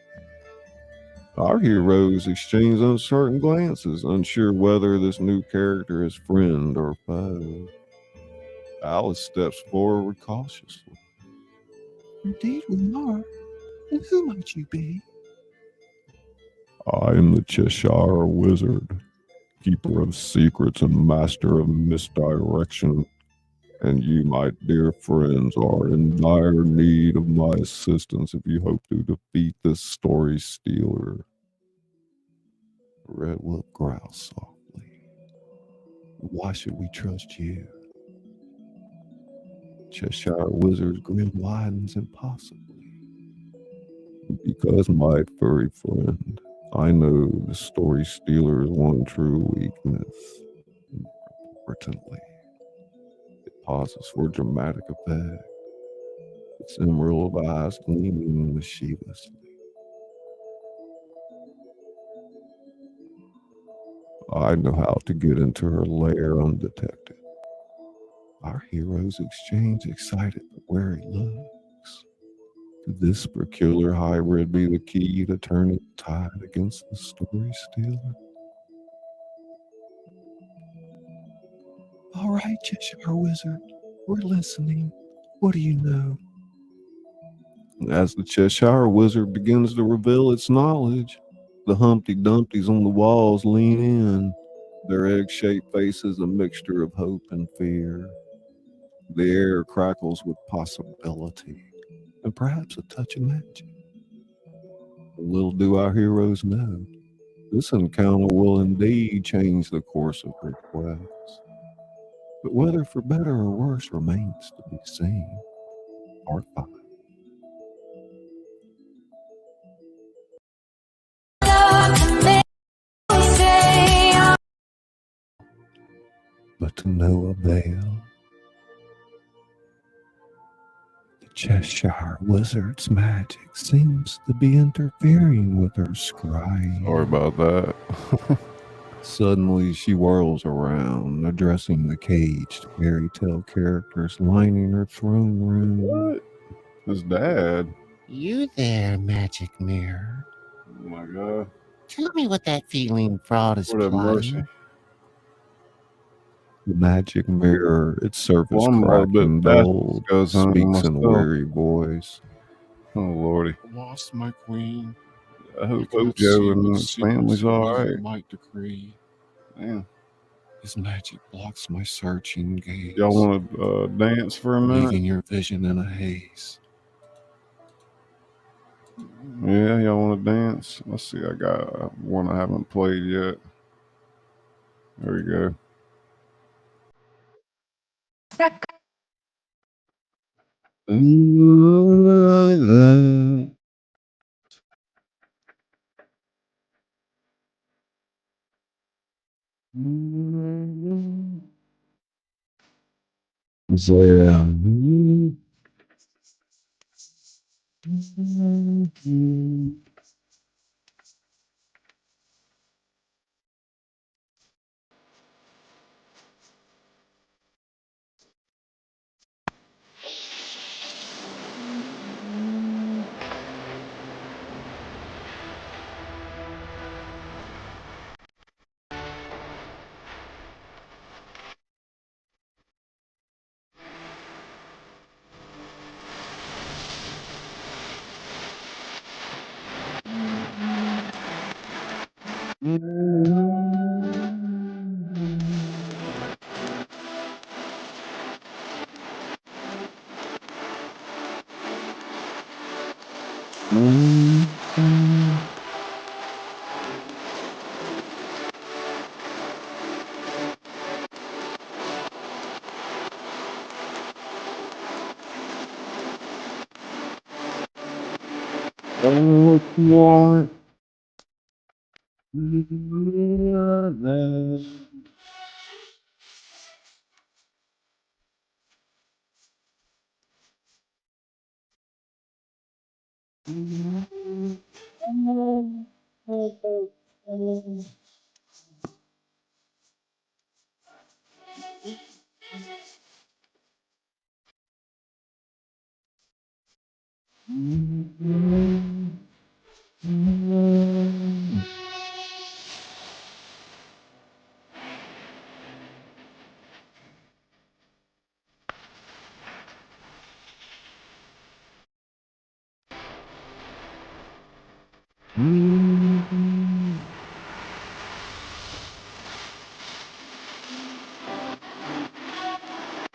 Our heroes exchange uncertain glances, unsure whether this new character is friend or foe. Alice steps forward cautiously. Indeed we are. And who might you be? I am the Cheshire Wizard, keeper of secrets and master of misdirection, and you, my dear friends, are in dire need of my assistance if you hope to defeat this story stealer. Red Wolf growls softly. Why should we trust you? Cheshire Wizard's grin widens impossibly. Because, my furry friend, I know the story stealer's one true weakness. Importantly, it pauses for dramatic effect, its emerald eyes gleaming mischievously. I know how to get into her lair undetected. Our heroes exchange excited but wary looks. Could this peculiar hybrid be the key to turning the tide against the story stealer? All right, Cheshire Wizard, we're listening. What do you know? As the Cheshire Wizard begins to reveal its knowledge, the Humpty Dumptys on the walls lean in, their egg-shaped faces a mixture of hope and fear. The air crackles with possibility and perhaps a touch of magic. Little do our heroes know, this encounter will indeed change the course of their quest. But whether for better or worse remains to be seen. Part 5. But to no avail. The Cheshire Wizard's magic seems to be interfering with her scrying. Sorry about that. Suddenly, she whirls around, addressing the caged fairy tale characters lining her throne room. What? His dad. You there, magic mirror. Oh my god. Tell me what that feeling fraud is What a plotting. mercy. The magic mirror, its surface Well, I'm a cracked bit and fast dull, goes on speaks in a myself. weary voice. Oh lordy. Lost my queen. I hope cannot Joe see and what his secrets family's your all evil right. might decree. Damn. His magic blocks my searching gaze, Y'all want to dance for a minute? leaving your vision in a haze. Yeah, y'all want to dance? Let's see. I got one I haven't played yet. There we go. So, yeah.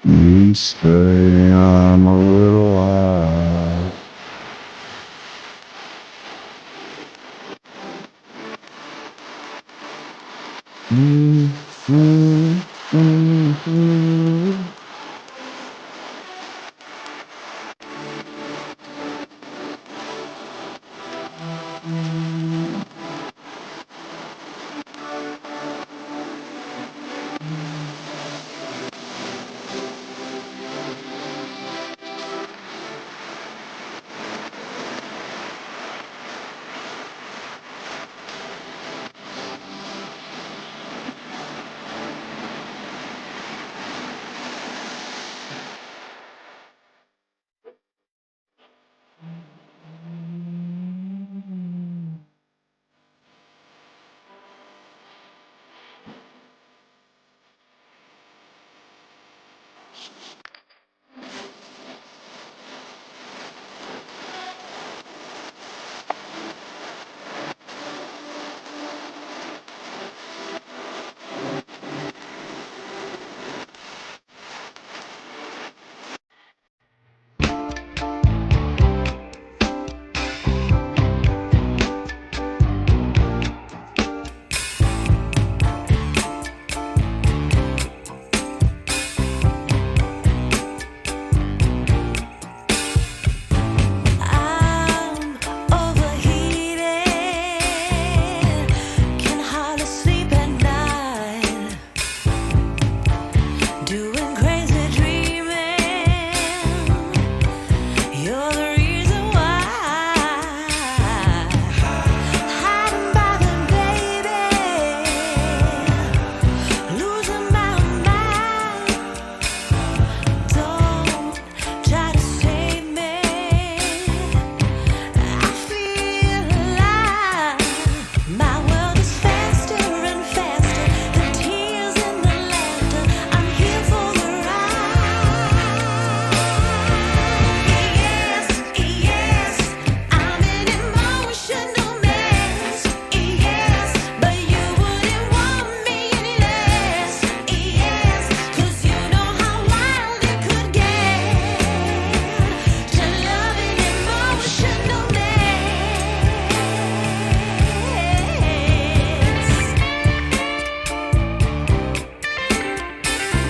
You say I'm a little high.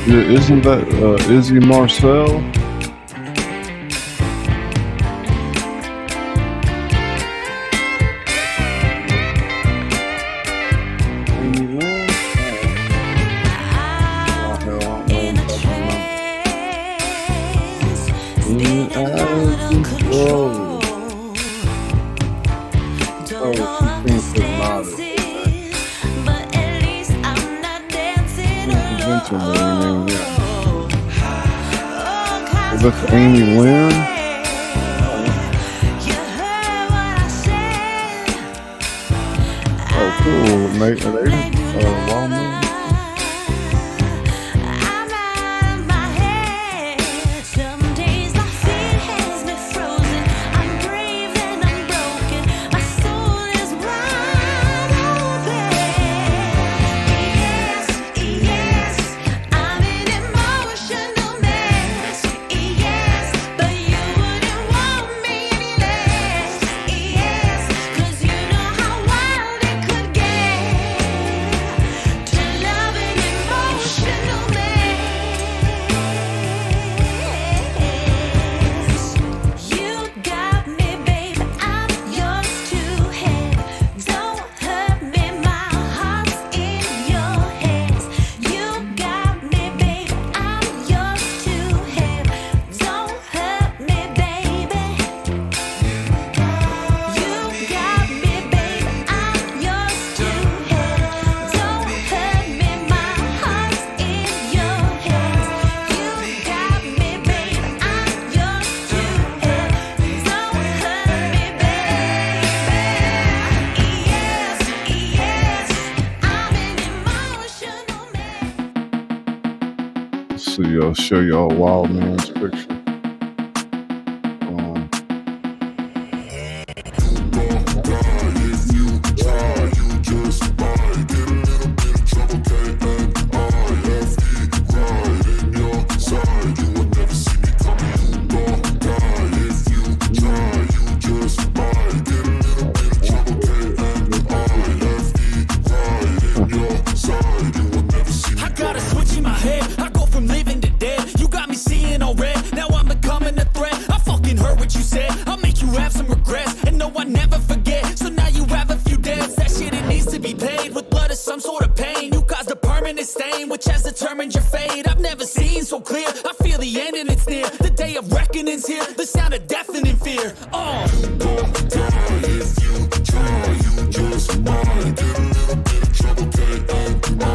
Isn't that Izzy Marcel? That's Amy Lynn. Oh, cool. Nate, Wildman. See, I'll show y'all Wildman's picture. I got a switch in my head. I go from living to dead. You got me seeing all red. Now I'm becoming a threat. I fucking heard what you said. I'll make you have some regrets. And no, I never forget. So now you have a few debts. That shit, it needs to be paid with blood or some sort of pain. You caused a permanent stain, which has determined your fate. I've never seen so clear. I feel the end and it's near. The day of reckoning's here. The sound of deafening fear. Oh. You won't die if you try. You just might get a little bit of trouble. And I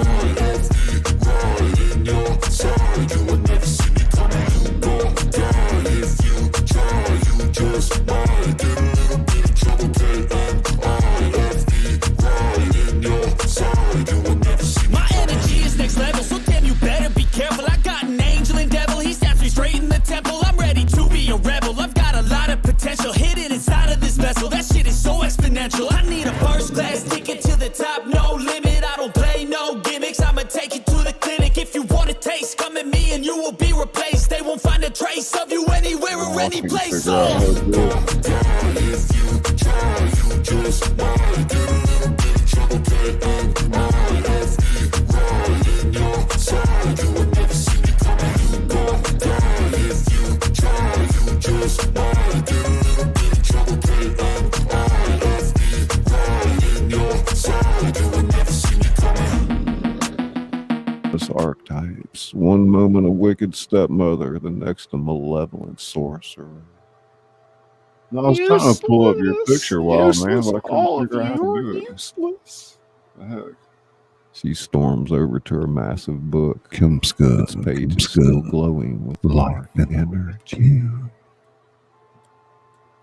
have the right in your side. You will never see me coming. You won't die if you try. You just might get a little bit of trouble. And I have the right in your side. You will never see me. My energy is next level, so damn you better be careful. I got an angel and devil. He snaps me straight in the temple. I'm ready to be a rebel. I've got a lot of potential hidden inside of this vessel. That shit is so exponential. I need a first class ticket to the top, no limit. I don't play no gimmicks. I'ma take you to the clinic. If you want a taste, come at me and you will be replaced. They won't find a trace of you anywhere or any place. If you try, you just might get a little bit of trouble. And I have the right in your side. You will never see me coming. You won't die if you try. You just might get a little bit of trouble. And I have the right in your side. You will never see me coming. This archetypes. One moment a wicked stepmother, the next a malevolent sorcerer. No, I was trying to pull up your picture, Wildman, but I couldn't figure out how to do it. Useless. The heck? She storms over to her massive book. Its page is still glowing with life and energy.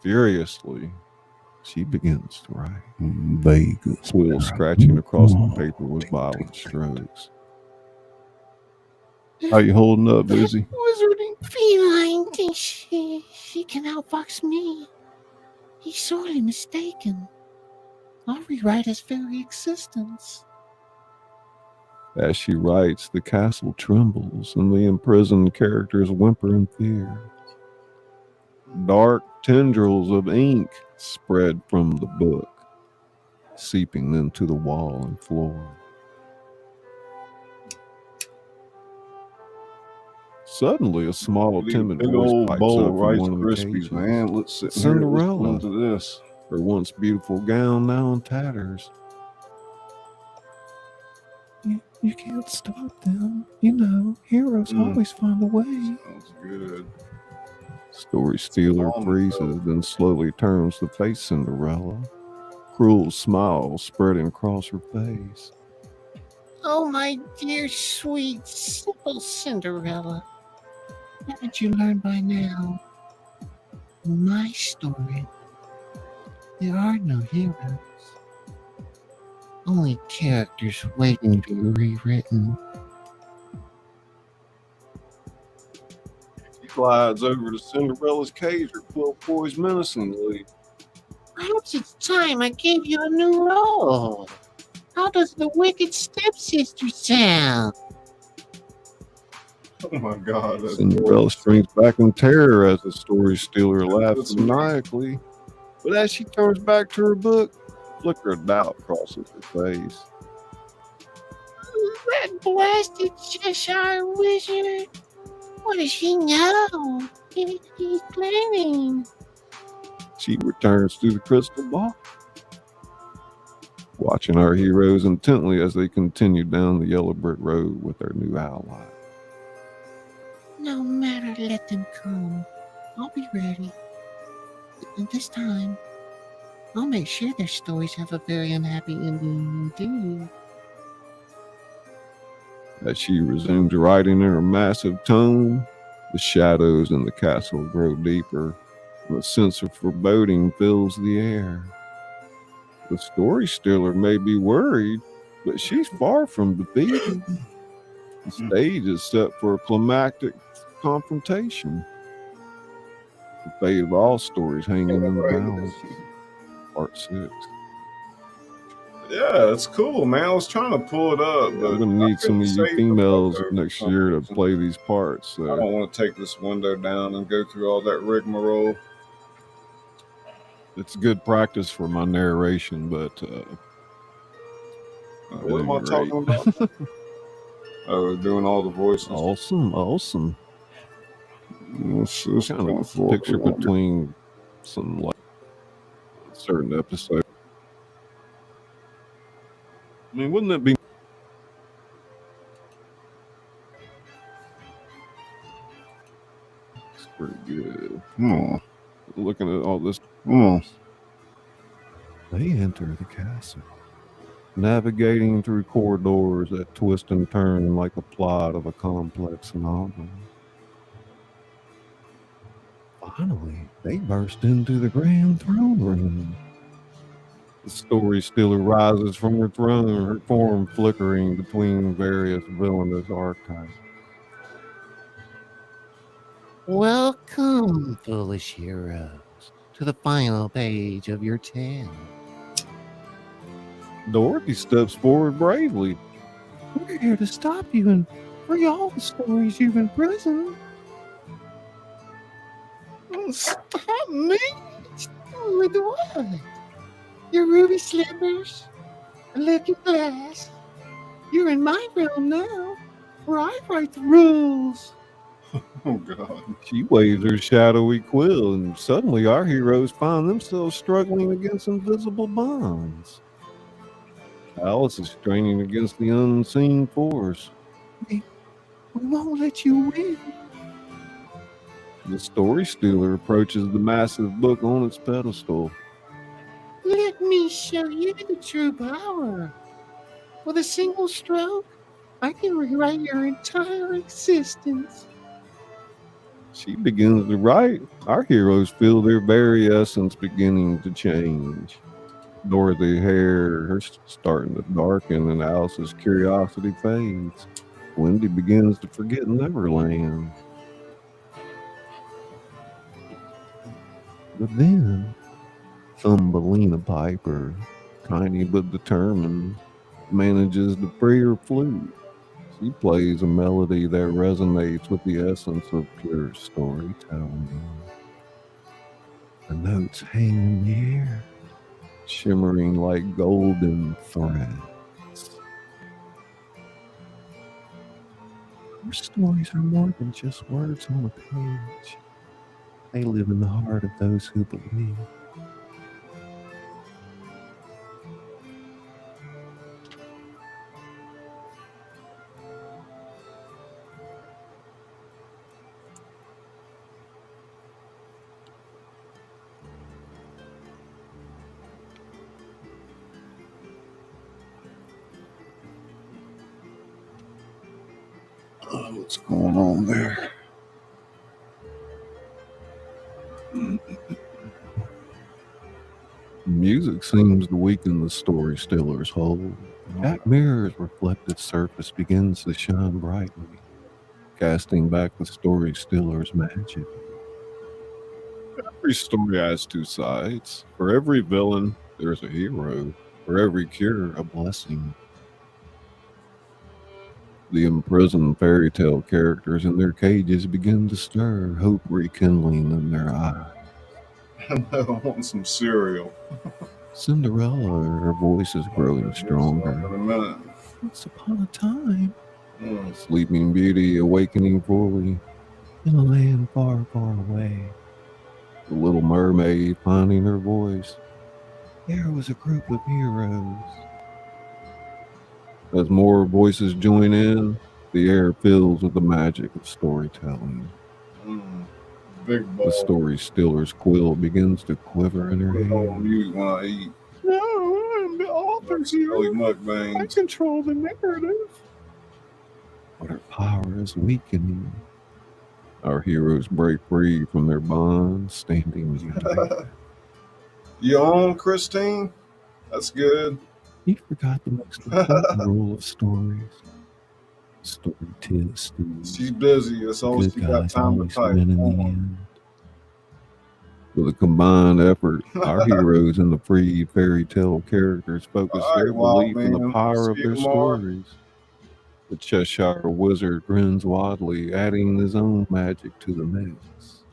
Furiously, she begins to write. Vegas. Wheels scratching across the paper with violent strokes. How you holding up, Izzy? Wizarding feline thinks she can outfox me. He's sorely mistaken. I'll rewrite his very existence. As she writes, the castle trembles and the imprisoned characters whimper in fear. Dark tendrils of ink spread from the book, seeping into the wall and floor. Suddenly, a small, timid Big voice old pipes bowl up of from Rice one of the Krispies, cages. man. Let's sit here and Cinderella. listen to this. Her once beautiful gown now in tatters. You can't stop them. You know, heroes always find a way. Sounds good. Story Stealer Mom, freezes, then slowly turns to face Cinderella. Cruel smile spreading across her face. Oh, my dear, sweet, simple Cinderella. Haven't you learned by now? In my story, there are no heroes. Only characters waiting to be rewritten. He glides over to Cinderella's cage, her quill poised menacingly. Perhaps it's time I gave you a new role. How does the wicked stepsister sound? Oh my God. That's Cinderella shrinks back in terror as the Story Stealer laughs maniacally. But as she turns back to her book, a flicker of doubt crosses her face. That blasted Cheshire wizard. What does he know? He's planning. She returns to the crystal ball, watching our heroes intently as they continue down the yellow brick road with their new ally. No matter, let them come. I'll be ready. And this time, I'll make sure their stories have a very unhappy ending indeed. As she resumes writing in her massive tome, the shadows in the castle grow deeper, and a sense of foreboding fills the air. The Story Stealer may be worried, but she's far from defeated. The stage is set for a climactic confrontation. The fate of all stories hanging in the balance. Part 6. Yeah, it's cool, man. I was trying to pull it up, but I'm gonna need some of you save the females photo next for some year to reason. play these parts. I don't want to take this window down and go through all that rigmarole. It's good practice for my narration, but What am I talking about? Oh, doing all the voices. awesome. It's Kind of a picture between some like certain episodes. I mean, wouldn't it be it's pretty good. Looking at all this. They enter the castle, navigating through corridors that twist and turn like the plot of a complex novel. Finally, they burst into the grand throne room. The Story Stealer rises from her throne, her form flickering between various villainous archetypes. Welcome, foolish heroes, to the final page of your tale. Dorothy steps forward bravely. We're here to stop you and free all the stories you've imprisoned. Stop me? With what? Your ruby slippers? A looking glass? You're in my realm now, where I write the rules. Oh, God. She waves her shadowy quill, and suddenly our heroes find themselves struggling against invisible bonds. Alice is straining against the unseen force. We won't let you win. The Story Stealer approaches the massive book on its pedestal. Let me show you the true power. With a single stroke, I can rewrite your entire existence. She begins to write. Our heroes feel their very essence beginning to change. Dorothy's hair her starting to darken, and Alice's curiosity fades. Wendy begins to forget Neverland. But then, Thumbelina Piper, tiny but determined, manages to free her flute. She plays a melody that resonates with the essence of pure storytelling. The notes hang in the air, shimmering like golden threads. Our stories are more than just words on a page. They live in the heart of those who believe. What's going on there? Music seems to weaken the story stiller's hold. Jack Mirror's reflected surface begins to shine brightly, casting back the story stiller's magic. Every story has two sides. For every villain, there's a hero. For every cure, a blessing. The imprisoned fairy tale characters in their cages begin to stir, hope rekindling in their eyes. I want some cereal. Cinderella, her voice is growing In stronger. a minute. Once upon a time, Sleeping Beauty awakening fully. in a land far, far away, The Little Mermaid finding her voice. there was a group of heroes. As more voices join in, the air fills with the magic of storytelling. Big ball. The story stiller's quill begins to quiver in her Put it on hand. mute when I eat. No, I'm the author's Scully here. I mukbangs. control the narrative. But her power is weakening. Our heroes break free from their bonds, standing united. You on, Christine? That's good. You forgot the most important rule of stories. Story tells She's busy. That's all good she got guys time to always type. win in the end. With a combined effort, our heroes and the freed fairy tale characters focus All right, their wild belief in the man. power of See you their tomorrow. stories. The Cheshire Wizard grins widely, adding his own magic to the mix.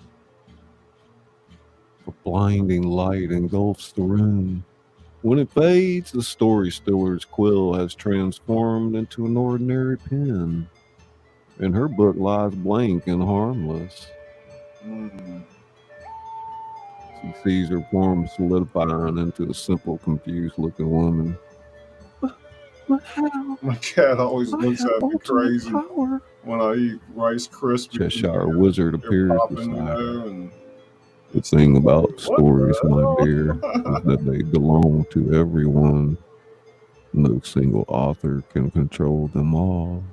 A blinding light engulfs the room. When it fades, the story stiller's quill has transformed into an ordinary pen, and her book lies blank and harmless. She sees her form solidifying into a simple, confused-looking woman. But how? My cat always I looks have at me ultimate crazy power. when I eat Rice Krispies. Cheshire Wizard They're appears popping, beside her. and The thing about What stories, the my hell? dear, is that they belong to everyone. No single author can control them all.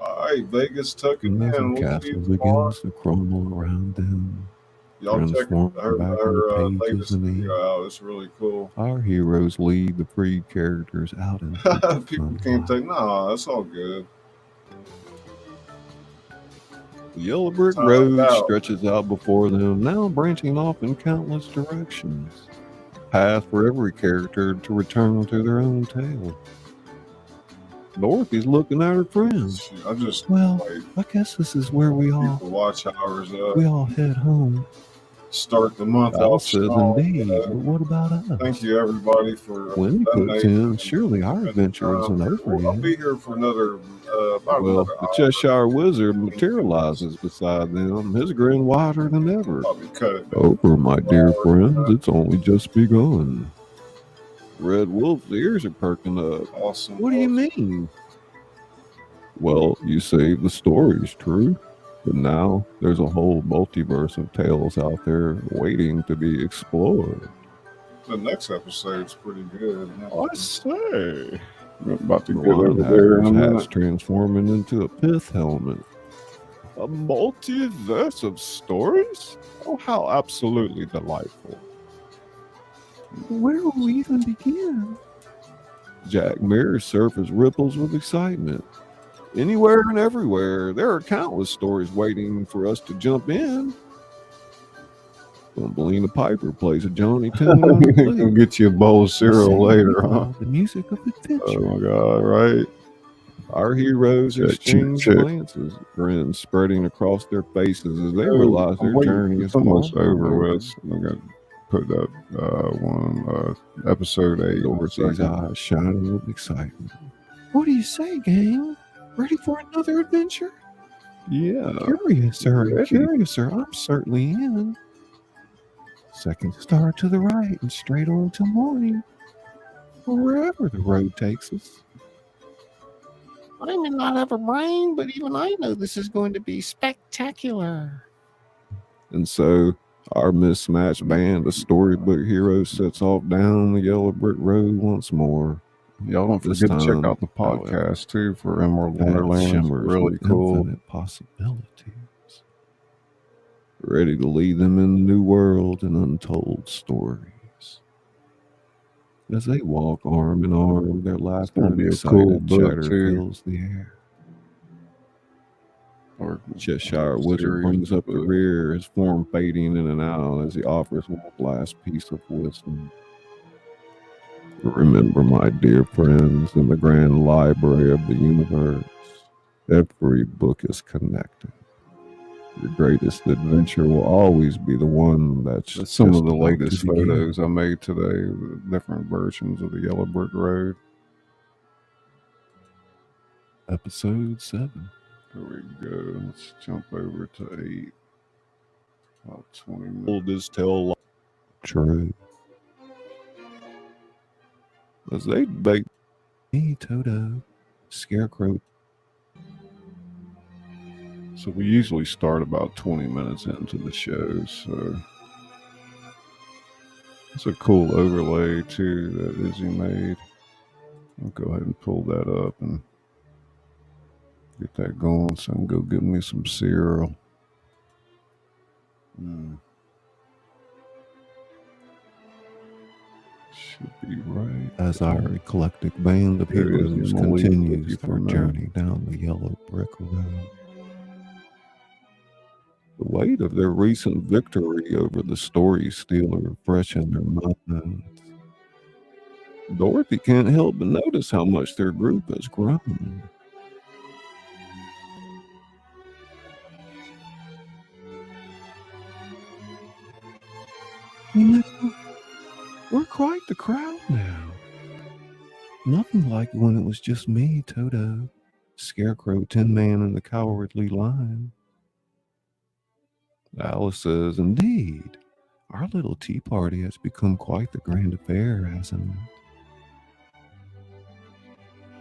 all right, Vegas, tuck it in. Another We'll see castle you tomorrow. begins to crumble around them. Y'all check transform her back into pages latest and ink. video out. It's really cool. Our heroes lead the freed characters out into the People sunlight. can't take. Nah, that's all good. The yellow brick Time road out. stretches out before them, now branching off in countless directions. Path for every character to return to their own tale. Dorothy's looking at her friends. Shit, I just Well, like I guess this is where we all watch hours up. head home. Start the month Al off says strong. indeed, but what about us? Thank you everybody for When he puts donating. in, surely our adventure isn't over I'll yet. be here for another about Well, another the hour. Cheshire Wizard materializes beside them, his grin wider than ever. Probably cut it. Over, my dear friends, it's only just begun. Red Wolf's ears are perking up. Awesome. What do you mean? Well, you say the story's true, but now there's a whole multiverse of tales out there waiting to be explored. The next episode's pretty good. I say. I'm about to The get over there in a Linehatter's hat's minute. transforming into a pith helmet. A multiverse of stories? Oh, how absolutely delightful. Where will we even begin? Jack Mirror's surface ripples with excitement. Anywhere and everywhere, there are countless stories waiting for us to jump in. Thumbelina Piper plays a Johnny tune on the Go flute. get you a bowl of cereal Sing later, with huh? all the music of adventure. Oh my god, right? Our heroes Check, exchange check, check. glances, grins spreading across their faces as they realize their I'm waiting. journey is It's almost far from over with. I'm gonna put that one episode 8. Dorothy's eyes shining with excitement. What do you say, gang? Ready for another adventure? Yeah. Curious, sir. Ready. Curious, sir. I'm certainly in. Second star to the right and straight on till morning. Or wherever the road takes us. I may not have a brain, but even I know this is going to be spectacular. And so our mismatched band of storybook heroes sets off down the yellow brick road once more. Y'all don't This forget to check time, out the however, podcast too for Emerald path Wonderland. It's shimmers really with cool. infinite possibilities, ready to lead them in a new world and untold stories. As they walk arm in arm, their laughter gonna and be a excited cool book, chatter too. fills the air. Or Cheshire Wizard series brings up the book. rear, his form fading in and out as he offers one last piece of wisdom. Remember, my dear friends, in the grand library of the universe, every book is connected. Your greatest adventure will always be the one that's Some just of the about latest to begin. photos I made today, the different versions of the yellow brick road. Episode 7. There we go. Let's jump over to 8. About 20 minutes. Hold this tell true. As they debate, hey Toto, Scarecrow. So we usually start about 20 minutes into the show, so it's a cool overlay too that Izzy made. I'll go ahead and pull that up and get that going so I can go get me some cereal. Should be right. As our eclectic band of There it is. heroes I'm gonna leave it with you continues for their a minute. journey down the yellow brick road. The weight of their recent victory over the story stealer fresh in their minds. Dorothy can't help but notice how much their group has grown. You know, we're quite the crowd now. Nothing like when it was just me, Toto, Scarecrow, Tin Man, and the Cowardly Lion. Alice says, indeed, our little tea party has become quite the grand affair, hasn't it?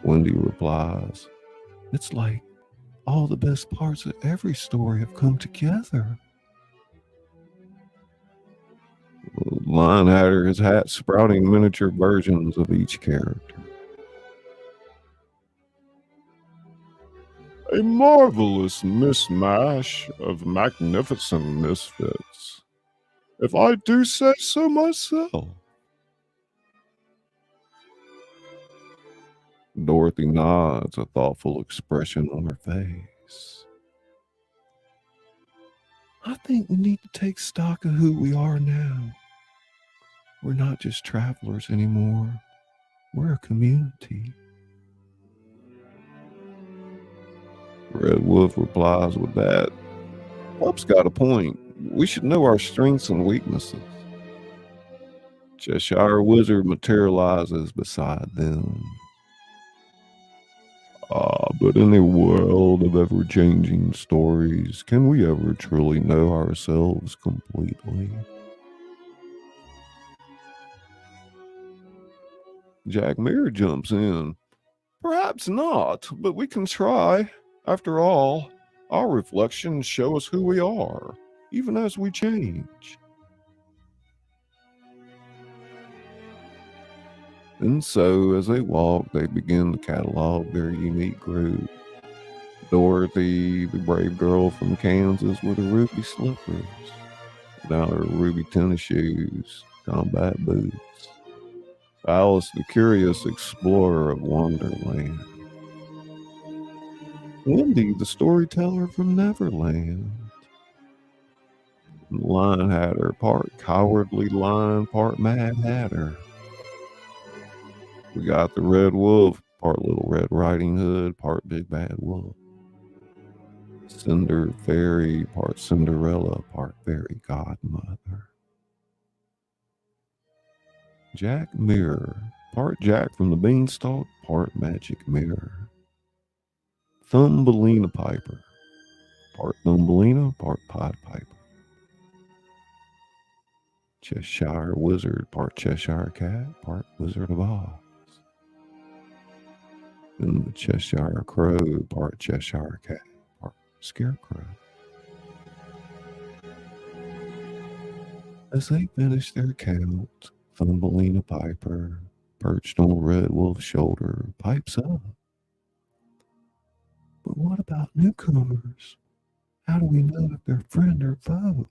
Wendy replies, it's like all the best parts of every story have come together. Lion Hatter, his hat sprouting miniature versions of each character. A marvelous mishmash of magnificent misfits, if I do say so myself. Dorothy nods, a thoughtful expression on her face. I think we need to take stock of who we are now. We're not just travelers anymore. We're a community. Red Wolf replies with that. Pup's got a point. We should know our strengths and weaknesses. Cheshire Wizard materializes beside them. But in a world of ever-changing stories, can we ever truly know ourselves completely? Jack Muir jumps in. Perhaps not, but we can try. After all, our reflections show us who we are, even as we change. And so, as they walk, they begin to catalog their unique group. Dorothy, the brave girl from Kansas with her ruby slippers, now her ruby tennis shoes, combat boots. Alice, the curious explorer of Wonderland. Wendy, the storyteller from Neverland. Lion Hatter, part cowardly lion, part mad hatter. We got the Red Wolf, part Little Red Riding Hood, part Big Bad Wolf. Cinder Fairy, part Cinderella, part Fairy Godmother. Jack Mirror, part Jack from the Beanstalk, part magic mirror. Thumbelina Piper, part Thumbelina, part Pied Piper. Cheshire Wizard, part Cheshire Cat, part Wizard of Oz. And the Cheshire Crow, part Cheshire Cat, part Scarecrow. As they finish their count, Thumbelina Piper, perched on Red Wolf's shoulder, pipes up. But what about newcomers? How do we know if they're friend or foe?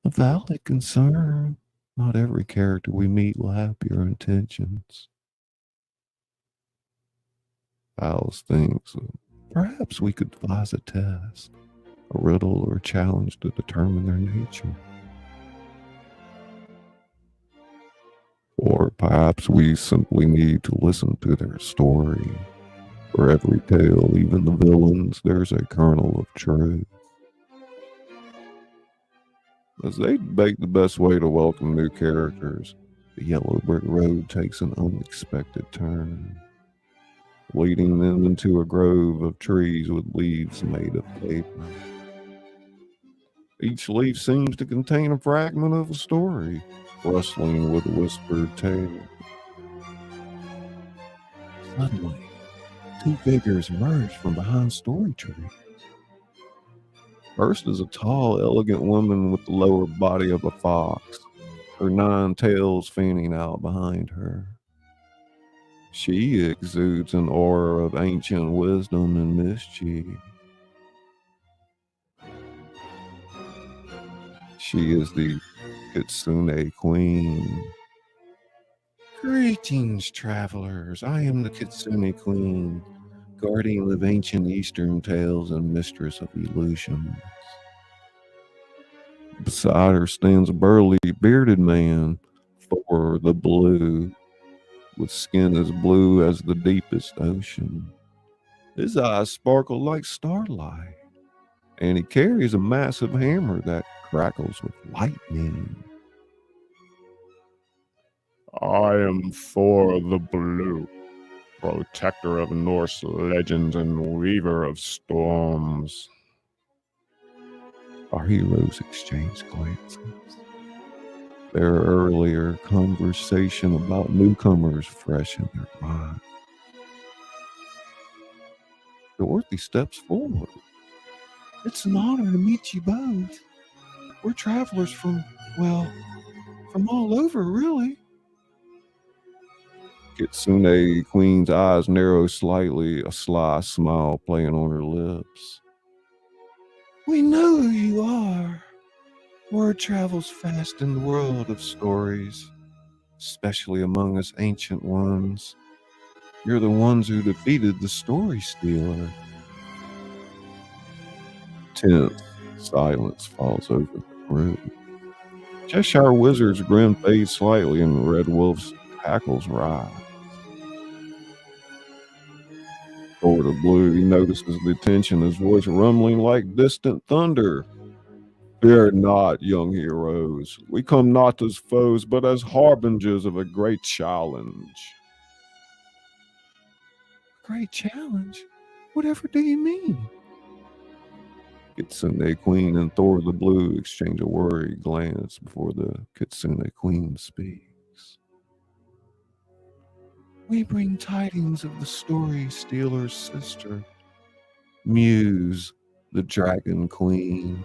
A valid concern. Not every character we meet will have pure intentions. Alice thinks perhaps we could devise a test, a riddle or a challenge to determine their nature. Or perhaps we simply need to listen to their story. For every tale, even the villains, there's a kernel of truth. As they debate the best way to welcome new characters, the yellow brick road takes an unexpected turn, leading them into a grove of trees with leaves made of paper. Each leaf seems to contain a fragment of a story, rustling with a whispered tale. Suddenly, two figures emerge from behind story trees. First is a tall, elegant woman with the lower body of a fox, her 9 tails fanning out behind her. She exudes an aura of ancient wisdom and mischief. She is the Kitsune Queen. Greetings, travelers. I am the Kitsune Queen, guardian of ancient Eastern tales and mistress of illusions. Beside her stands a burly, bearded man, Thor the Blue, with skin as blue as the deepest ocean. His eyes sparkle like starlight, and he carries a massive hammer that crackles with lightning. I am Thor the Blue, protector of Norse legends and weaver of storms. Our heroes exchange glances. Their earlier conversation about newcomers fresh in their mind. Dorothy steps forward. It's an honor to meet you both. We're travelers from all over, really. Kitsune Queen's eyes narrow slightly, a sly smile playing on her lips. We know who you are. Word travels fast in the world of stories, especially among us ancient ones. You're the ones who defeated the story stealer. Tense silence falls over the group. Cheshire Wizard's grin fades slightly and Red Wolf's hackles rise. Thor the Blue, he notices the tension, his voice rumbling like distant thunder. Fear not, young heroes. We come not as foes, but as harbingers of a great challenge. Great challenge? Whatever do you mean? Kitsune Queen and Thor the Blue exchange a worried glance before the Kitsune Queen speaks. We bring tidings of the story stealer's sister, Muse, the Dragon Queen.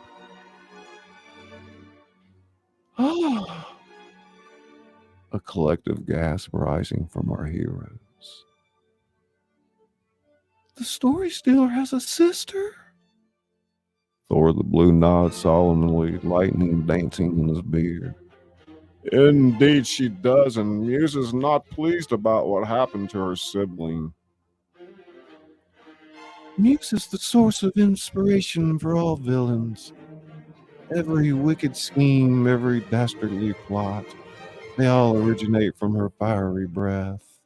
Ah! A collective gasp rising from our heroes. The story stealer has a sister? Thor the Blue nods solemnly, lightning dancing in his beard. Indeed she does, and Muse is not pleased about what happened to her sibling. Muse is the source of inspiration for all villains. Every wicked scheme, every dastardly plot, they all originate from her fiery breath.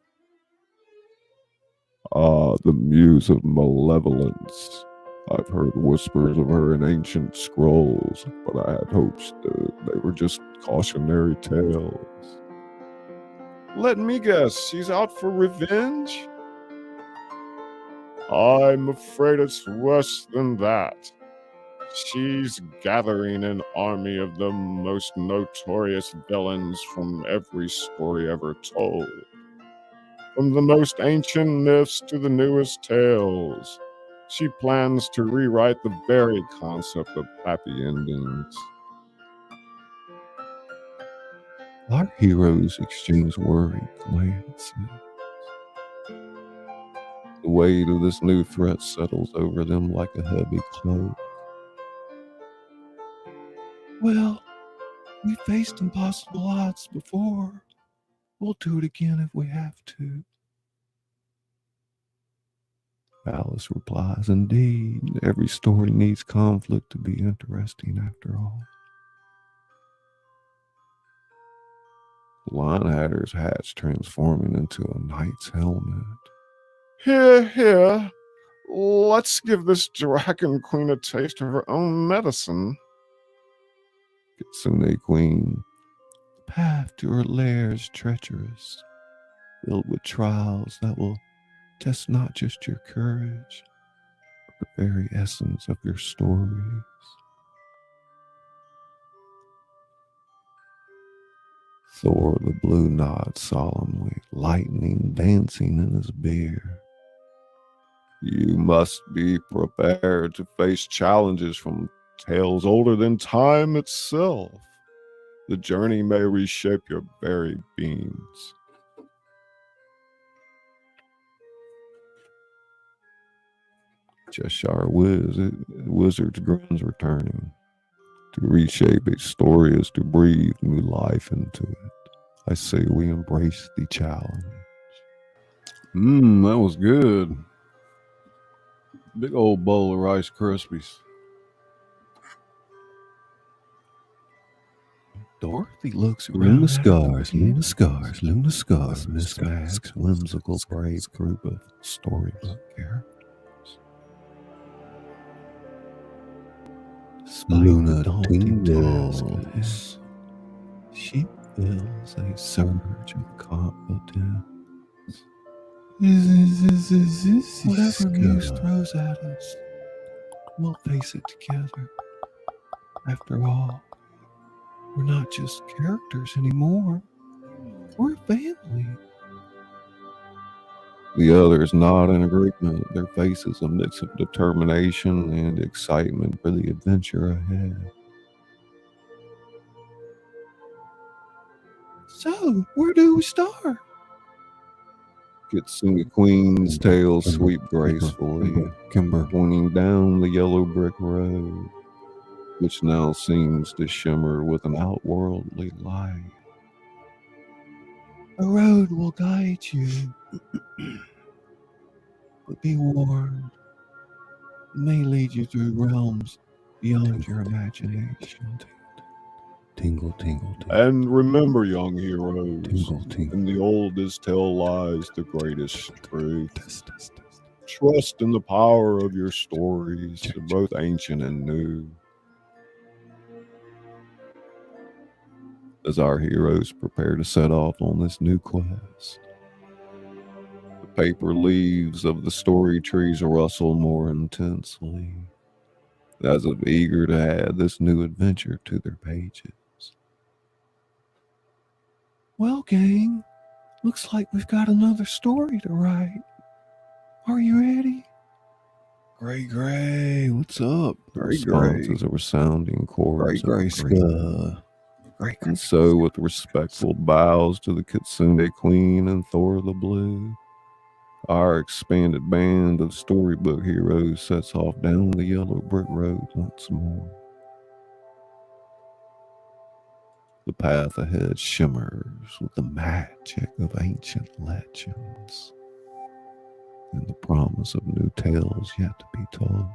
Ah, the Muse of malevolence. I've heard whispers of her in ancient scrolls, but I had hopes that they were just cautionary tales. Let me guess, she's out for revenge? I'm afraid it's worse than that. She's gathering an army of the most notorious villains from every story ever told. From the most ancient myths to the newest tales, she plans to rewrite the very concept of happy endings. Our heroes exchange worried glances. The weight of this new threat settles over them like a heavy cloak. Well, we faced impossible odds before. We'll do it again if we have to. Alice replies, indeed, every story needs conflict to be interesting after all. The Lion Hatter's hat's transforming into a knight's helmet. Here. Let's give this dragon queen a taste of her own medicine. Kitsune Queen, the path to her lair is treacherous, filled with trials that will test not just your courage, but the very essence of your stories. Thor the Blue nods solemnly, lightning dancing in his beard. You must be prepared to face challenges from tales older than time itself. The journey may reshape your very beings. Cheshire Wizard's grins returning. To reshape a story is to breathe new life into it. I say we embrace the challenge. That was good. Big old bowl of Rice Krispies. Dorothy looks around. Luna scars, Miss Mag's whimsical brave group of storybook characters. Luna tingles. She feels a surge of confidence. Whatever Muse throws at us, we'll face it together. After all, we're not just characters anymore. We're a family. The others nod in agreement, their faces a mix of determination and excitement for the adventure ahead. So, where do we start? Kitsune Queen's tail sweep gracefully, pointing down the yellow brick road, which now seems to shimmer with an outworldly light. A road will guide you. But be warned, it may lead you through realms beyond your imagination. Tingle, tingle, tingle. And remember, young heroes, Tingle, tingle. in the oldest tale lies the greatest truth. Trust in the power of your stories, both ancient and new. As our heroes prepare to set off on this new quest, the paper leaves of the story trees rustle more intensely, as if eager to add this new adventure to their pages. Well, gang, looks like we've got another story to write. Are you ready? Gray, what's up? Responses a resounding chorus. Gray, And so, with respectful bows to the Kitsune Queen and Thor the Blue, our expanded band of storybook heroes sets off down the yellow brick road once more. The path ahead shimmers with the magic of ancient legends and the promise of new tales yet to be told.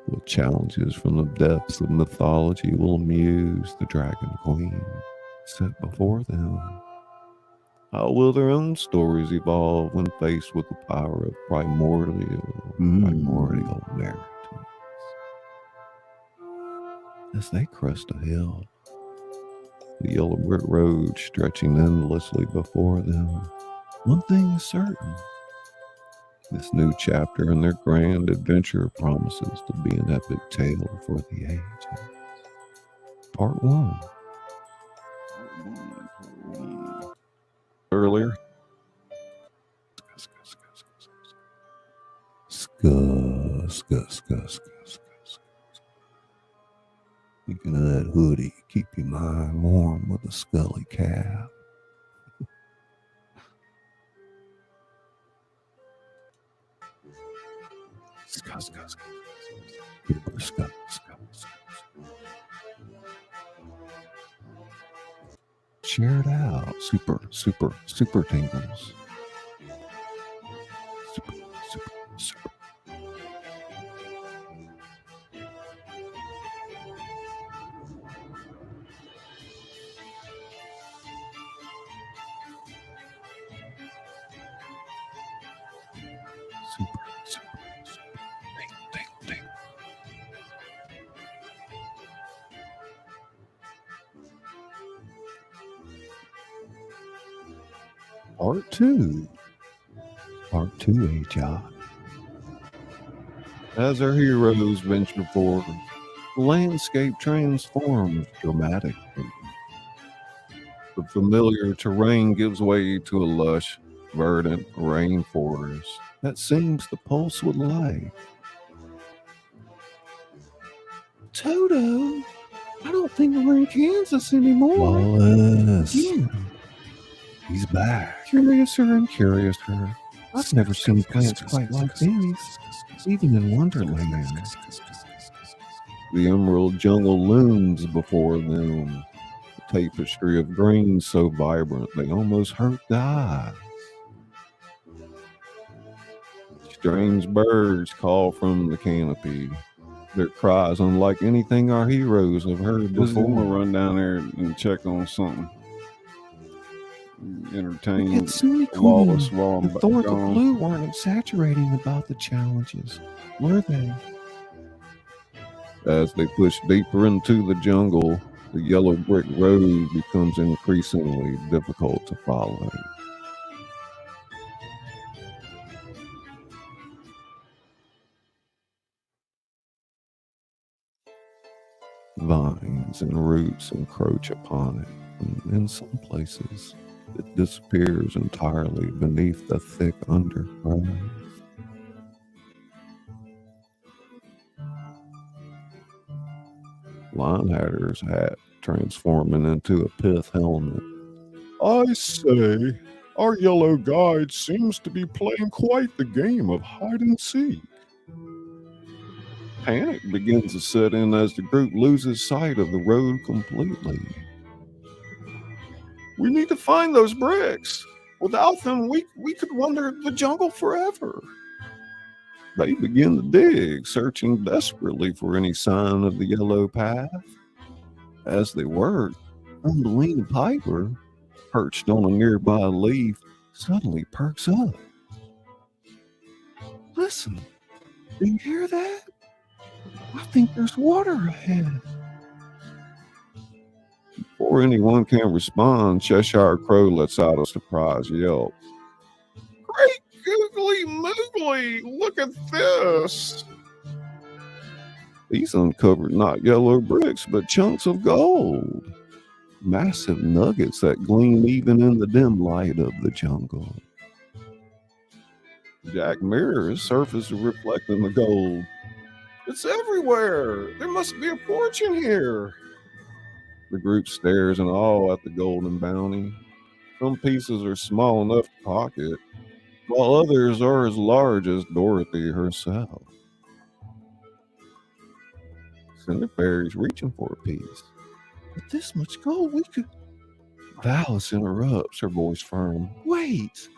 What challenges from the depths of mythology will amuse the Dragon Queen set before them? How will their own stories evolve when faced with the power of primordial narratives? As they crest a hill, the yellow brick road stretching endlessly before them, one thing is certain. This new chapter in their grand adventure promises to be an epic tale for the ages. Part 1. Earlier. Speaking of that hoodie, keep your mind warm with a Scully cap. Share it out. Super tingles. Super. Tingle. Part 2, AJ. As our heroes venture forward, the landscape transforms dramatically. The familiar terrain gives way to a lush, verdant rainforest that seems to pulse with life. Toto, I don't think we're in Kansas anymore. Wallace. Yeah. He's back. Curiouser and Curiouser. I've never seen plants quite like these, even in Wonderland. The emerald jungle looms before them, a tapestry of green so vibrant they almost hurt the eye. Strange birds call from the canopy, their cries unlike anything our heroes have heard Just before. want to run down there and check on something. Entertain Kitsune Wallace Queen. while I'm The Thorns of gone. Blue weren't exaggerating about the challenges, were they? As they push deeper into the jungle, the yellow brick road becomes increasingly difficult to follow. Vines and roots encroach upon it, and in some places it disappears entirely beneath the thick undergrowth. Linehatter's hat transforming into a pith helmet. I say, our yellow guide seems to be playing quite the game of hide and seek. Panic begins to set in as the group loses sight of the road completely. We need to find those bricks. Without them, we could wander the jungle forever. They begin to dig, searching desperately for any sign of the yellow path. As they work, Thumbelina Piper, perched on a nearby leaf, suddenly perks up. Listen, do you hear that? I think there's water ahead. Before anyone can respond, Cheshire Crow lets out a surprised yelp. Great googly moogly, look at this. He's uncovered not yellow bricks, but chunks of gold. Massive nuggets that gleam even in the dim light of the jungle. Jack mirrors surface reflecting the gold. It's everywhere. There must be a fortune here. The group stares in awe at the golden bounty. Some pieces are small enough to pocket, while others are as large as Dorothy herself. Cinderfairy's reaching for a piece. With this much gold, we could... Valis interrupts, her voice firm. Wait!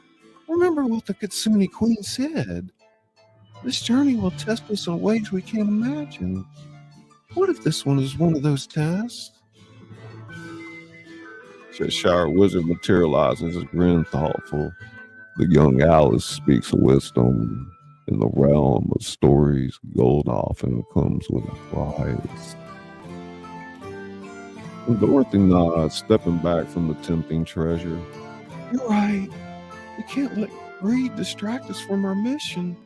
Remember what the Kitsune Queen said. This journey will test us in ways we can't imagine. What if this one is one of those tests? Cheshire Wizard materializes, his grin thoughtful. The young Alice speaks wisdom. In the realm of stories, gold often comes with a prize. And Dorothy nods, stepping back from the tempting treasure. You're right. We can't let greed distract us from our mission.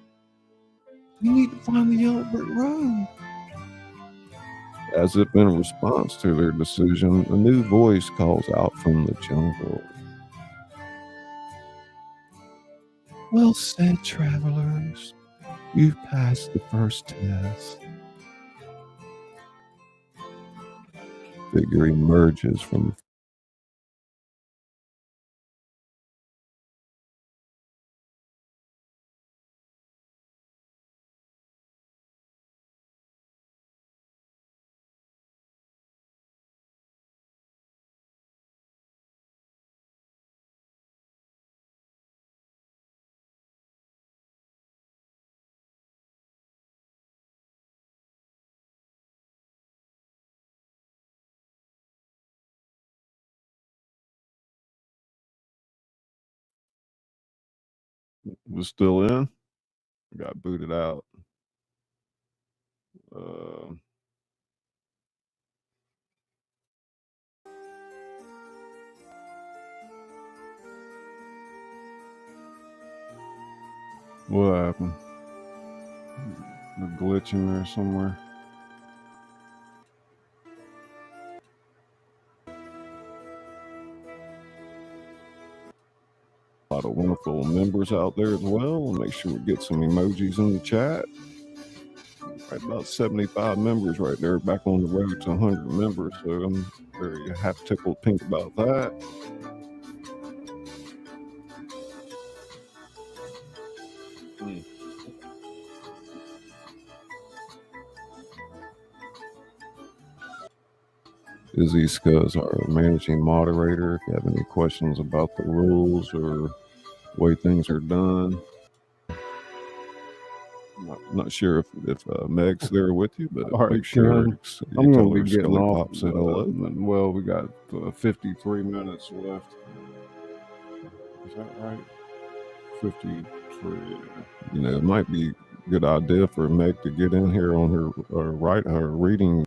We need to find the Yellow Brick Road. As if in response to their decision, a new voice calls out from the jungle. Well said, travelers. You've passed the first test. Figure emerges from Was still in. Got booted out. What happened? A glitch in there somewhere. A lot of wonderful members out there as well. We'll make sure we get some emojis in the chat. Right, about 75 members right there, back on the road to 100 members. So I'm very half tickled pink about that. Izzy Scuzz, our managing moderator. If you have any questions about the rules or way things are done, not sure if Meg's there with you, but All right, make sure Ken, you I'm tell going to her be getting Scully off. Pop said hello. Well, we got 53 minutes left. Is that right? 53. You know, it might be a good idea for Meg to get in here on her reading.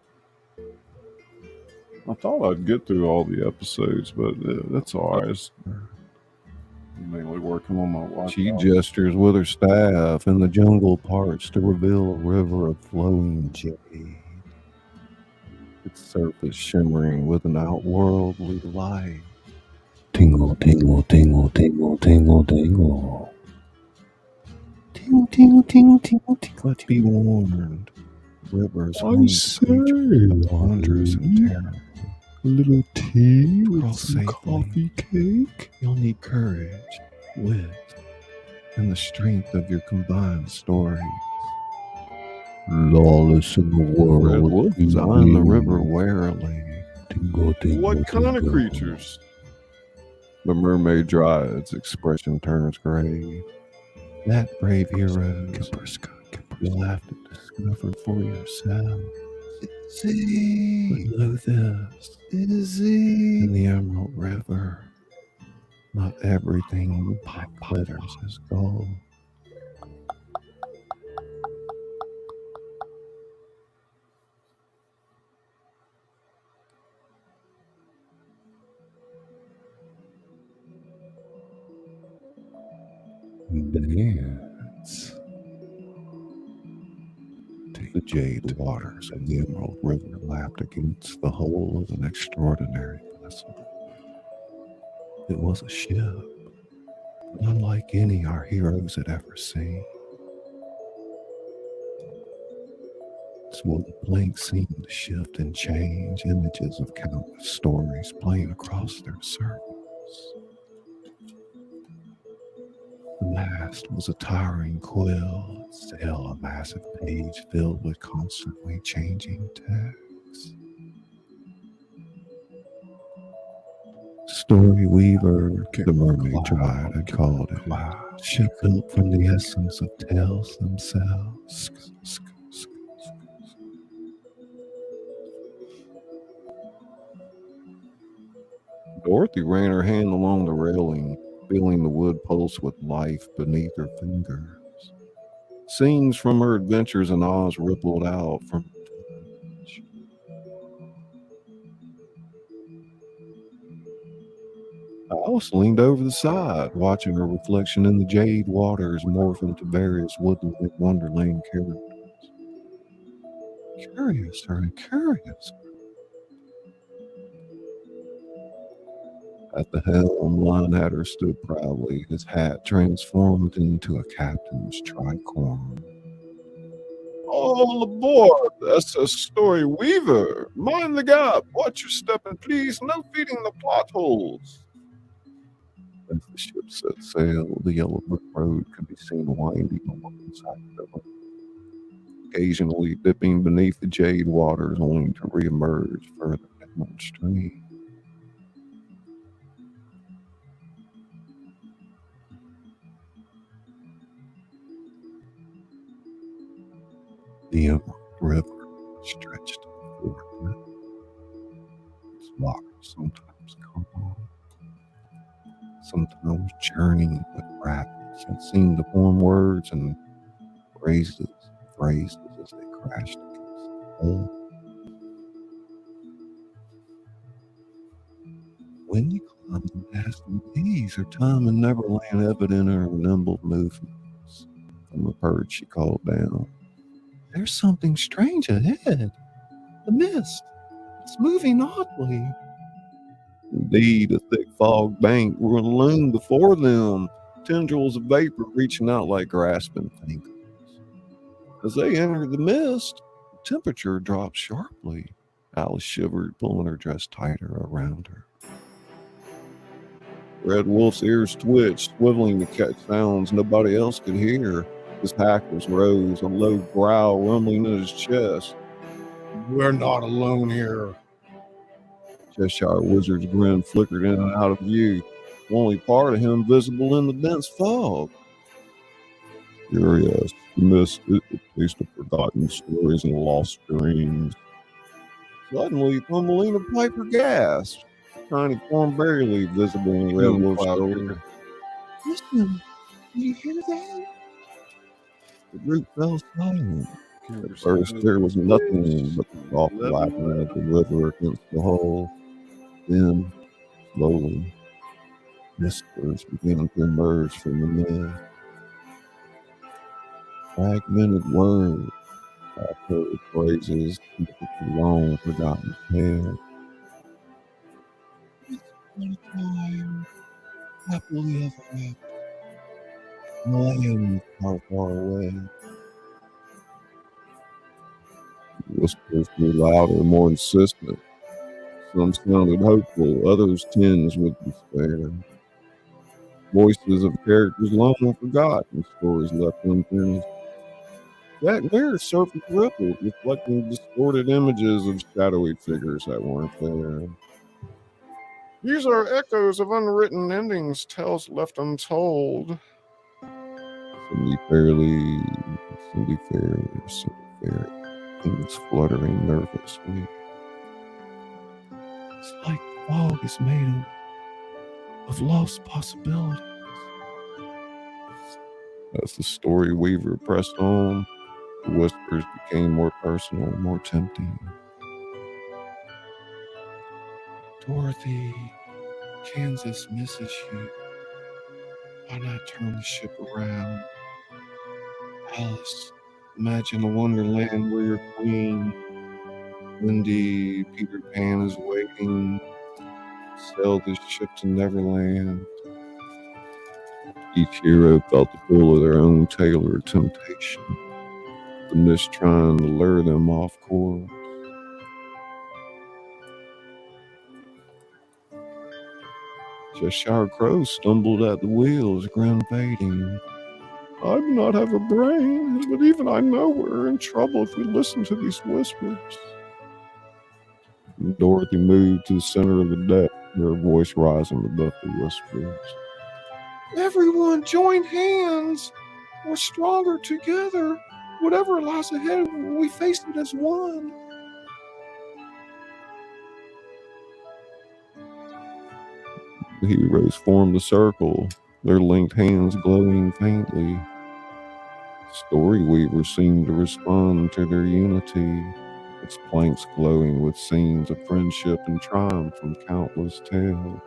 I thought I'd get through all the episodes, but that's all right. I'm mainly working on my watch. She gestures with her staff, and the jungle parts to reveal a river of flowing jade. Its surface shimmering with an outworldly light. Tingle, tingle, tingle, tingle, tingle, tingle. Tingle, tingle, tingle, tingle, tingle. But be warned, rivers I home to say, creatures wondrous and terrible. a little tea with Cross some safely. coffee cake. You'll need courage, wit, and the strength of your combined stories. Lawless in the world. Red Wolf is eyeing the river warily. Tingle, tingle, What kind of tingle. creatures? The mermaid dries, expression turns grave. That brave heroes you'll have to discover for yourself. See, But know this, Izzy. in the Emerald River, not everything that glitters is gold. Dance. The jade waters of the Emerald River lapped against the hull of an extraordinary vessel. It was a ship, unlike any our heroes had ever seen. Its wooden planks seemed to shift and change, images of countless stories playing across their surface. The mast was a towering quill, its sail a massive page filled with constantly changing text. Story Weaver, the mermaid tribe had called it. Ship built from the essence of tales themselves. Dorothy ran her hand along the railing, feeling the wood pulse with life beneath her fingers. Scenes from her adventures in Oz rippled out from her touch. Alice leaned over the side, watching her reflection in the jade waters morph into various Wonderland characters. Curious, very curious. At the helm, Linehatter stood proudly, his hat transformed into a captain's tricorn. All aboard the SS Story Weaver. Mind the gap. Watch your step and please no feeding the plot holes. As the ship set sail, the yellow brick road could be seen winding alongside the river, occasionally dipping beneath the jade waters only to reemerge further downstream. The Emerald River stretched before them. Its waters sometimes calm, sometimes churning with rapids that seemed to form words and phrases as they crashed against the hull. When you climb the nasty bees, her time in Neverland evident in her nimble movements. From a perch she called down, "There's something strange ahead. The mist. It's moving oddly." Indeed, a thick fog bank loomed before them, tendrils of vapor reaching out like grasping fingers. As they entered the mist, the temperature dropped sharply. Alice shivered, pulling her dress tighter around her. Red Wolf's ears twitched, swiveling to catch sounds nobody else could hear. His hackles rose, a low growl rumbling in his chest. We're not alone here. Cheshire Wizard's grin flickered in and out of view, only part of him visible in the dense fog. Curious, the mist is the taste of forgotten stories and lost dreams. Suddenly, Thumbelina Piper gasped, a tiny form barely visible in Red Wolf's shoulder. Listen, do you hear that? The group fell silent. At first, there was nothing but the soft lapping of the river against the hull. Then, slowly, whispers began to emerge from the mist. Fragmented words, half-heard phrases, people from long forgotten tales. One time, Happily ever after. Land far, far away. Whispers grew louder, more insistent. Some sounded hopeful, others tinged with despair. Voices of characters long forgotten, stories left unfinished. That mirror surface rippled, reflecting distorted images of shadowy figures that weren't there. These are echoes of unwritten endings, tales left untold. Cindy Fairly, Cindy Fair, things fluttering nervously. It's like the fog is made of lost possibilities. As the story weaver pressed on, the whispers became more personal, more tempting. Dorothy, Kansas misses you. Why not turn the ship around? Alice, imagine a wonderland where you're queen. Wendy, Peter Pan is waiting. Sail this ship to Neverland. Each hero felt the pull of their own tailored temptation, the mist trying to lure them off course. Cheshire Crow stumbled at the wheel, his grin fading. I do not have a brain, but even I know we're in trouble if we listen to these whispers. Dorothy moved to the center of the deck, her voice rising above the whispers. Everyone join hands. We're stronger together. Whatever lies ahead, we face it as one. The heroes formed a circle, their linked hands glowing faintly. Storyweaver seemed to respond to their unity, its planks glowing with scenes of friendship and triumph from countless tales.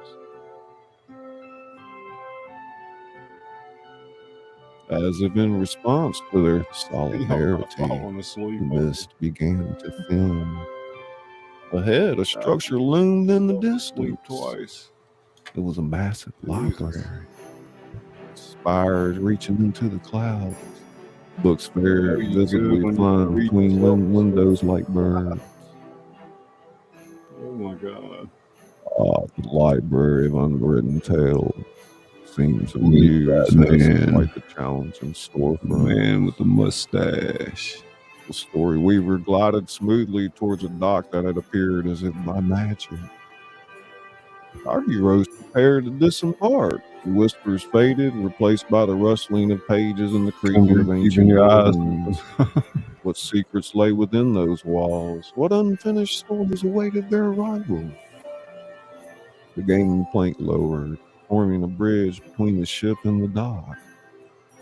As if in response to their solidarity, Falling asleep. the mist began to thin. Ahead, a structure loomed in the distance. Twice. It was a massive library. Spires reaching into the clouds. Books very visibly flying between windows like birds. Oh my god. The library of unwritten tales seems amused as quite the challenge in store for The man with the mustache. The Storyweaver glided smoothly towards a dock that had appeared as if by magic. Our heroes prepared to disembark. The whispers faded, replaced by the rustling of pages and the creaking of ancient buildings. What secrets lay within those walls? What unfinished stories awaited their arrival? The gangplank lowered, forming a bridge between the ship and the dock.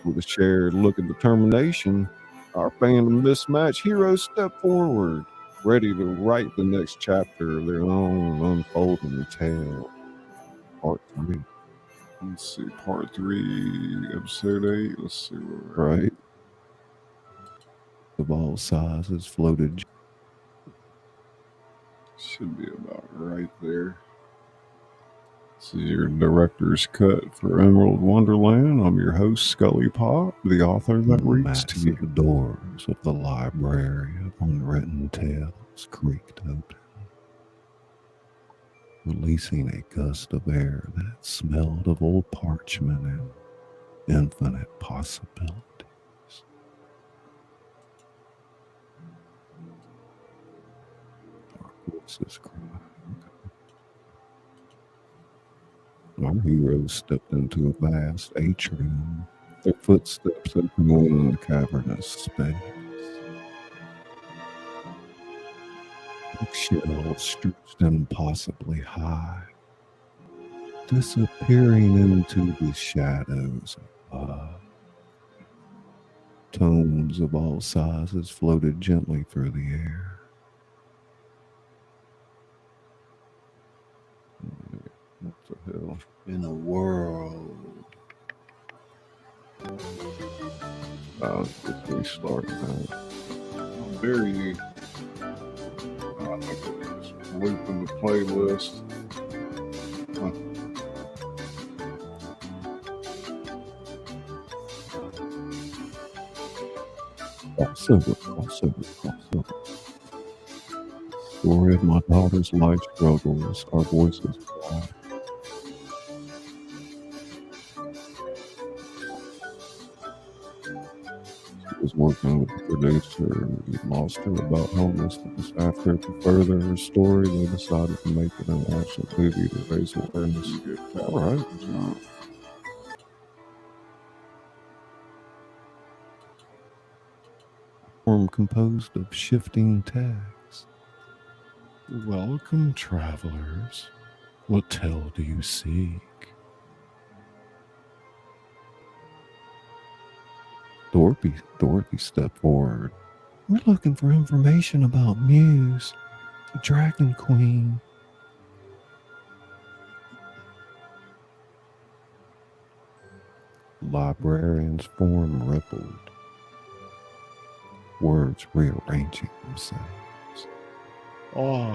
With a shared look of determination, our band of mismatched heroes stepped forward, ready to write the next chapter of their own unfolding tale. Part 3. Let's see, part 3, episode 8. Let's see where we're at. Right. Of all sizes floated. Should be about right there. This is your director's cut for Emerald Wonderland. I'm your host, Scully Pop, the author that reads to you. The doors of the library of unwritten tales creaked open, releasing a gust of air that smelled of old parchment and infinite possibilities. Our voices cried. Our heroes stepped into a vast atrium, their footsteps echoing the cavernous space. Bookshelves stretched impossibly high, disappearing into the shadows above. Tomes of all sizes floated gently through the air. What the hell? In a world. Let's restart now. How dare you? I think it is looping the playlist. Crossover. Story of my daughter's life struggles. Our voices cry. Was working with the producer. We lost her about homelessness. After to further her story, they decided to make it an actual movie to raise awareness. All right. Form composed of shifting text. Welcome, travelers. What tale do you seek? Dorothy stepped forward. We're looking for information about Muse, the Dragon Queen. The librarian's form rippled, words rearranging themselves.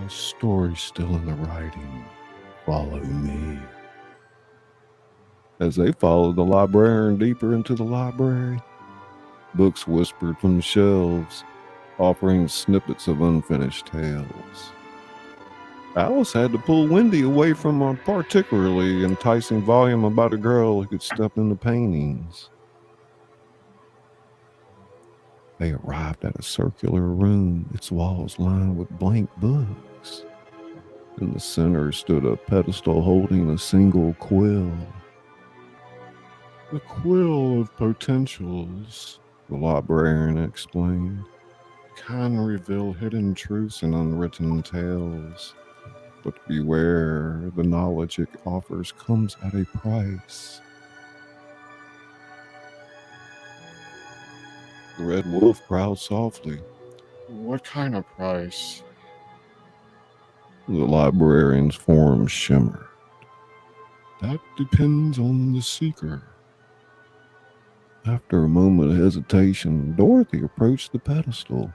Story's still in the writing. Follow me. As they followed the librarian deeper into the library, books whispered from the shelves, offering snippets of unfinished tales. Alice had to pull Wendy away from a particularly enticing volume about a girl who could step into paintings. They arrived at a circular room, its walls lined with blank books. In the center stood a pedestal holding a single quill. The quill of potentials, the librarian explained, can reveal hidden truths and unwritten tales. But beware, the knowledge it offers comes at a price. The red wolf growled softly. What kind of price? The librarian's form shimmered. That depends on the seeker. After a moment of hesitation, Dorothy approached the pedestal.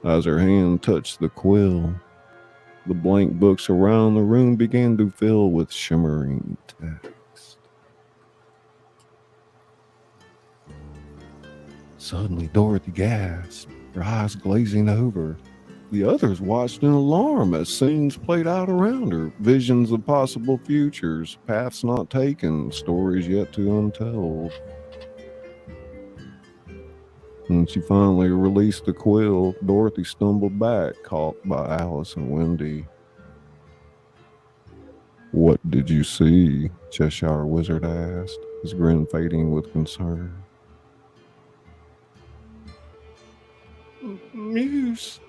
As her hand touched the quill, the blank books around the room began to fill with shimmering text. Suddenly, Dorothy gasped, her eyes glazing over. The others watched in alarm as scenes played out around her, visions of possible futures, paths not taken, stories yet to untold. When she finally released the quill, Dorothy stumbled back, caught by Alice and Wendy. "What did you see?" Cheshire Wizard asked, his grin fading with concern. Muse,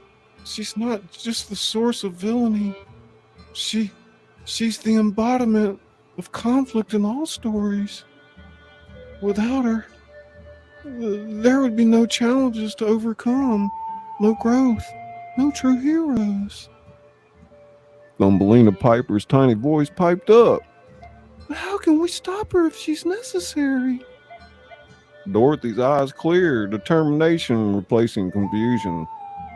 she's not just the source of villainy. She's the embodiment of conflict in all stories. Without her, there would be no challenges to overcome, no growth, no true heroes. Thumbelina Piper's tiny voice piped up. But how can we stop her if she's necessary? Dorothy's eyes cleared, determination replacing confusion.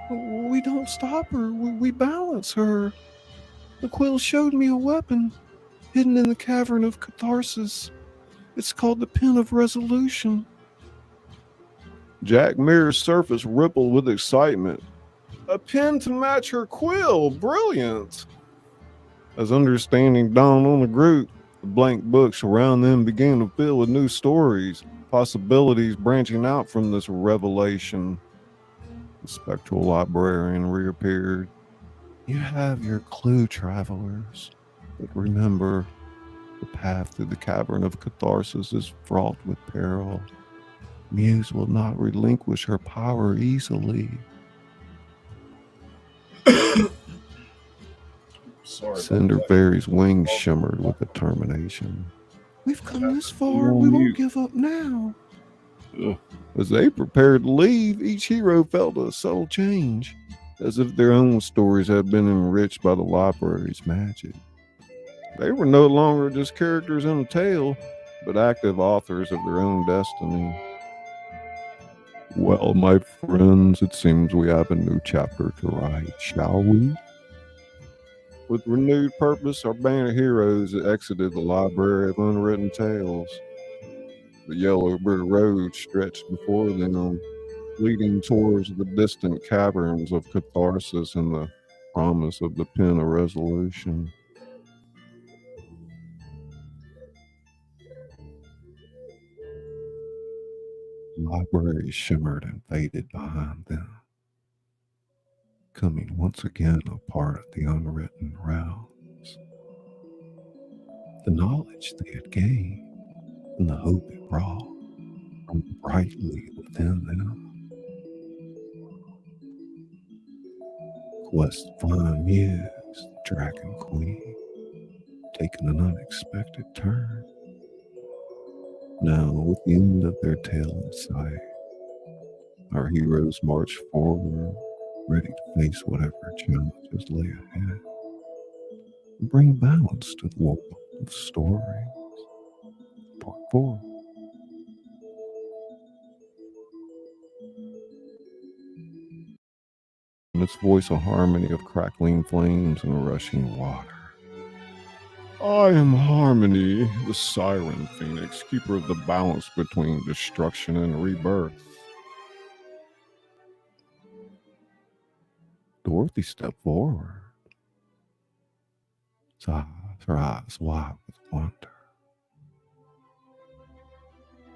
We don't stop her, we balance her. The quill showed me a weapon hidden in the cavern of catharsis. It's called the Pen of Resolution. Jack Muir's surface rippled with excitement. A pen to match her quill, brilliant! As understanding dawned on the group, the blank books around them began to fill with new stories, possibilities branching out from this revelation. The spectral librarian reappeared. "You have your clue, travelers, but remember, the path to the cavern of catharsis is fraught with peril. Muse will not relinquish her power easily." Cinder Fairy's wings shimmered with determination. We've come this far, we won't give up now. As they prepared to leave, each hero felt a subtle change, as if their own stories had been enriched by the library's magic. They were no longer just characters in a tale, but active authors of their own destiny. "Well, my friends, it seems we have a new chapter to write, shall we?" With renewed purpose, our band of heroes exited the library of unwritten tales. The yellow brick road stretched before them, leading towards the distant caverns of catharsis and the promise of the Pen of Resolution. The library shimmered and faded behind them, becoming once again a part of the unwritten realms. The knowledge they had gained and the hope it brought burned brightly within them. Quest to find Muse, the Dragon Queen, taking an unexpected turn. Now, with the end of their tale in sight, our heroes march forward, ready to face whatever challenges lay ahead, and bring balance to the world of stories. Part 4. In its voice, a harmony of crackling flames and rushing water. "I am Harmony, the Siren Phoenix, keeper of the balance between destruction and rebirth." Dorothy stepped forward, her eyes wide with wonder.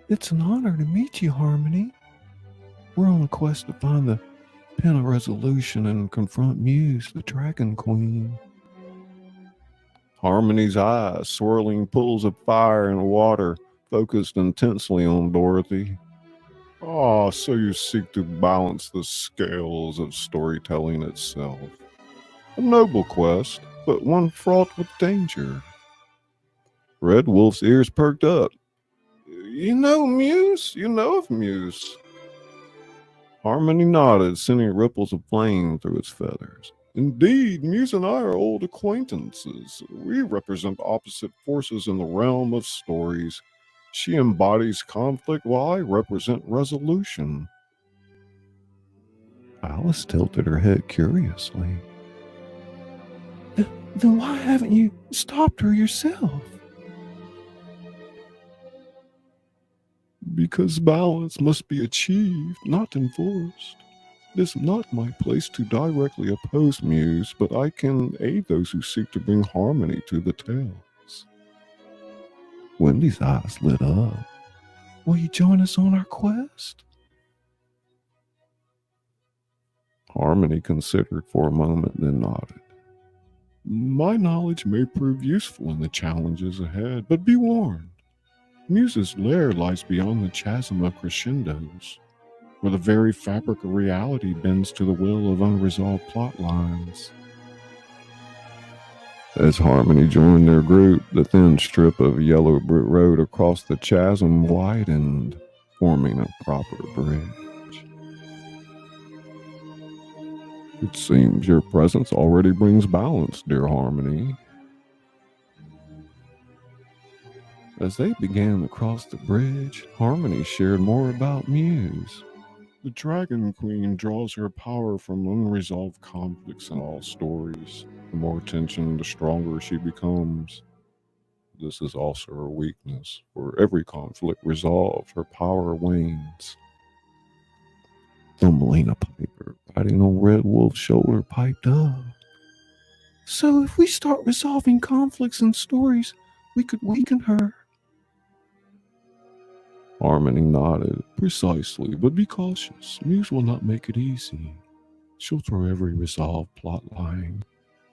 It's an honor to meet you, Harmony. We're on a quest to find the Pen of Resolution and confront Muse, the Dragon Queen. Harmony's eyes, swirling pools of fire and water, focused intensely on Dorothy. "Ah, so you seek to balance the scales of storytelling itself. A noble quest, but one fraught with danger. Red Wolf's ears perked up. You know Muse? You know of Muse? Harmony nodded, sending ripples of flame through its feathers. Indeed, Muse and I are old acquaintances. We represent opposite forces in the realm of stories. She embodies conflict while I represent resolution. Alice tilted her head curiously. Then why haven't you stopped her yourself? Because balance must be achieved, not enforced. It is not my place to directly oppose Muse, but I can aid those who seek to bring harmony to the tales. Wendy's eyes lit up. Will you join us on our quest? Harmony considered for a moment, then nodded. My knowledge may prove useful in the challenges ahead, but be warned. Muse's lair lies beyond the chasm of crescendos, where the very fabric of reality bends to the will of unresolved plot lines. As Harmony joined their group, the thin strip of yellow brick road across the chasm widened, forming a proper bridge. It seems your presence already brings balance, dear Harmony. As they began to cross the bridge, Harmony shared more about Muse. The Dragon Queen draws her power from unresolved conflicts in all stories. The more tension, the stronger she becomes. This is also her weakness. For every conflict resolved, her power wanes. Thumbelina Piper, riding on Red Wolf's shoulder, piped up. So if we start resolving conflicts in stories, we could weaken her. Harmony nodded. Precisely, but be cautious. Muse will not make it easy. She'll throw every resolved plot line,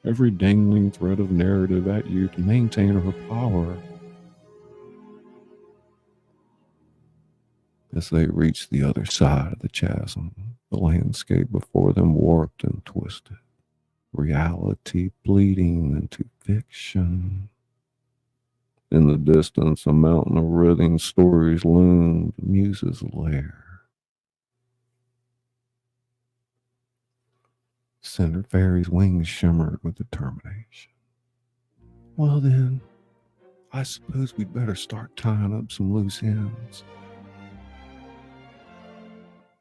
every dangling thread of narrative at you to maintain her power. As they reached the other side of the chasm, the landscape before them warped and twisted, reality bleeding into fiction. In the distance, a mountain of writhing stories loomed, Muse's lair. Cinder Fairy's wings shimmered with determination. Well then, I suppose we'd better start tying up some loose ends.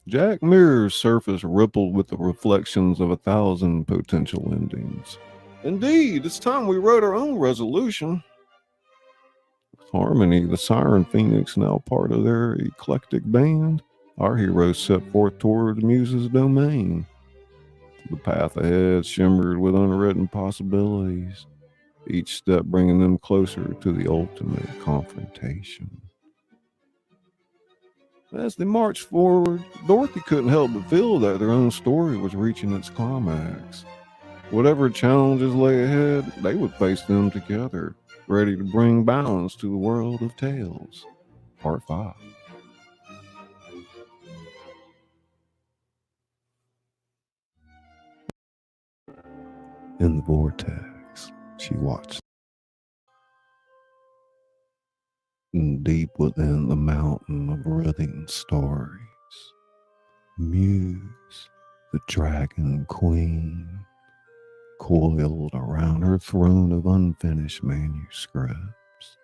Jack Mirror's surface rippled with the reflections of 1,000 potential endings. Indeed, it's time we wrote our own resolution. Harmony, the Siren Phoenix, now part of their eclectic band, our heroes set forth toward Muse's domain. The path ahead shimmered with unwritten possibilities, each step bringing them closer to the ultimate confrontation. As they marched forward, Dorothy couldn't help but feel that their own story was reaching its climax. Whatever challenges lay ahead, they would face them together, ready to bring balance to the world of tales. Part 5. In the vortex, she watched. Deep within the mountain of writhing stories, Muse, the Dragon Queen, coiled around her throne of unfinished manuscripts.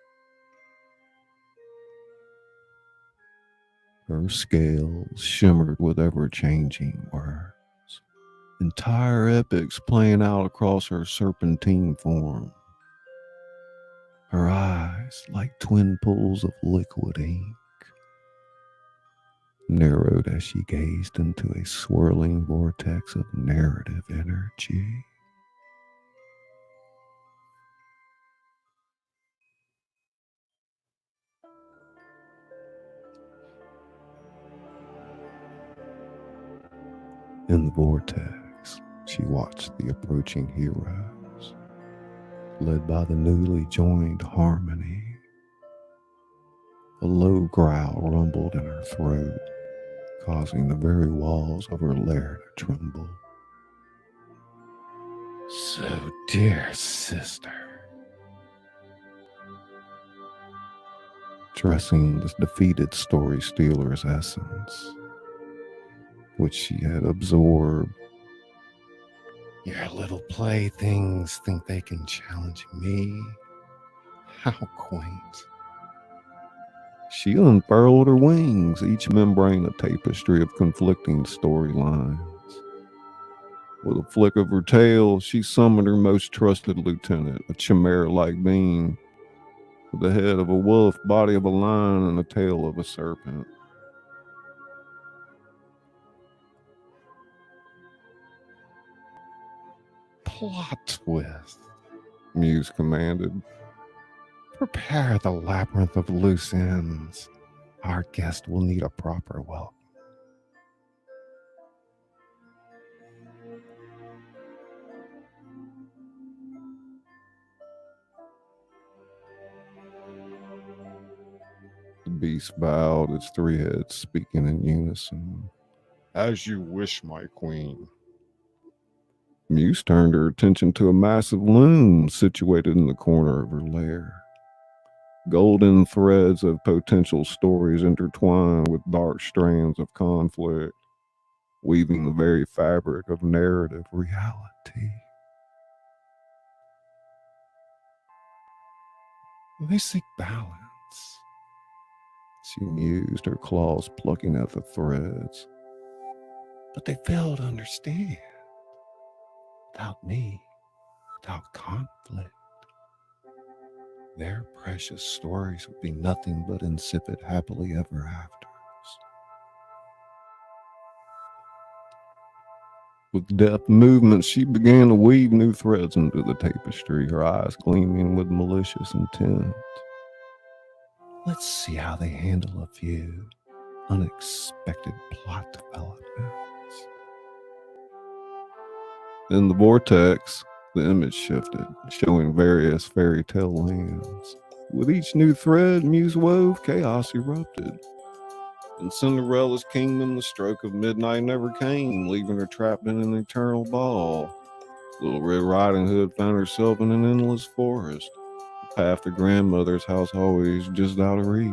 Her scales shimmered with ever-changing words, entire epics playing out across her serpentine form. Her eyes, like twin pools of liquid ink, narrowed as she gazed into a swirling vortex of narrative energy. In the vortex, she watched the approaching heroes, led by the newly joined Harmony. A low growl rumbled in her throat, causing the very walls of her lair to tremble. So, dear sister, dressing the defeated story stealer's essence, which she had absorbed, your little playthings think they can challenge me. How quaint. She unfurled her wings, each membrane a tapestry of conflicting storylines. With a flick of her tail, she summoned her most trusted lieutenant, a chimera-like being, with the head of a wolf, body of a lion, and the tail of a serpent. Plot twist, Muse commanded. Prepare the labyrinth of loose ends. Our guest will need a proper welcome. The beast bowed, its three heads speaking in unison. As you wish, my queen. Muse turned her attention to a massive loom situated in the corner of her lair. Golden threads of potential stories intertwined with dark strands of conflict, weaving the very fabric of narrative reality. They seek balance. She mused, her claws plucking at the threads. But they fail to understand. Without me, without conflict, their precious stories would be nothing but insipid happily ever afters. With deft movements, she began to weave new threads into the tapestry, her eyes gleaming with malicious intent. Let's see how they handle a few unexpected plot developments. In the vortex, the image shifted, showing various fairy tale lands. With each new thread Muse wove, chaos erupted. In Cinderella's kingdom, the stroke of midnight never came, leaving her trapped in an eternal ball. Little Red Riding Hood found herself in an endless forest, the path to grandmother's house always just out of reach.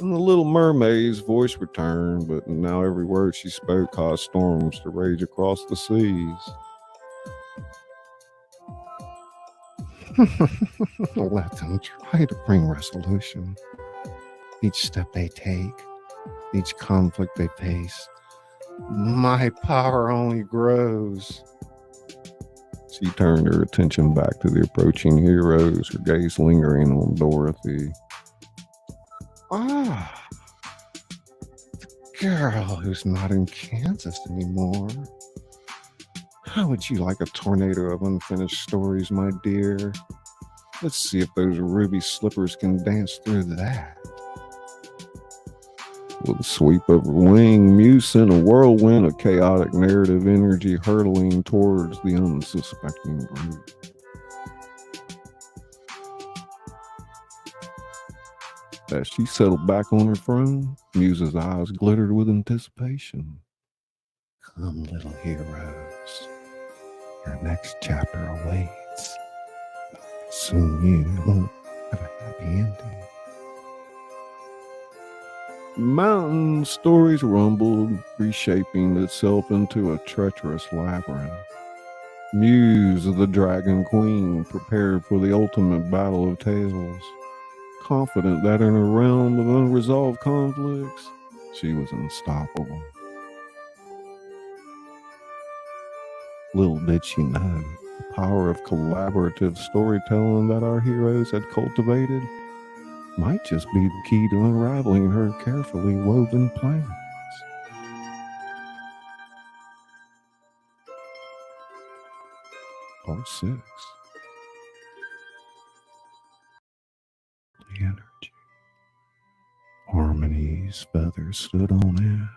And the Little Mermaid's voice returned, but now every word she spoke caused storms to rage across the seas. Let them try to bring resolution. Each step they take, each conflict they face, my power only grows. She turned her attention back to the approaching heroes, her gaze lingering on Dorothy. Ah, the girl who's not in Kansas anymore. How would you like a tornado of unfinished stories, my dear? Let's see if those ruby slippers can dance through that. With a sweep of her wing, Muse sent a whirlwind of chaotic narrative energy hurtling towards the unsuspecting group. As she settled back on her throne, Muse's eyes glittered with anticipation. Come, little heroes. Your next chapter awaits. Soon you won't have a happy ending. Mountain stories rumbled, reshaping itself into a treacherous labyrinth. Muse, the Dragon Queen, prepared for the ultimate battle of tales. Confident that in a realm of unresolved conflicts, she was unstoppable. Little did she know, the power of collaborative storytelling that our heroes had cultivated might just be the key to unraveling her carefully woven plans. Part 6. The energy. Harmony's feathers stood on end,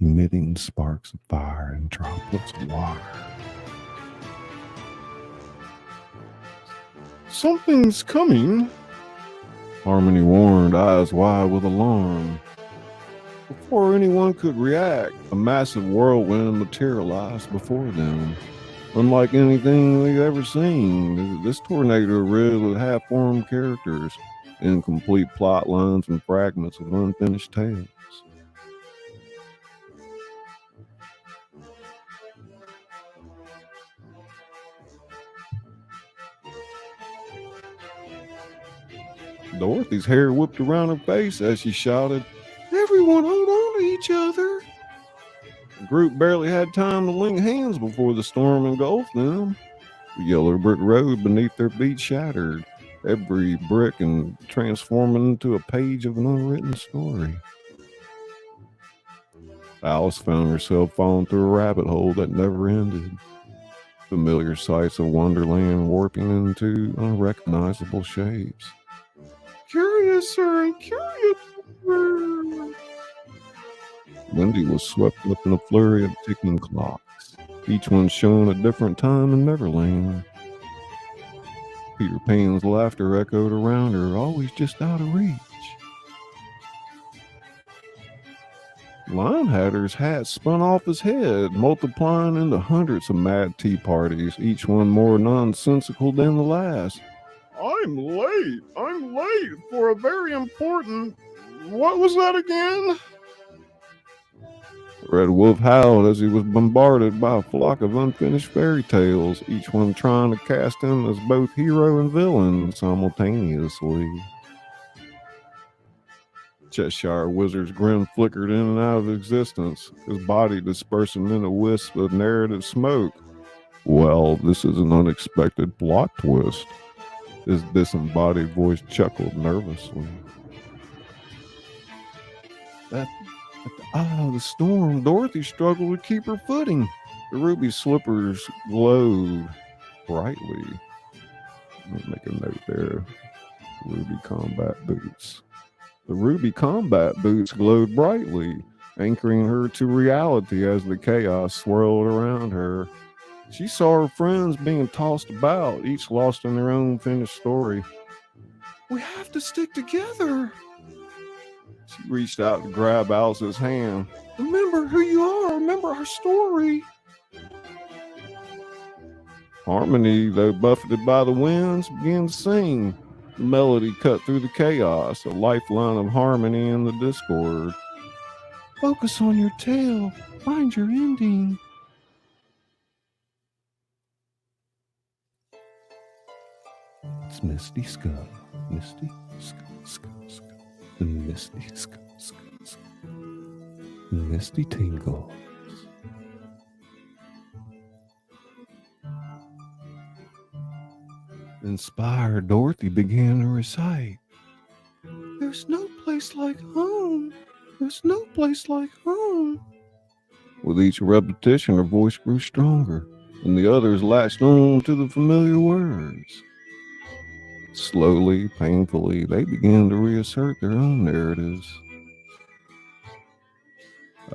emitting sparks of fire and droplets of water. Something's coming. Harmony warned, eyes wide with alarm. Before anyone could react, a massive whirlwind materialized before them, unlike anything we've ever seen. This tornado riddled with half-formed characters, incomplete plot lines, and fragments of unfinished tales. Dorothy's hair whipped around her face as she shouted, Everyone hold on to each other. the group barely had time to link hands before the storm engulfed them. The yellow brick road beneath their feet shattered, every brick and transforming into a page of an unwritten story. Alice found herself falling through a rabbit hole that never ended. Familiar sights of Wonderland warping into unrecognizable shapes. Curiouser and curiouser. Wendy was swept up in a flurry of ticking clocks, each one showing a different time in Neverland. Peter Pan's laughter echoed around her, always just out of reach. Limehatter's hat spun off his head, multiplying into hundreds of mad tea parties, each one more nonsensical than the last. I'm late for a very important. What was that again? Red Wolf howled as he was bombarded by a flock of unfinished fairy tales, each one trying to cast him as both hero and villain simultaneously. Cheshire Wizard's grin flickered in and out of existence, his body dispersing in a wisp of narrative smoke. Well, this is an unexpected plot twist. His disembodied voice chuckled nervously. At the eye of the storm, Dorothy struggled to keep her footing. The ruby slippers glowed brightly. Let me make a note there. Ruby combat boots. The ruby combat boots glowed brightly, anchoring her to reality as the chaos swirled around her. She saw her friends being tossed about, each lost in their own finished story. We have to stick together. She reached out to grab Alice's hand. Remember who you are. Remember our story. Harmony, though buffeted by the winds, began to sing. The melody cut through the chaos, a lifeline of harmony in the discord. Focus on your tale. Find your ending. It's Misty Skull. Misty Skull, Skull, Skull. Misty Skull, Skull, Skull. Misty Tingles. Inspired, Dorothy began to recite. There's no place like home. There's no place like home. With each repetition, her voice grew stronger, and the others latched on to the familiar words. Slowly, painfully, they began to reassert their own narratives.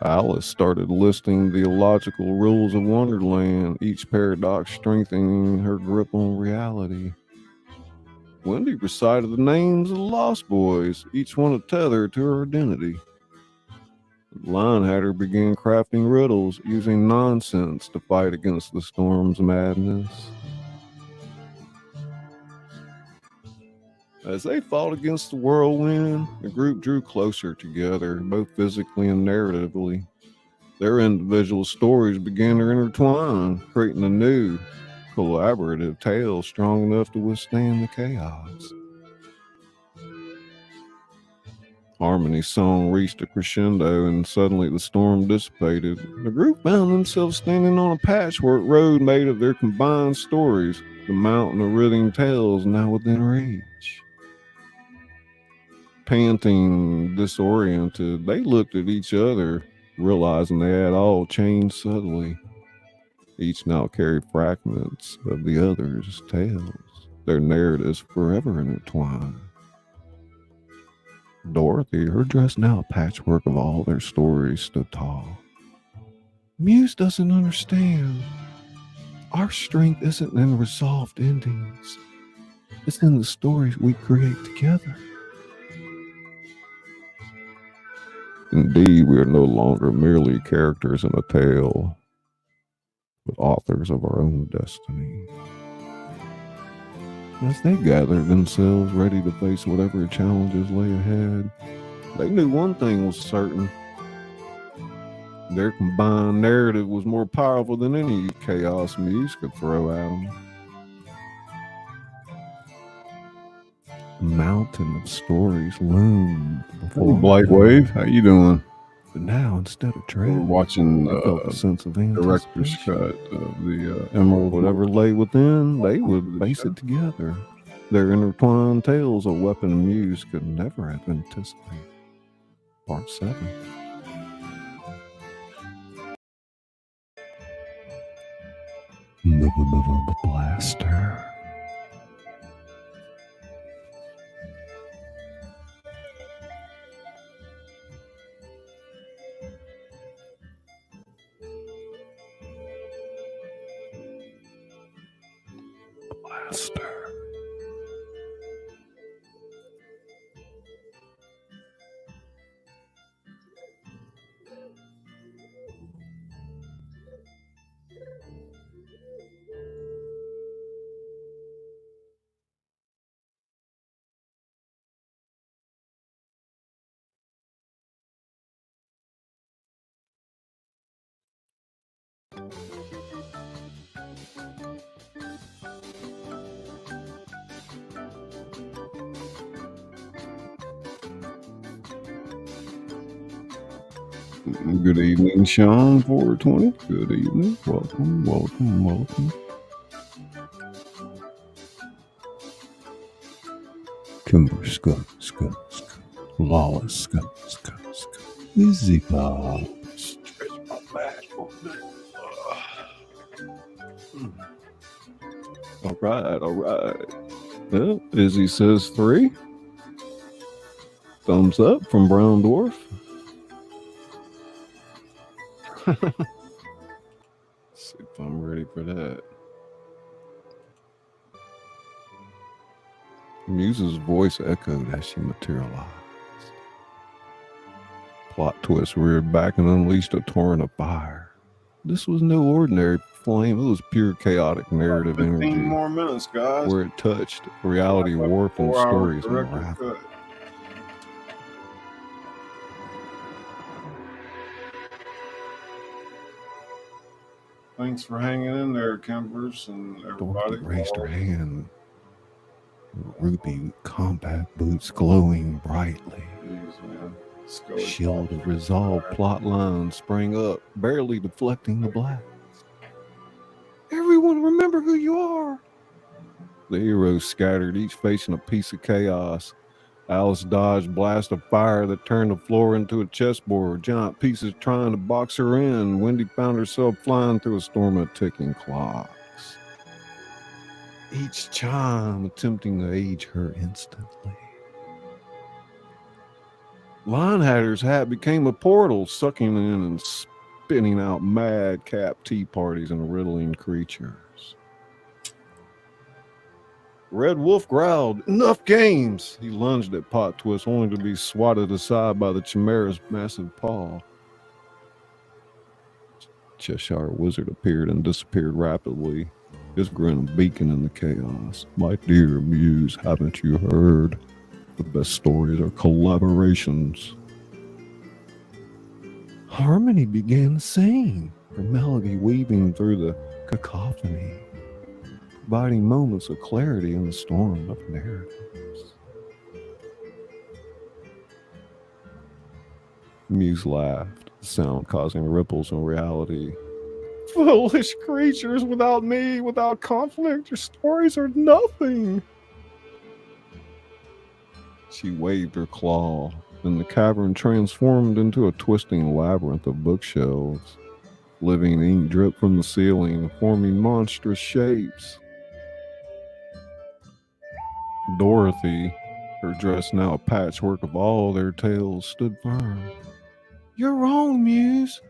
Alice started listing the illogical rules of Wonderland, each paradox strengthening her grip on reality. Wendy recited the names of the Lost Boys, each one a tether to her identity. Linehatter began crafting riddles, using nonsense to fight against the storm's madness. As they fought against the whirlwind, the group drew closer together, both physically and narratively. Their individual stories began to intertwine, creating a new, collaborative tale strong enough to withstand the chaos. Harmony's song reached a crescendo, and suddenly the storm dissipated. The group found themselves standing on a patchwork road made of their combined stories, the mountain of writhing tales now within reach. Panting, disoriented, they looked at each other, realizing they had all changed subtly. Each now carried fragments of the other's tales, their narratives forever intertwined. Dorothy, her dress now a patchwork of all their stories, stood tall. Muse doesn't understand. Our strength isn't in resolved endings. It's in the stories we create together. Indeed, we are no longer merely characters in a tale, but authors of our own destiny. As they gathered themselves ready to face whatever challenges lay ahead, they knew one thing was certain. Their combined narrative was more powerful than any chaos muse could throw at them. A mountain of stories loomed before Blake them. Wave, how you doing? But now, instead of We're dread, watching they felt a sense of director's anticipation. cut of the Emerald. Whatever lay within, they would face it together. Their intertwined tales of weapon and muse could never have anticipated. Part 7. Blaster. Blaster. Good evening, Sean 420. Good evening. Welcome, welcome, welcome. Kimber, Scully, Lawless, Scully. Easy Bob. Stretch my back a bit. All right, all right. Well, Izzy says 3. Thumbs up from Brown Dwarf. See if I'm ready for that. Muse's voice echoed as she materialized. Plot twist reared back and unleashed a torrent of fire. This was no ordinary flame. It was pure chaotic narrative 15 energy, more minutes, guys. where it touched reality warp and 4 hour stories director's unraveled. cut. Thanks for hanging in there, Kempers and everybody. Dorothy raised her hand. Ruby combat boots glowing brightly. Jeez, man. Scully Shield of resolve plot line sprang up, barely deflecting the blast. Everyone remember who you are. The heroes scattered, each facing a piece of chaos. Alice dodged blast of fire that turned the floor into a chessboard, giant pieces trying to box her in. Wendy found herself flying through a storm of ticking clocks, each chime attempting to age her instantly. Linehatter's hat became a portal, sucking in and spinning out madcap tea parties and riddling creatures. Red Wolf growled, "Enough games!" He lunged at Pot Twist, only to be swatted aside by the Chimera's massive paw. Cheshire Wizard appeared and disappeared rapidly, his grin a beacon in the chaos. "My dear Muse, haven't you heard? The best stories are collaborations." Harmony began to sing, her melody weaving through the cacophony, providing moments of clarity in the storm of narratives. Muse laughed, the sound causing ripples in reality. "Foolish creatures, without me, without conflict, your stories are nothing." She waved her claw, and the cavern transformed into a twisting labyrinth of bookshelves. Living ink dripped from the ceiling, forming monstrous shapes. Dorothy, her dress now a patchwork of all their tales, stood firm. "You're wrong, Muse.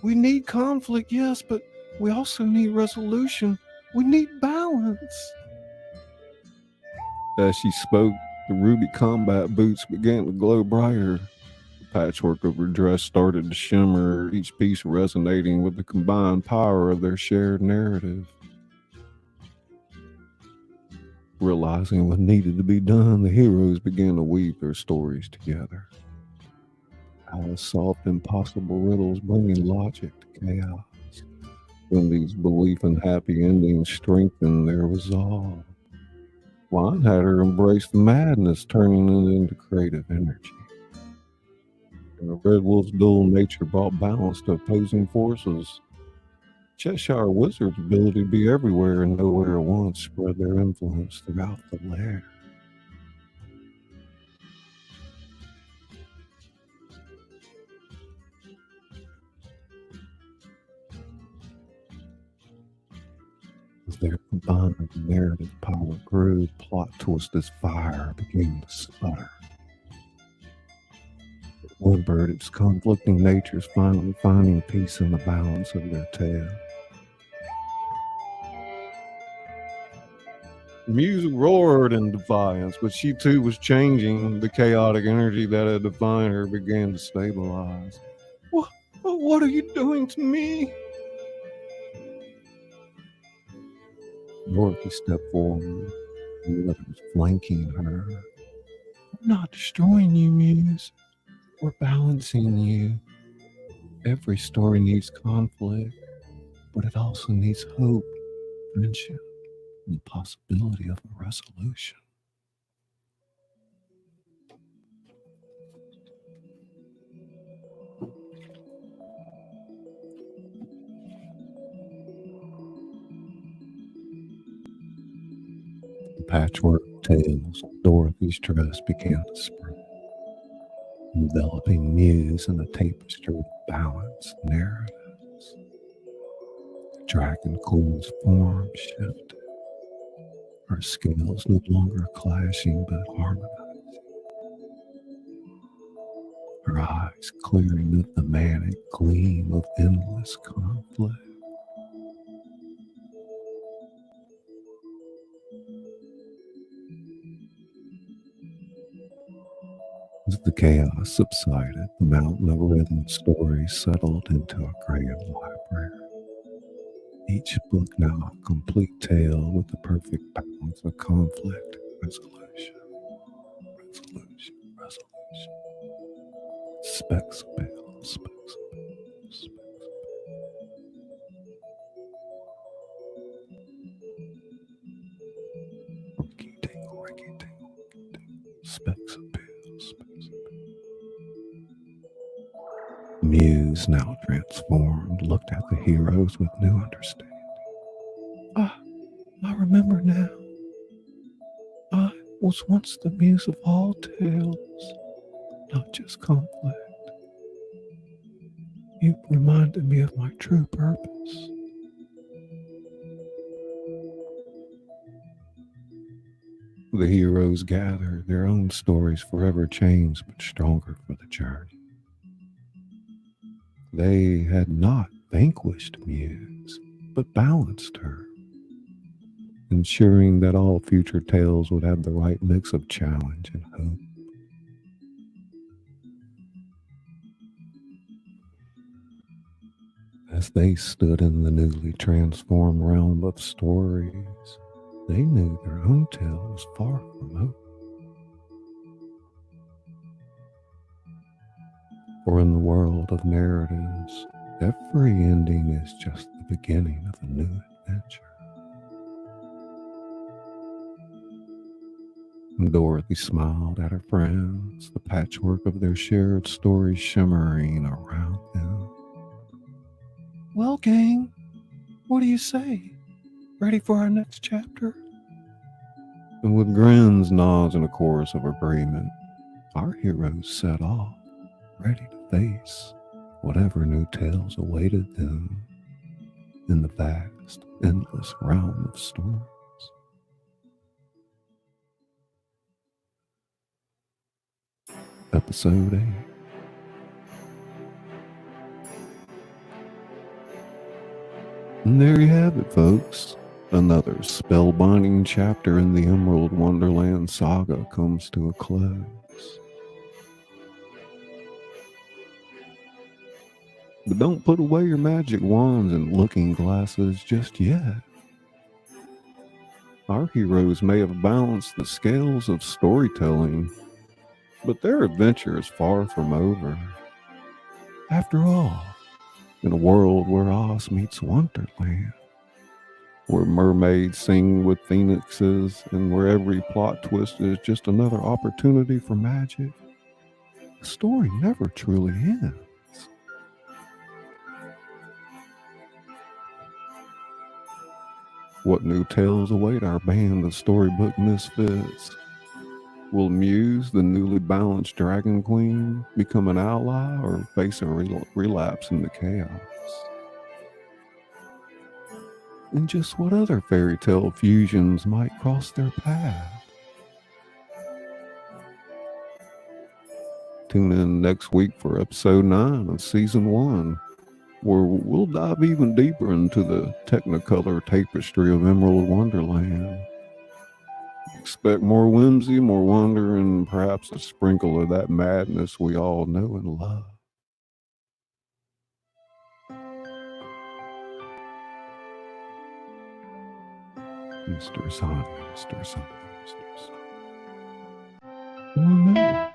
We need conflict, yes, but we also need resolution. We need balance." As she spoke, the ruby combat boots began to glow brighter. The Patchwork of her dress started to shimmer, each piece resonating with the combined power of their shared narrative. Realizing what needed to be done, the heroes began to weave their stories together. As soft, impossible riddles bringing logic to chaos. Wendy's belief in happy endings strengthened their resolve. Wine had her embrace the madness, turning it into creative energy. And the Red Wolf's dual nature brought balance to opposing forces. Cheshire Wizard's ability to be everywhere and nowhere at once spread their influence throughout the lair. As their combined narrative power grew, plot twist as fire began to sputter. One bird, its conflicting natures finally finding peace in the balance of their tale. The music roared in defiance, but she too was changing. The chaotic energy that had defined her began to stabilize. What are you doing to me? Dorothy stepped forward, the others flanking her. We're not destroying you, Muse. We're balancing you. Every story needs conflict, but it also needs hope, friendship, and the possibility of a resolution. The patchwork tales of Dorothy's dress began to spread, enveloping Muse in a tapestry of balanced narratives. The Dragon Queen's form shifted, her scales no longer clashing but harmonizing, her eyes clearing with the manic gleam of endless conflict. As the chaos subsided, the mountain of rhythm stories settled into a grand library. Each book now a complete tale with the perfect balance of conflict and resolution. Specks of Bale, specks of Bale, specks of Bale. Ricky tingle, Ricky tingle, Ricky tingle. Specks of Bale, specks of Bale. Muse, now transformed, looked at the heroes with new understanding. I remember now. I was once the muse of all tales, not just conflict. You reminded me of my true purpose. The heroes gathered, their own stories forever changed but stronger for the journey. They had not vanquished Muse, but balanced her, ensuring that all future tales would have the right mix of challenge and hope. As they stood in the newly transformed realm of stories, they knew their own tale was far from over. For in the world of narratives, every ending is just the beginning of a new adventure. And Dorothy smiled at her friends, the patchwork of their shared stories shimmering around them. Well, gang, what do you say? Ready for our next chapter? And with grins, nods, and a chorus of agreement, our heroes set off, ready to face whatever new tales awaited them in the vast, endless realm of stories. Episode 8. And there you have it, folks. Another spellbinding chapter in the Emerald Wonderland saga comes to a close. But don't put away your magic wands and looking glasses just yet. Our heroes may have balanced the scales of storytelling, but their adventure is far from over. After all, in a world where Oz meets Wonderland, where mermaids sing with phoenixes, and where every plot twist is just another opportunity for magic, the story never truly ends. What new tales await our band of storybook misfits? Will Muse, the newly balanced Dragon Queen, become an ally or face a relapse into chaos? And just what other fairy tale fusions might cross their path? Tune in next week for episode 9 of season 1, where we'll dive even deeper into the Technicolor tapestry of Emerald Wonderland. Expect more whimsy, more wonder, and perhaps a sprinkle of that madness we all know and love. Mr. Son, Mr. Son, Mr. Son.